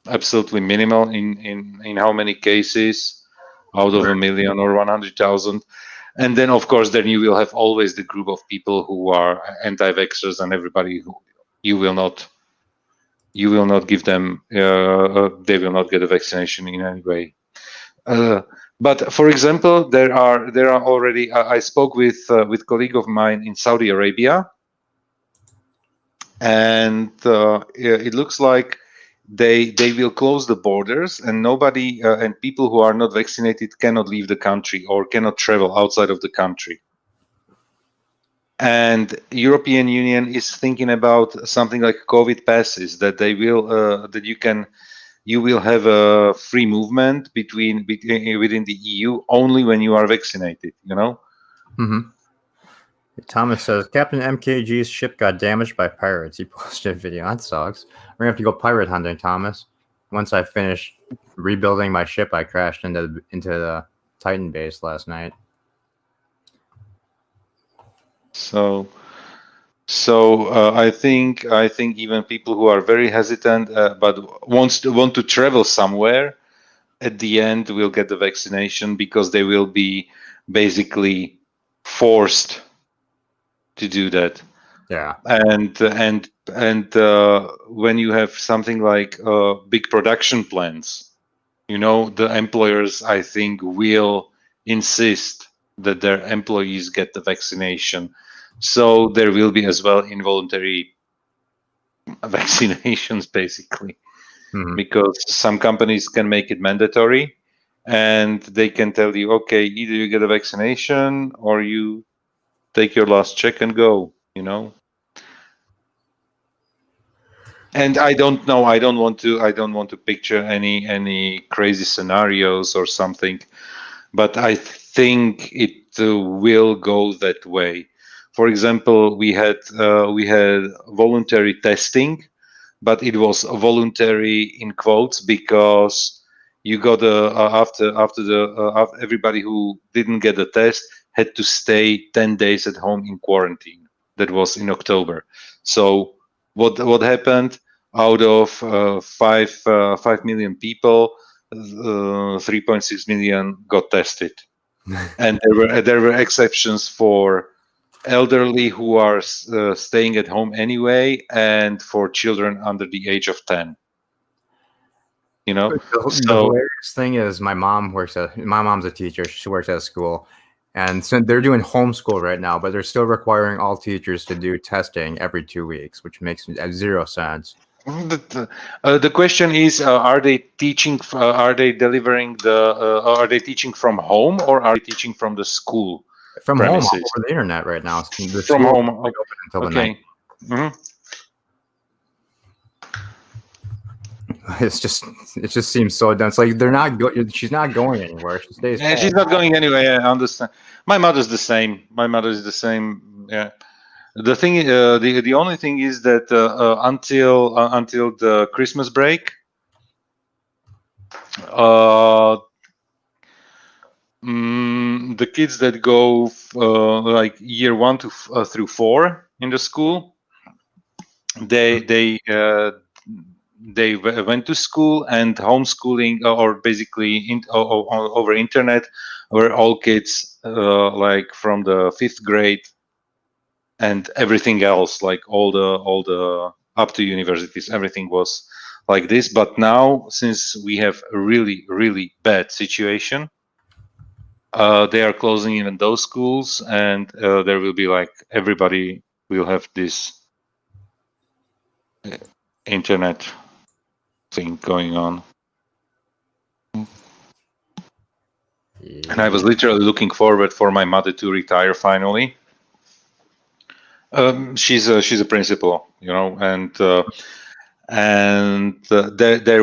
absolutely minimal in how many cases out of 1 million or 100,000. And then, of course, then you will have always the group of people who are anti-vaxxers, and everybody who you will not give them, they will not get a vaccination in any way. But for example, there are already. I spoke with colleague of mine in Saudi Arabia, and it looks like they will close the borders, and nobody and people who are not vaccinated cannot leave the country or cannot travel outside of the country. And European Union is thinking about something like COVID passes, that they will that you will have a free movement within the EU only when you are vaccinated. Mm-hmm. Thomas says Captain MKG's ship got damaged by pirates. He posted a video. That sucks. We're gonna have to go pirate hunting, Thomas. Once I finish rebuilding my ship, I crashed into the Titan base last night. So I think even people who are very hesitant but want to travel somewhere, at the end will get the vaccination, because they will be basically forced to do that. Yeah. And when you have something like big production plants, the employers, I think, will insist that their employees get the vaccination. So there will be as well involuntary vaccinations, basically, because some companies can make it mandatory, and they can tell you, okay, either you get a vaccination or you take your last check and go. And I don't know. I don't want to picture any crazy scenarios or something, but I think it will go that way. For example, we had voluntary testing, but it was voluntary in quotes because you got after everybody who didn't get the test had to stay 10 days at home in quarantine. That was in October. So what happened? Out of 5 million people, 3.6 million got tested, and there were exceptions for elderly who are staying at home anyway, and for children under the age of 10. The hilarious thing is my mom's a teacher. She works at a school, and so they're doing homeschool right now, but they're still requiring all teachers to do testing every 2 weeks, which makes zero sense. The question is, are they teaching? Are they delivering are they teaching from home, or are they teaching from the school? From premises? home, over the internet right now. The From home. Open until Okay. the night. It just seems so dense. Like they're not she's not going anywhere. She stays home. She's not going anywhere. I understand. My mother's the same. My mother is the same. Yeah. The thing, the only thing is that until the Christmas break, the kids that go like year 1 through 4 in the school, they went to school, and homeschooling or basically over internet, where all kids like from the 5th grade and everything else, like all the up to universities, everything was like this. But now, since we have a really, really bad situation, they are closing even those schools, and there will be like everybody will have this internet thing going on. And I was literally looking forward for my mother to retire finally. She's a principal, and there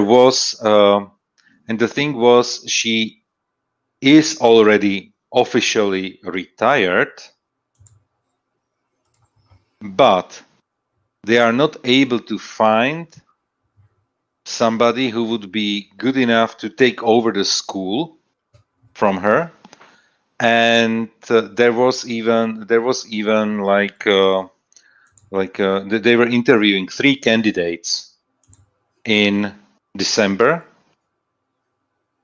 was, and the thing was, she is already officially retired, but they are not able to find somebody who would be good enough to take over the school from her. And there was even like they were interviewing 3 candidates in December,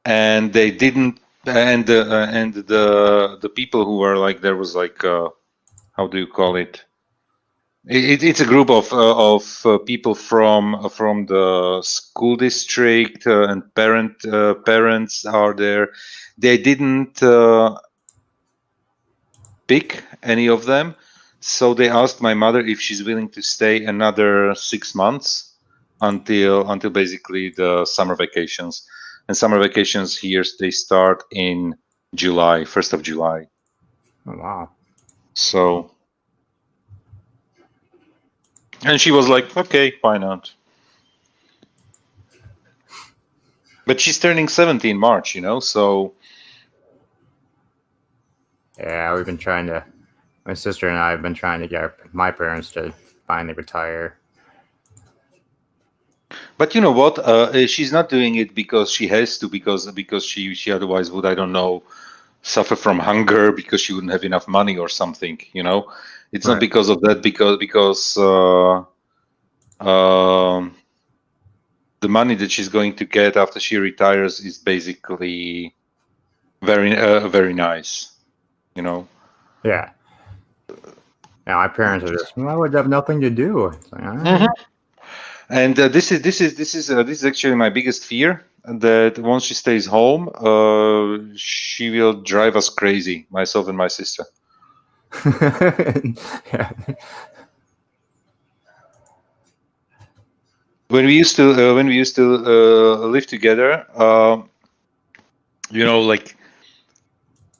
and they didn't. And the people who were like, there was like how do you call it? It's a group of people from the school district, and parents are there. They didn't pick any of them, so they asked my mother if she's willing to stay another 6 months until basically the summer vacations. And summer vacations here, they start in July, 1st of July. Oh wow! So. And she was like, okay, why not? But she's turning 70 in March, so. Yeah, my sister and I have been trying to get my parents to finally retire. But you know what? She's not doing it because she has to, because she otherwise would, I don't know, suffer from hunger because she wouldn't have enough money or something, It's not because of that, because the money that she's going to get after she retires is basically very very nice, Yeah. Yeah, my parents are just, I would have nothing to do. It's like, Mhm. And this is actually my biggest fear. That once she stays home, she will drive us crazy, myself and my sister. yeah. When we used to live together, like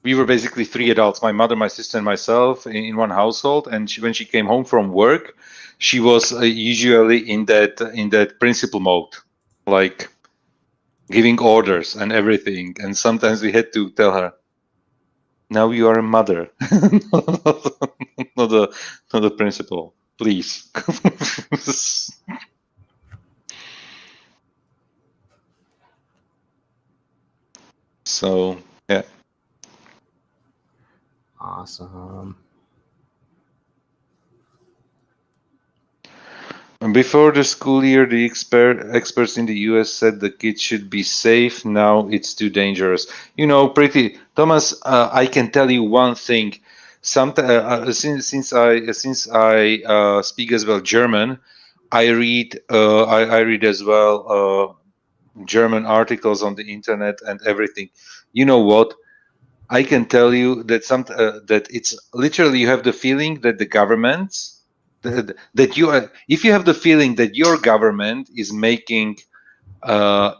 we were basically three adults: my mother, my sister, and myself in one household. And when she came home from work, she was usually in that principal mode, like giving orders and everything. And sometimes we had to tell her, "Now you are a mother, not a principal, please." So yeah. Awesome. And before the school year, the experts in the US said the kids should be safe. Now it's too dangerous. Pretty Thomas. I can tell you one thing. Since I speak as well German, I read as well German articles on the internet and everything. You know what? I can tell you that it's literally, you have the feeling that the governments that you are, if you have the feeling that your government is making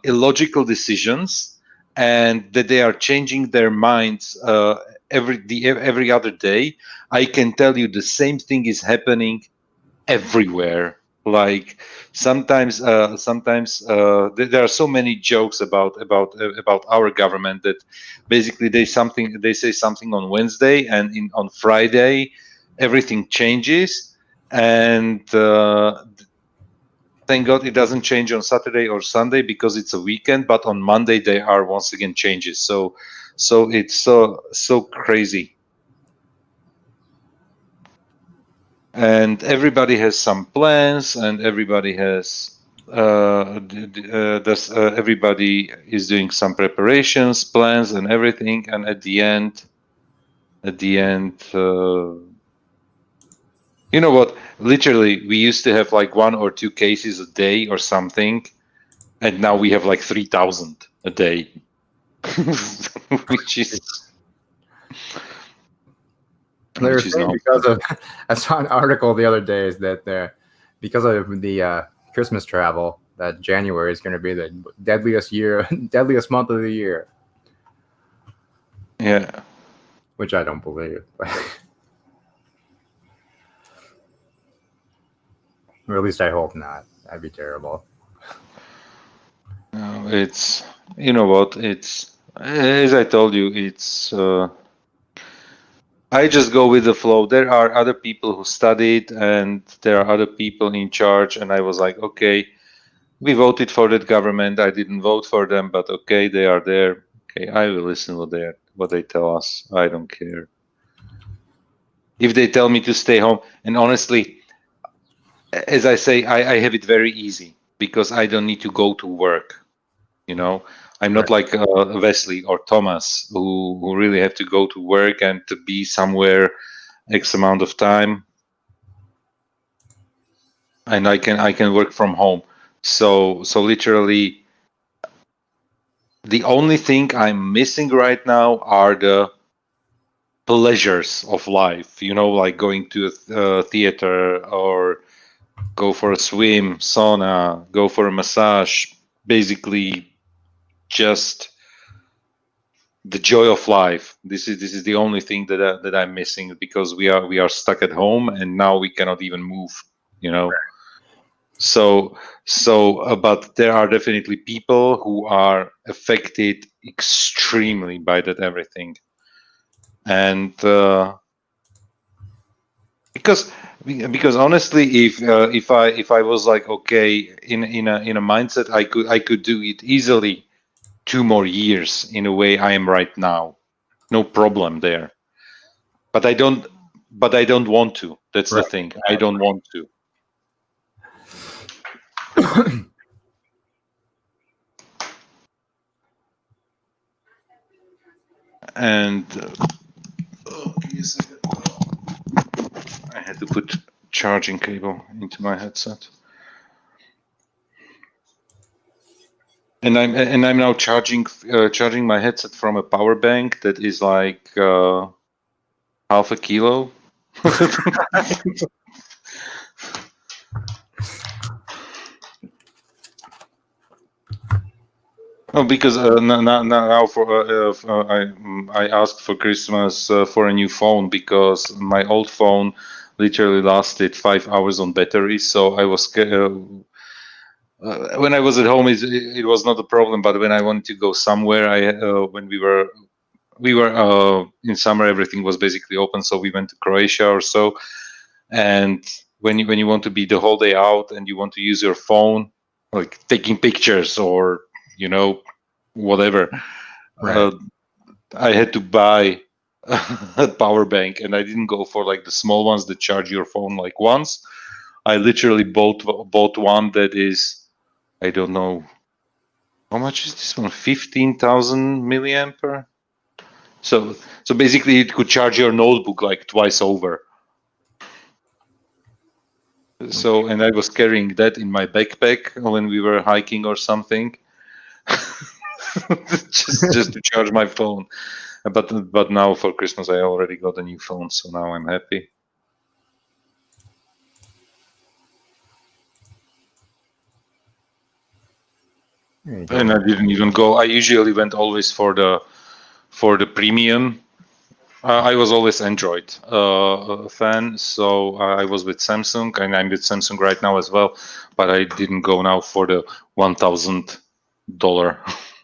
illogical decisions, and that they are changing their minds every other day. I can tell you the same thing is happening everywhere. Like sometimes there are so many jokes about our government, that basically they say something on Wednesday, and on Friday everything changes. And thank God it doesn't change on Saturday or Sunday, because it's a weekend. But on Monday there are once again changes. So it's so crazy. And everybody has some plans, and everybody has everybody is doing some preparations, plans, and everything. And at the end, you know what? Literally, we used to have like 1 or 2 cases a day or something, and now we have like 3,000 a day, which is They were which is saying not. because of, I saw an article the other day, is that because of the Christmas travel, that January is going to be the deadliest month of the year, Yeah. which I don't believe. Or at least I hope not. That'd be terrible. No, it's, you know what? It's, as I told you, it's. I just go with the flow. There are other people who studied, and there are other people in charge. And I was like, okay, we voted for that government. I didn't vote for them, but okay, they are there. Okay, I will listen what they tell us. I don't care. If they tell me to stay home, and honestly, as I say, I have it very easy, because I don't need to go to work. I'm not like Wesley or Thomas, who really have to go to work and to be somewhere X amount of time, and I can work from home. So literally, the only thing I'm missing right now are the pleasures of life. Like going to a theater, or go for a swim, sauna, go for a massage. Basically, just the joy of life. This is the only thing that I'm missing, because we are stuck at home, and now we cannot even move. You know. But there are definitely people who are affected extremely by that everything, and because honestly, if I was like, okay, in a mindset, I could do it easily 2 more years in a way I am right now, no problem there. But I don't want to. That's the Right. thing. I don't want to. And give me a second. had to put charging cable into my headset. And I'm now charging my headset from a power bank that is like half a kilo. Oh, because now I asked for Christmas for a new phone because my old phone literally lasted 5 hours on battery. So I was when I was at home, it was not a problem. But when I wanted to go somewhere, when we were in summer, everything was basically open. So we went to Croatia or so, and when you want to be the whole day out and you want to use your phone, like taking pictures or whatever, Right. I had to buy a power bank, and I didn't go for like the small ones that charge your phone like once. I literally bought one that is, I don't know how much is this one, 15,000 milliampere. So basically, it could charge your notebook like twice over. So, and I was carrying that in my backpack when we were hiking or something, just to charge my phone. But now for Christmas I already got a new phone, so now I'm happy. And I didn't even go. I usually went always for the premium. I was always Android fan, so I was with Samsung, and I'm with Samsung right now as well. But I didn't go now for the $1,000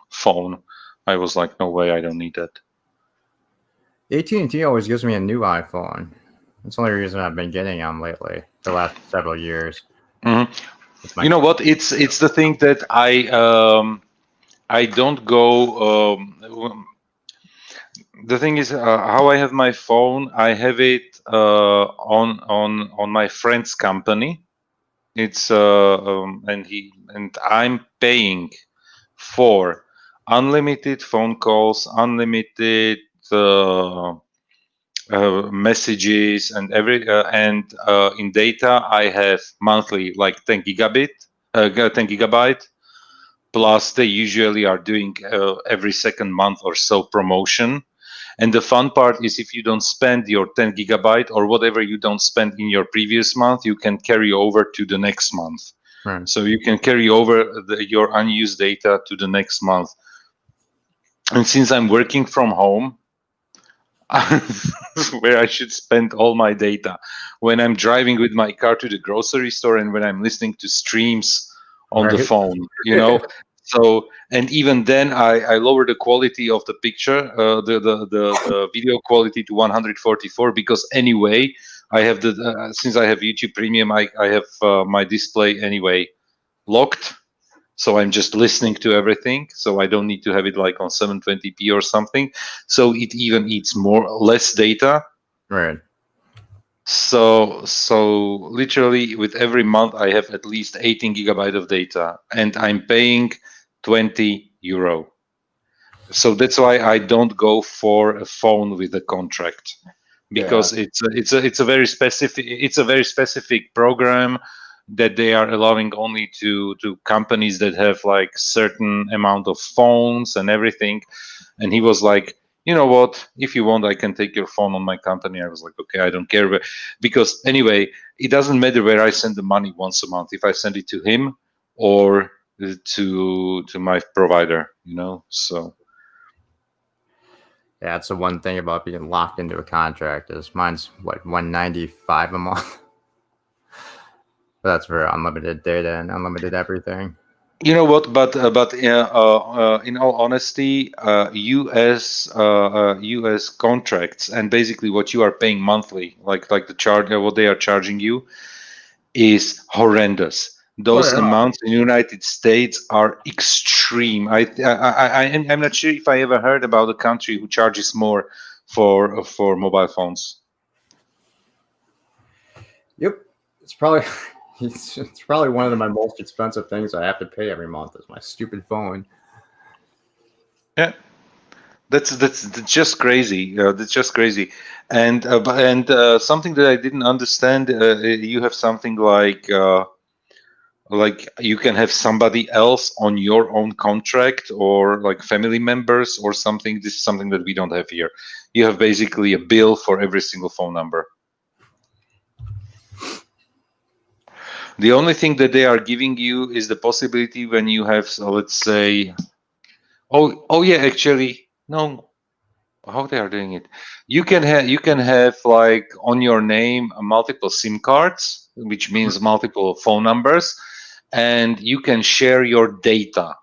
phone. I was like, no way, I don't need that. AT&T always gives me a new iPhone. That's the only reason I've been getting them lately, the last several years. Mm-hmm. You know what? It's the thing that I don't go. The thing is, how I have my phone, I have it on my friend's company. It's and I'm paying for unlimited phone calls, unlimited messages, and in data I have monthly like 10 gigabyte. Plus, they usually are doing every second month or so promotion. And the fun part is if you don't spend your 10 gigabyte or whatever you don't spend in your previous month, you can carry over to the next month. Right. So you can carry over your unused data to the next month. And since I'm working from home, where I should spend all my data, when I'm driving with my car to the grocery store and when I'm listening to streams on the phone, So, and even then, I lower the quality of the picture, the video quality to 144 because anyway, I have since I have YouTube Premium, I have my display anyway locked, so I'm just listening to everything. So I don't need to have it like on 720p or something. So it even eats less data. Right. So literally with every month I have at least 18 gigabyte of data, and I'm paying €20. So that's why I don't go for a phone with a contract, because it's a very specific program that they are allowing only to companies that have like certain amount of phones and everything. And he was like, you know what, if you want, I can take your phone on my company. I was like, okay, I don't care, because anyway, it doesn't matter where I send the money once a month, if I send it to him or to my provider, so. Yeah, that's the one thing about being locked into a contract is mine's what, $195 a month. But that's for unlimited data and unlimited everything. You know what? But in all honesty, U.S. contracts and basically what you are paying monthly, like the charge, what they are charging you, is horrendous. Those amounts in the United States are extreme. I'm not sure if I ever heard about a country who charges more for mobile phones. Yep, it's probably it's probably one of my most expensive things I have to pay every month is my stupid phone. Yeah, That's just crazy. That's just crazy. And something that I didn't understand. You have something like you can have somebody else on your own contract or like family members or something. This is something that we don't have here. You have basically a bill for every single phone number. The only thing that they are giving you is the possibility when you have, so let's say, oh yeah, actually, no, how they are doing it. You can have like on your name multiple SIM cards, which means multiple phone numbers, and you can share your data.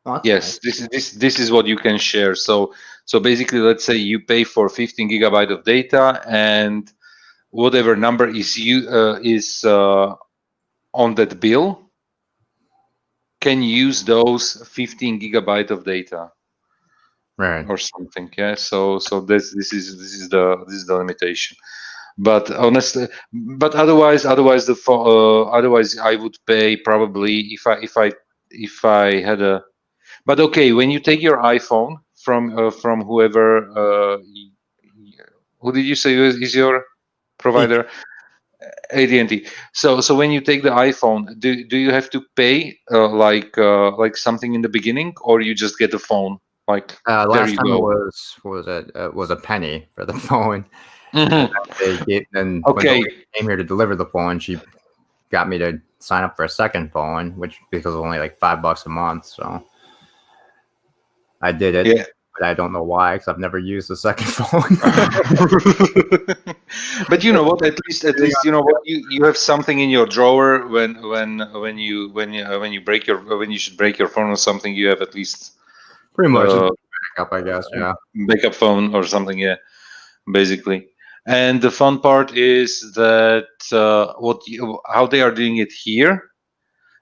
Well, that's Yes, nice. this is what you can share. So basically, let's say you pay for 15 gigabyte of data, and whatever number is on that bill can use those 15 gigabyte of data Right. or something. Yeah. So this is the limitation. But honestly, but otherwise I would pay probably if I had a. But okay, when you take your iPhone from whoever, who did you say is your Hey, provider? AT&T. So when you take the iPhone, do you have to pay like something in the beginning, or you just get the phone? Like there last you time it go. was what was it? It was a penny for the phone. And Mhm. then then when the Okay. lady came here to deliver the phone, she got me to sign up for a second phone, which because it was only like $5 a month. So I did it, Yeah. but I don't know why because I've never used the second phone. But you know what? At least you know what, you have something in your drawer when you should break your phone or something. You have at least Pretty much just uh, backup, I guess. Yeah. backup phone or something. Yeah, basically. And the fun part is that how they are doing it here.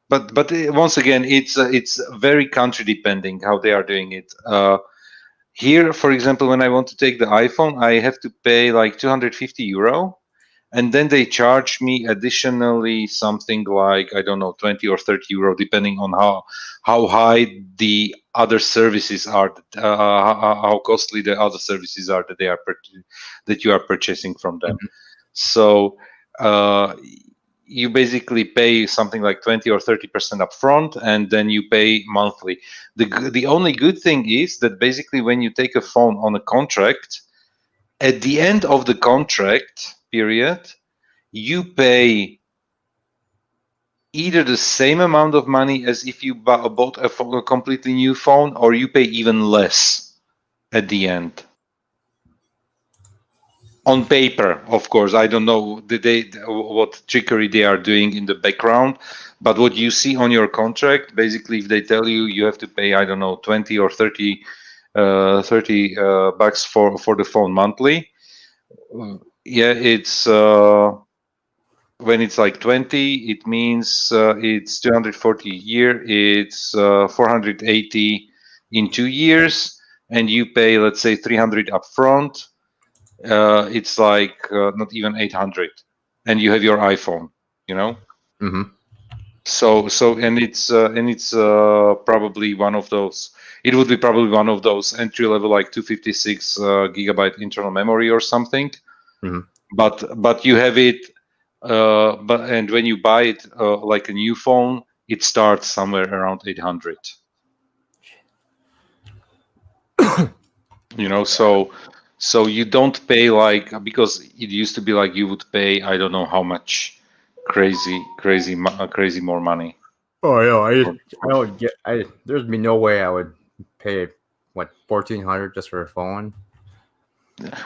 But once again, it's very country depending how they are doing it. Here, for example, when I want to take the iPhone, I have to pay like 250 euro, and then they charge me additionally something like, I don't know, 20 or 30 euro, depending on how high the other services are, how costly the other services are that you are purchasing from them. Mhm. So uh, you basically pay something like 20 or 30% upfront, and then you pay monthly. The only good thing is that basically when you take a phone on a contract, at the end of the contract period, you pay either the same amount of money as if you bought a completely new phone, or you pay even less at the end. On paper, of course, I don't know what trickery they are doing in the background, but what you see on your contract, basically, if they tell you you have to pay, I don't know, 20 or 30 bucks for the phone monthly. Yeah, it's when it's like 20, it means it's 240 a year. It's 480 in 2 years, and you pay, let's say, 300 upfront. It's like not even 800, and you have your iPhone. You know. Mhm. And it's probably one of those. It would be probably one of those entry level, like 256 gigabyte internal memory or something. Mhm. But you have it. And when you buy it like a new phone, it starts somewhere around 800. So you don't pay like, because it used to be like you would pay, I don't know how much, crazy more money. Oh yeah, for- I would get. There's be no way I would pay what 1,400 just for a phone.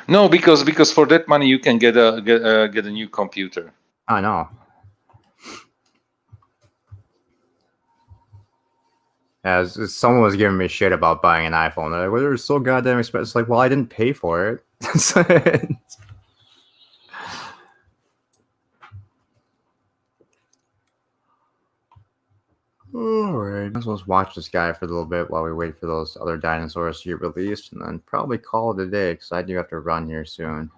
No, because for that money you can get a new computer. I know. As someone was giving me shit about buying an iPhone. They're like, "Well, they're so goddamn expensive." It's like, well, I didn't pay for it. All right, let's just watch this guy for a little bit while we wait for those other dinosaurs to get released, and then probably call it a day because I do have to run here soon.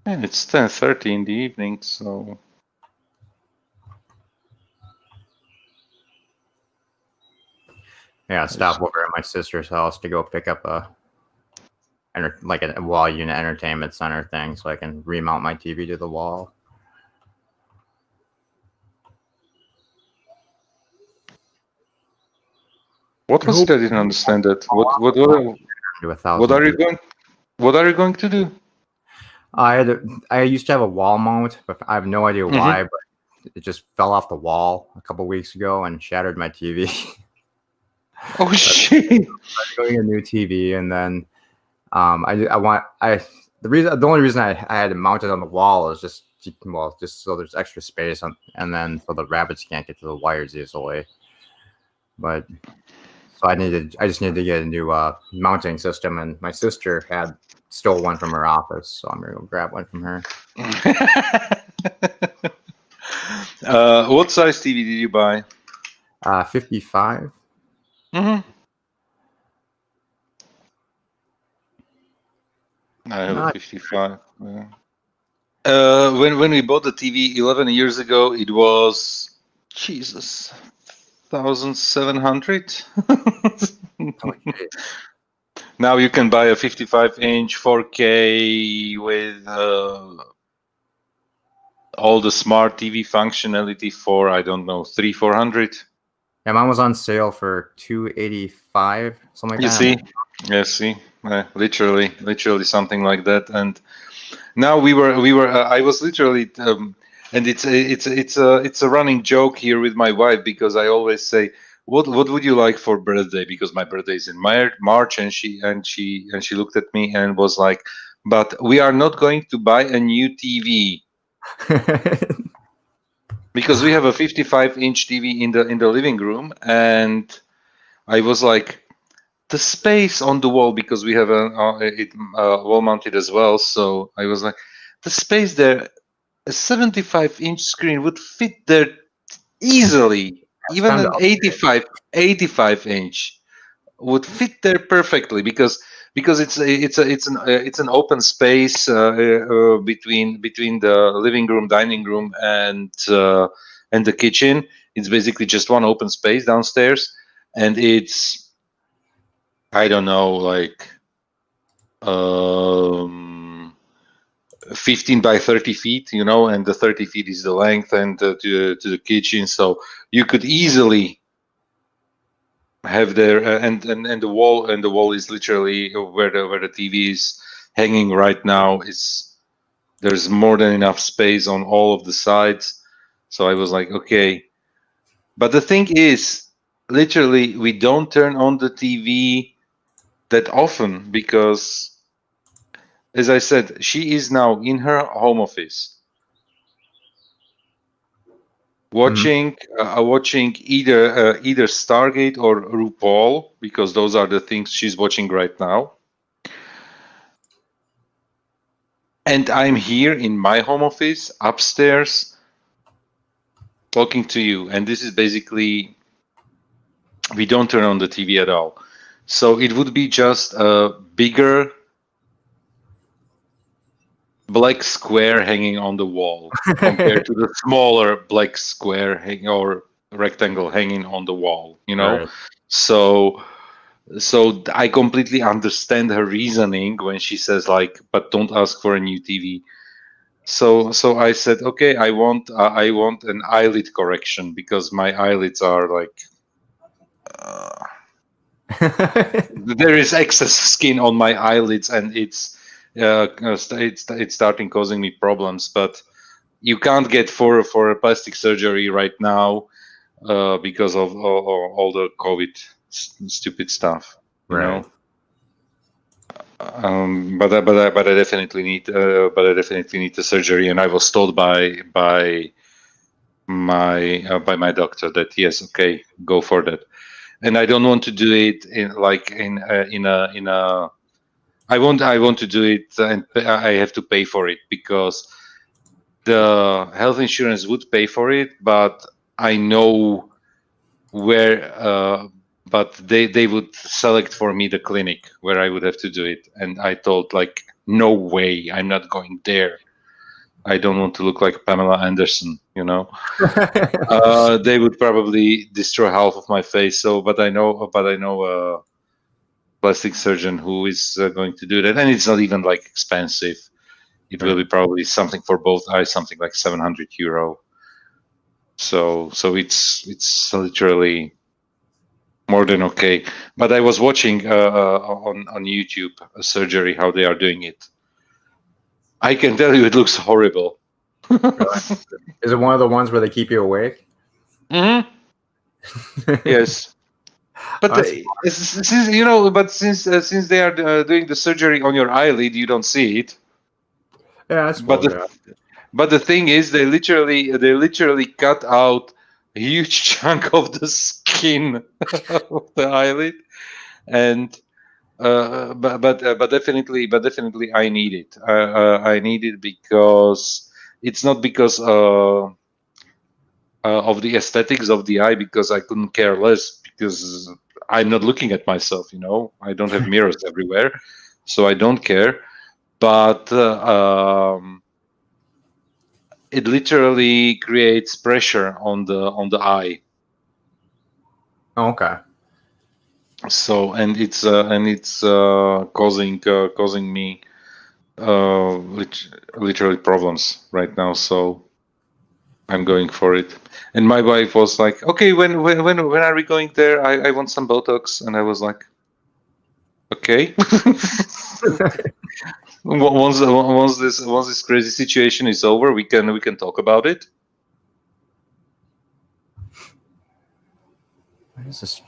And it's 10:30 in the evening, so Yeah, stop over at my sister's house to go pick up a wall unit entertainment center thing, so I can remount my TV to the wall. What was it? I didn't understand that. What To a what thousand. are you going? What are you going to do? I used to have a wall mount, but I have no idea Mhm. why. But it just fell off the wall a couple weeks ago and shattered my TV. Oh shit! Going a new TV, and then the only reason I had it mounted on the wall is just so there's extra space and then so the rabbits can't get to the wires easily. But so I just needed to get a new mounting system, and my sister stole one from her office, so I'm gonna go grab one from her. What size TV did you buy? 55. Mm-hmm. I have a Not- 55. Yeah. When we bought the TV 11 years ago, it was Jesus 1,700. Now you can buy a 55-inch 4K with all the smart TV functionality for, I don't know, 300-400. Yeah, mine was on sale for $285, something like You that. see? Yeah, see, literally something like that. And now we were. I was literally, and it's a running joke here with my wife because I always say, what would you like for birthday? Because my birthday is in March, and she looked at me and was like, but we are not going to buy a new TV. Because we have a 55-inch TV in the living room, and I was like, the space on the wall, because we have it wall mounted as well. So I was like, the space there, a 75-inch screen would fit there easily. Even time an to 85-inch would fit there perfectly because it's an open space between the living room, dining room, and the kitchen. It's basically just one open space downstairs, and it's, I don't know, like 15 by 30 feet, and the 30 feet is the length and to the kitchen. So you could easily have there, and the wall is literally where the TV is hanging right now. There's more than enough space on all of the sides. So I was like, okay. But the thing is, literally, we don't turn on the TV that often because, as I said, she is now in her home office watching either Stargate or RuPaul, because those are the things she's watching right now. And I'm here in my home office upstairs talking to you, and this is basically, we don't turn on the TV at all. So it would be just a bigger black square hanging on the wall compared to the smaller black square or rectangle hanging on the wall, Right. So I completely understand her reasoning when she says, like, but don't ask for a new TV. So I said, okay, I want an eyelid correction because my eyelids are like, there is excess skin on my eyelids, and it's starting causing me problems. But you can't get for a plastic surgery right now because of all the COVID stupid stuff, Right. But I definitely need the surgery, and I was told by my doctor that yes, okay, go for that. And I don't want to do it in a. I want to do it, and I have to pay for it because the health insurance would pay for it, but I know where. But they would select for me the clinic where I would have to do it, and I thought, like, no way, I'm not going there. I don't want to look like Pamela Anderson, you know. They would probably destroy half of my face. So, but I know a plastic surgeon who is going to do that, and it's not even like expensive. It will be probably something for both eyes, something like €700. So it's literally more than okay. But I was watching on YouTube a surgery how they are doing it. I can tell you, it looks horrible. Really? Is it one of the ones where they keep you awake? Mm-hmm. Yes. But since you know, since they are doing the surgery on your eyelid, you don't see it. Yeah, I suppose. But the thing is, they literally cut out a huge chunk of the skin of the eyelid, and but definitely I need it. I need it because it's not because of the aesthetics of the eye, because I couldn't care less, because I'm not looking at myself. You know, I don't have mirrors everywhere, so I don't care. But it literally creates pressure on the eye. Okay. So it's causing me literally problems right now. So I'm going for it. And my wife was like, "Okay, when are we going there? I want some Botox." And I was like, "Okay." once this crazy situation is over, we can talk about it. What is this?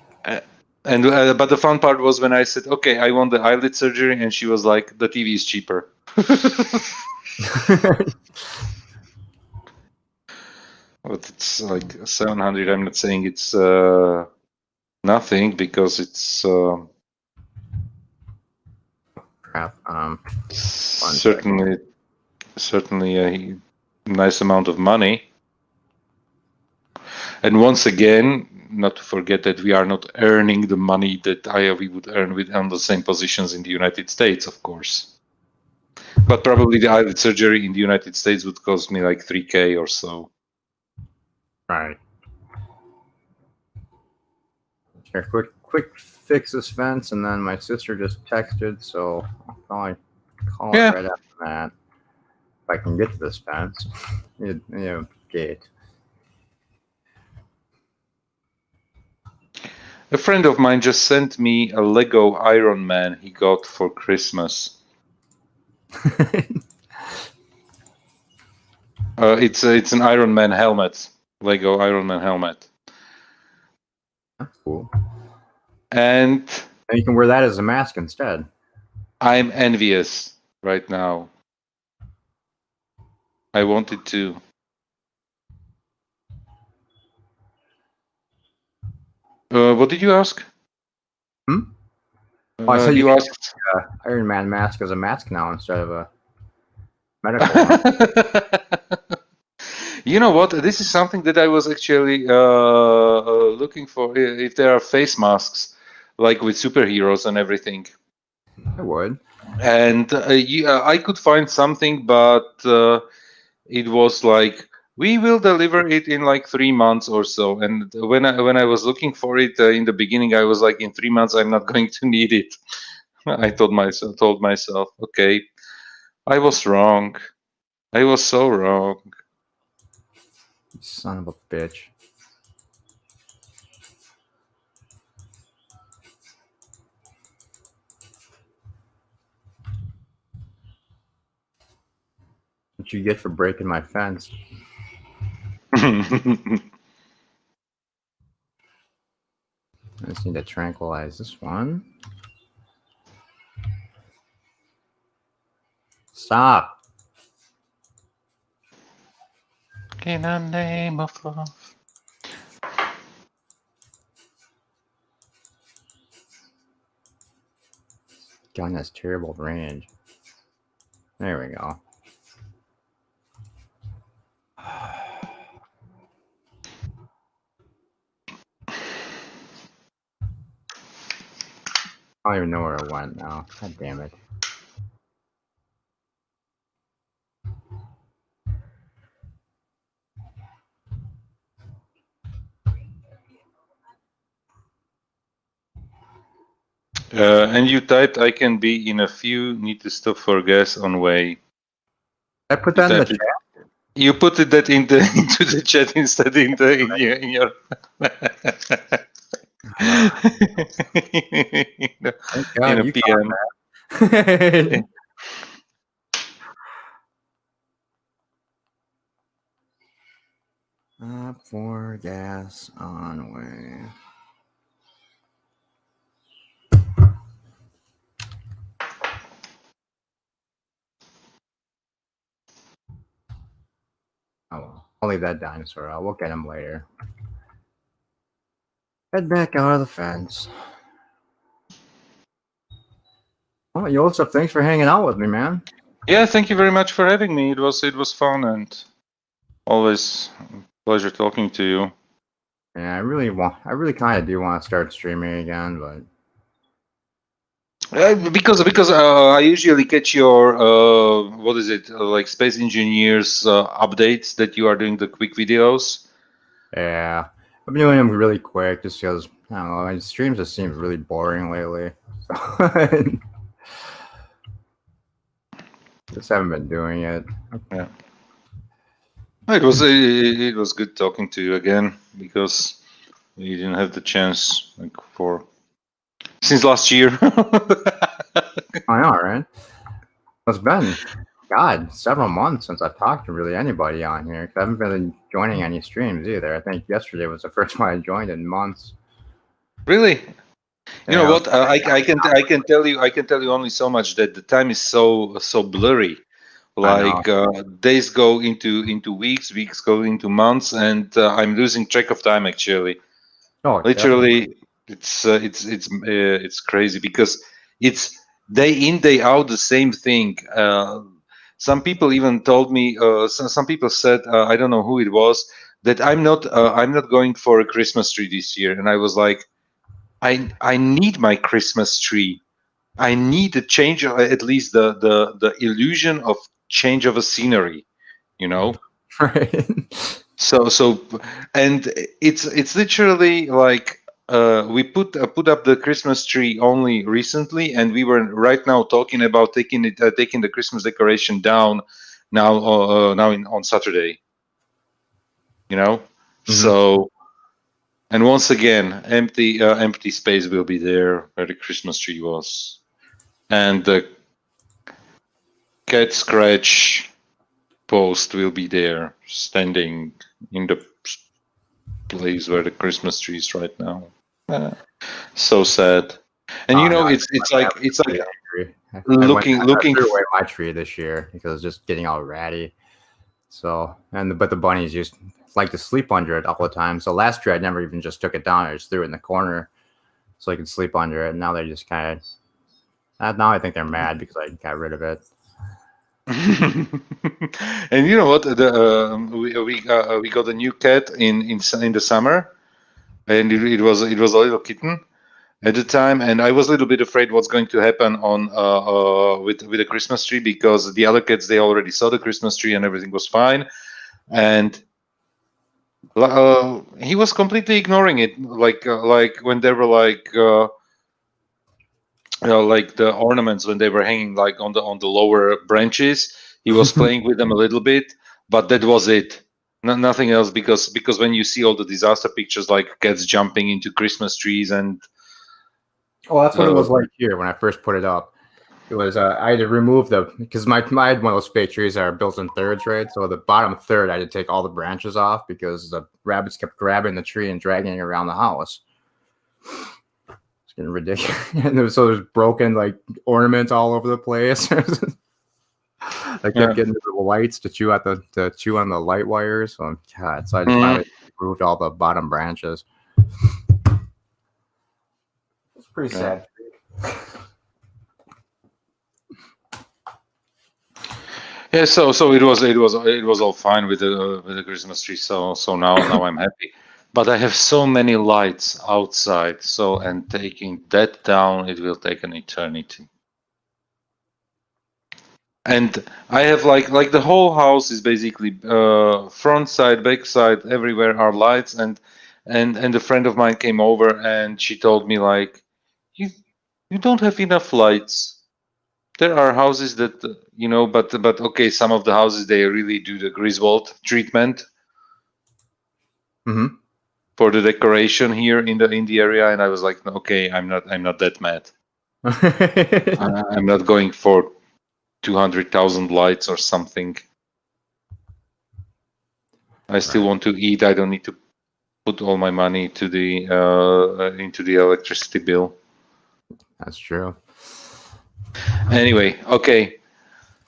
And but the fun part was when I said, "Okay, I want the eyelid surgery," and she was like, "The TV is cheaper." But it's like 700. I'm not saying it's nothing, because it's Crap. certainly a nice amount of money. And once again, not to forget that we are not earning the money that we would earn on the same positions in the United States, of course. But probably the eyelid surgery in the United States would cost me like $3,000 or so. Right. Here, quick fix this fence, and then my sister just texted, so I'll probably call it right after that. If I can get to this fence, gate. A friend of mine just sent me a Lego Iron Man he got for Christmas. It's an Iron Man helmet, Lego Iron Man helmet. That's cool. And you can wear that as a mask instead. I'm envious right now. I wanted to. What did you ask? I said you asked Iron Man mask as a mask now instead of a medical one. You know what? This is something that I was actually looking for. If there are face masks, like with superheroes and everything. I would. And I could find something, but it was like, we will deliver it in like 3 months or so. And when I was looking for it in the beginning, I was like, in 3 months I'm not going to need it. I told myself, okay, I was wrong. I was so wrong. Son of a bitch. What you get for breaking my fence? I just need to tranquilize this one. Stop. In the name of love. Gun has terrible range. There we go. I don't even know where it went now. God damn it. And you typed, "I can be in a few. Need to stop for gas on way." I put You that in the typed it. You put it that in the into the chat instead in your. Thank In God a you PM. caught that. For gas on way. Oh, well. I'll leave that dinosaur out. We'll get him later. Head back out of the fence. Oh, Joseph, thanks for hanging out with me, man. Yeah, thank you very much for having me. It was fun and always a pleasure talking to you. Yeah, I really kind of do want to start streaming again, but Because I usually get your what is it like Space Engineers updates that you are doing the quick videos. yeah, I've been doing them really quick just because I don't know. My streams just seem really boring lately. So just haven't been doing it. Yeah, it was good talking to you again because we didn't have the chance like for since last year. I know, right? It's been, God, several months since I've talked to really anybody on here. 'Cause I haven't been joining any streams either. I think yesterday was the first one I joined in months. Really? You know Yeah, what? I can tell you only so much that the time is so blurry. I know. Like days go into weeks, weeks go into months, and I'm losing track of time. Actually, Oh, definitely. literally, it's crazy because it's day in day out the same thing. Some people even told me. Some people said I don't know who it was that I'm not going for a Christmas tree this year, and I was like, I need my Christmas tree. I need a change, at least the illusion of change of a scenery, you know. Right. So, and it's literally like we put up the Christmas tree only recently, and we were right now talking about taking the Christmas decoration down now on Saturday, you know. Mhm. So, and once again, empty space will be there where the Christmas tree was, and the cat scratch post will be there, standing in the place where the Christmas tree is right now. So sad. And you Oh no, know, my it's like family's pretty angry. I looking. threw away my tree this year because it's just getting all ratty. So but the bunnies just like to sleep under it all the time. So last year I never even just took it down. I just threw it in the corner so I could sleep under it. And now they just kind of now I think they're mad because I got rid of it. And you know what? We got a new cat in the summer, and it was a little kitten at the time, and I was a little bit afraid what's going to happen on with the Christmas tree because the other cats they already saw the Christmas tree and everything was fine, and he was completely ignoring it, like when they were like the ornaments when they were hanging like on the lower branches. He was playing with them a little bit, but that was it. Nothing else because when you see all the disaster pictures like cats jumping into Christmas trees and Oh, that's what it uh, was like here when I first put it up. It was I had to remove because I had one of those fake trees that are built in thirds, right? So the bottom third I had to take all the branches off because the rabbits kept grabbing the tree and dragging it around the house. It's getting ridiculous. And there's broken like ornaments all over the place. I kept getting the lights to chew on the light wires. So God, so I just finally removed all the bottom branches. It's pretty sad. yeah. So it was all fine with the Christmas tree. So now I'm happy. But I have so many lights outside. So and taking that down, it will take an eternity. And I have like the whole house is basically front side, back side, everywhere are lights. And a friend of mine came over and she told me like, you You don't have enough lights. There are houses that but okay, some of the houses they really do the Griswold treatment Mm-hmm. for the decoration here in the area, and I was like, okay, I'm not that mad. I'm not going for 200,000 lights or something. I still want to eat. I don't need to put all my money to into the electricity bill. That's true. Anyway, okay.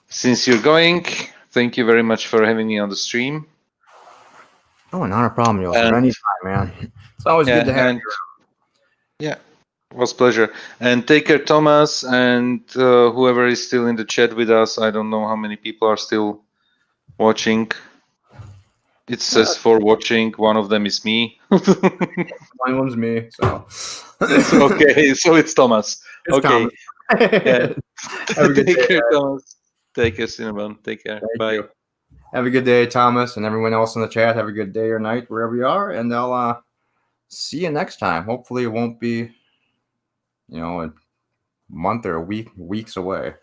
Since you're going, thank you very much for having me on the stream. Oh, not a problem, Joseph. And Anytime, man. It's always good to have you. Yeah, it was a pleasure. And take care, Thomas, and whoever is still in the chat with us. I don't know how many people are still watching. It says for watching. One of them is me. One one's me, so. Okay, so it's Thomas. It's okay. Thomas. Yeah. Have a good Take day, care, guys. Thomas. Take care, Cinnamon. Take care. Thank Bye. you. Have a good day, Thomas, and everyone else in the chat. Have a good day or night, wherever you are, and I'll see you next time. Hopefully, it won't be, a month or weeks away.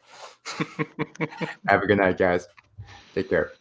Have a good night, guys. Take care.